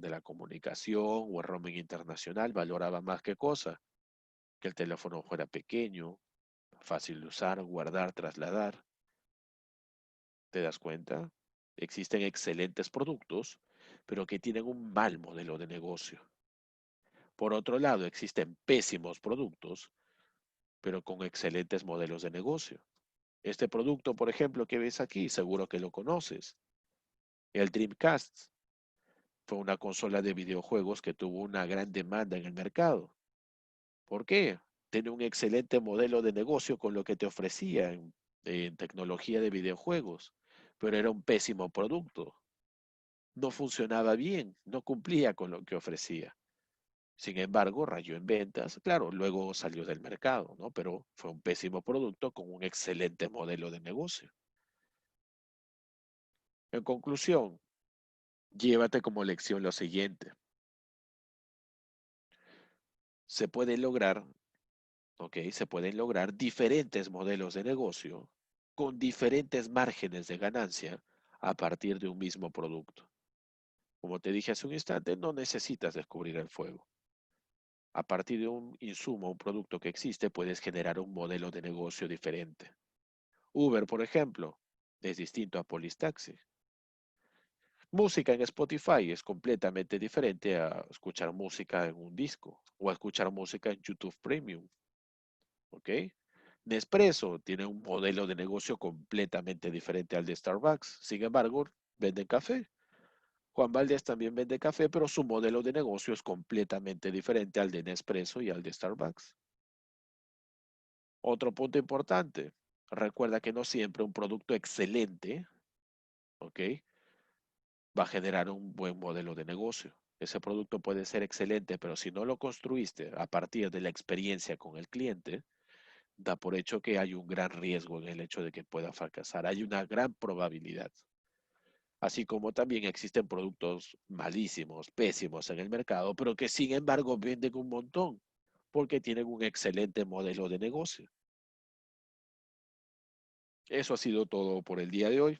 la comunicación o el roaming internacional, valoraba más que cosa, que el teléfono fuera pequeño, fácil de usar, guardar, trasladar. ¿Te das cuenta? Existen excelentes productos, pero que tienen un mal modelo de negocio. Por otro lado, existen pésimos productos, pero con excelentes modelos de negocio. Este producto, por ejemplo, que ves aquí, seguro que lo conoces. El Dreamcast fue una consola de videojuegos que tuvo una gran demanda en el mercado. ¿Por qué? Tiene un excelente modelo de negocio con lo que te ofrecía en tecnología de videojuegos, pero era un pésimo producto. No funcionaba bien, no cumplía con lo que ofrecía. Sin embargo, rayó en ventas, claro, luego salió del mercado, ¿no? Pero fue un pésimo producto con un excelente modelo de negocio. En conclusión, Llévate como lección lo siguiente. Se puede lograr, ¿ok? Se pueden lograr diferentes modelos de negocio con diferentes márgenes de ganancia a partir de un mismo producto. Como te dije hace un instante, no necesitas descubrir el fuego. A partir de un insumo, un producto que existe, puedes generar un modelo de negocio diferente. Uber, por ejemplo, es distinto a Polistaxi. Música en Spotify es completamente diferente a escuchar música en un disco o a escuchar música en YouTube Premium. ¿Ok? Nespresso tiene un modelo de negocio completamente diferente al de Starbucks. Sin embargo, venden café. Juan Valdez también vende café, pero su modelo de negocio es completamente diferente al de Nespresso y al de Starbucks. Otro punto importante, recuerda que no siempre un producto excelente, ¿ok? Va a generar un buen modelo de negocio. Ese producto puede ser excelente, pero si no lo construiste a partir de la experiencia con el cliente, da por hecho que hay un gran riesgo en el hecho de que pueda fracasar. Hay una gran probabilidad. Así como también existen productos malísimos, pésimos en el mercado, pero que sin embargo venden un montón porque tienen un excelente modelo de negocio. Eso ha sido todo por el día de hoy.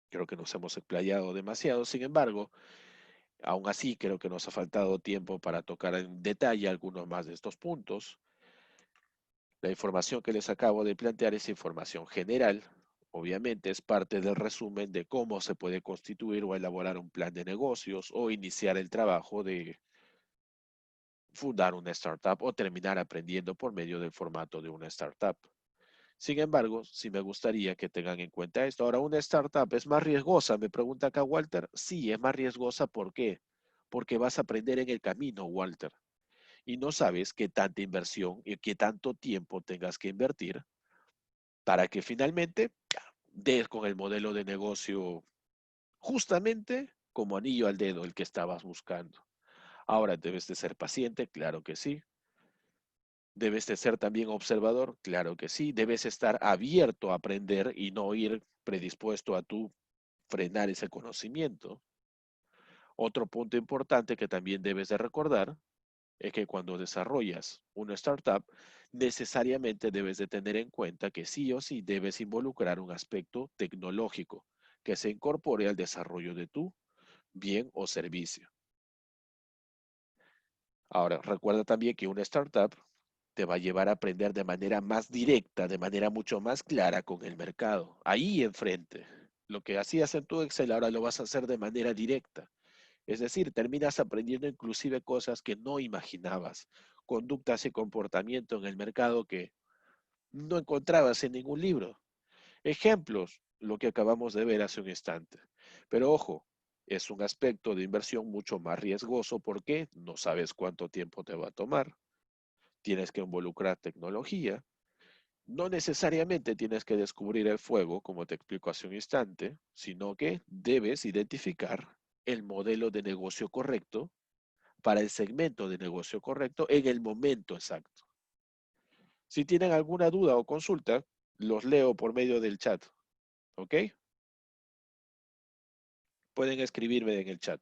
Creo que nos hemos explayado demasiado. Sin embargo, aún así creo que nos ha faltado tiempo para tocar en detalle algunos más de estos puntos. La información que les acabo de plantear es información general. Obviamente es parte del resumen de cómo se puede constituir o elaborar un plan de negocios o iniciar el trabajo de fundar una startup o terminar aprendiendo por medio del formato de una startup. Sin embargo, sí me gustaría que tengan en cuenta esto. Ahora, una startup es más riesgosa, me pregunta acá Walter. Sí, es más riesgosa. ¿Por qué? Porque vas a aprender en el camino, Walter. Y no sabes qué tanta inversión y qué tanto tiempo tengas que invertir para que finalmente des con el modelo de negocio justamente como anillo al dedo el que estabas buscando. Ahora, ¿debes de ser paciente? Claro que sí. ¿Debes de ser también observador? Claro que sí. Debes estar abierto a aprender y no ir predispuesto a tu frenar ese conocimiento. Otro punto importante que también debes de recordar es que cuando desarrollas una startup, necesariamente debes de tener en cuenta que sí o sí debes involucrar un aspecto tecnológico que se incorpore al desarrollo de tu bien o servicio. Ahora, recuerda también que una startup te va a llevar a aprender de manera más directa, de manera mucho más clara con el mercado, ahí enfrente. Lo que hacías en tu Excel ahora lo vas a hacer de manera directa. Es decir, terminas aprendiendo inclusive cosas que no imaginabas, conductas y comportamiento en el mercado que no encontrabas en ningún libro. Ejemplos, lo que acabamos de ver hace un instante. Pero ojo, es un aspecto de inversión mucho más riesgoso porque no sabes cuánto tiempo te va a tomar. Tienes que involucrar tecnología. No necesariamente tienes que descubrir el fuego, como te explico hace un instante, sino que debes identificar el modelo de negocio correcto para el segmento de negocio correcto en el momento exacto. Si tienen alguna duda o consulta, los leo por medio del chat, ¿ok? Pueden escribirme en el chat.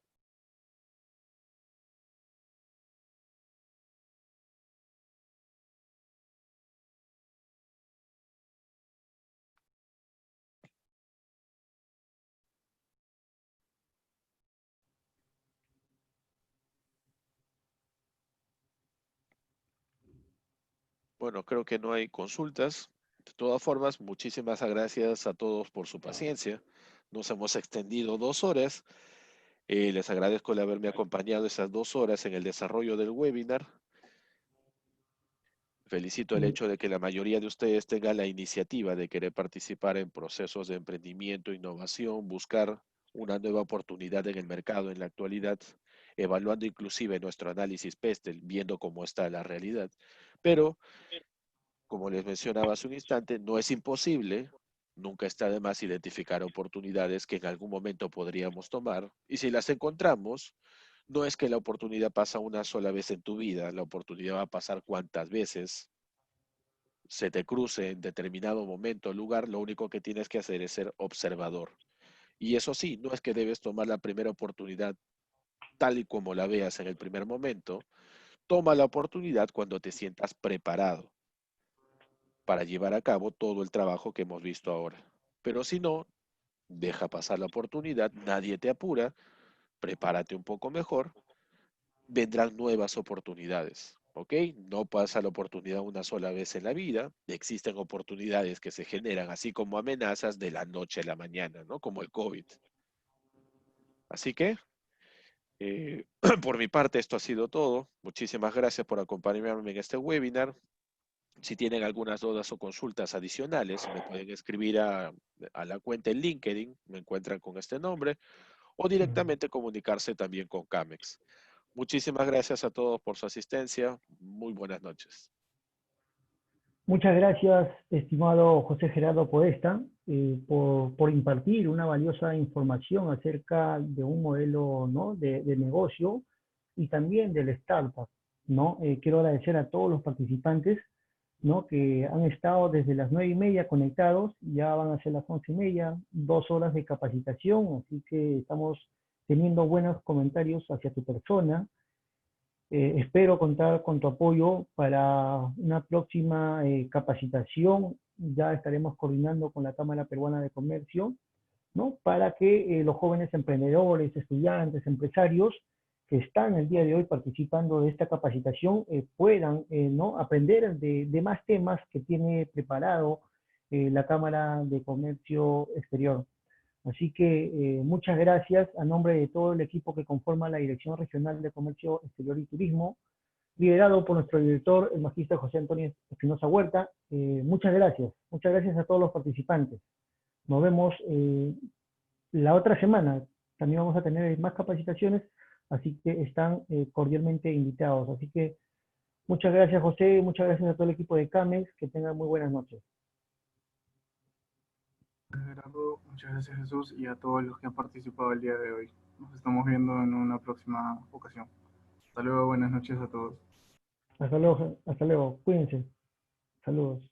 Bueno, creo que no hay consultas. De todas formas, muchísimas gracias a todos por su paciencia. Nos hemos extendido 2 horas. Les agradezco el haberme acompañado esas 2 horas en el desarrollo del webinar. Felicito el hecho de que la mayoría de ustedes tenga la iniciativa de querer participar en procesos de emprendimiento, innovación, buscar una nueva oportunidad en el mercado en la actualidad, evaluando inclusive nuestro análisis PESTEL, viendo cómo está la realidad. Pero, como les mencionaba hace un instante, no es imposible, nunca está de más identificar oportunidades que en algún momento podríamos tomar, y si las encontramos, no es que la oportunidad pasa una sola vez en tu vida, la oportunidad va a pasar cuantas veces se te cruce en determinado momento o lugar, lo único que tienes que hacer es ser observador Y eso sí, no es que debes tomar la primera oportunidad tal y como la veas en el primer momento. Toma la oportunidad cuando te sientas preparado para llevar a cabo todo el trabajo que hemos visto ahora. Pero si no, deja pasar la oportunidad, nadie te apura, prepárate un poco mejor, vendrán nuevas oportunidades. ¿Ok? No pasa la oportunidad una sola vez en la vida, existen oportunidades que se generan así como amenazas de la noche a la mañana, ¿no? Como el COVID. Así que, por mi parte, esto ha sido todo. Muchísimas gracias por acompañarme en este webinar. Si tienen algunas dudas o consultas adicionales, me pueden escribir a la cuenta en LinkedIn, me encuentran con este nombre, o directamente comunicarse también con Camex. Muchísimas gracias a todos por su asistencia. Muy buenas noches. Muchas gracias, estimado José Gerardo Podesta, por impartir una valiosa información acerca de un modelo, ¿no?, de negocio y también del startup, ¿no? Quiero agradecer a todos los participantes, ¿no?, que han estado desde las 9:30 conectados, ya van a ser las 11:30, 2 horas de capacitación, así que estamos teniendo buenos comentarios hacia tu persona. Espero contar con tu apoyo para una próxima capacitación. Ya estaremos coordinando con la Cámara Peruana de Comercio, ¿no?, para que los jóvenes emprendedores, estudiantes, empresarios que están el día de hoy participando de esta capacitación puedan, ¿no?, aprender de más temas que tiene preparado la Cámara de Comercio Exterior. Así que muchas gracias a nombre de todo el equipo que conforma la Dirección Regional de Comercio Exterior y Turismo, liderado por nuestro director, el magíster José Antonio Espinosa Huerta. Muchas gracias a todos los participantes. Nos vemos la otra semana. También vamos a tener más capacitaciones, así que están cordialmente invitados. Así que muchas gracias, José, muchas gracias a todo el equipo de CAMEX, que tengan muy buenas noches. Gerardo, muchas gracias Jesús y a todos los que han participado el día de hoy. Nos estamos viendo en una próxima ocasión. Hasta luego, buenas noches a todos. Hasta luego, cuídense. Saludos.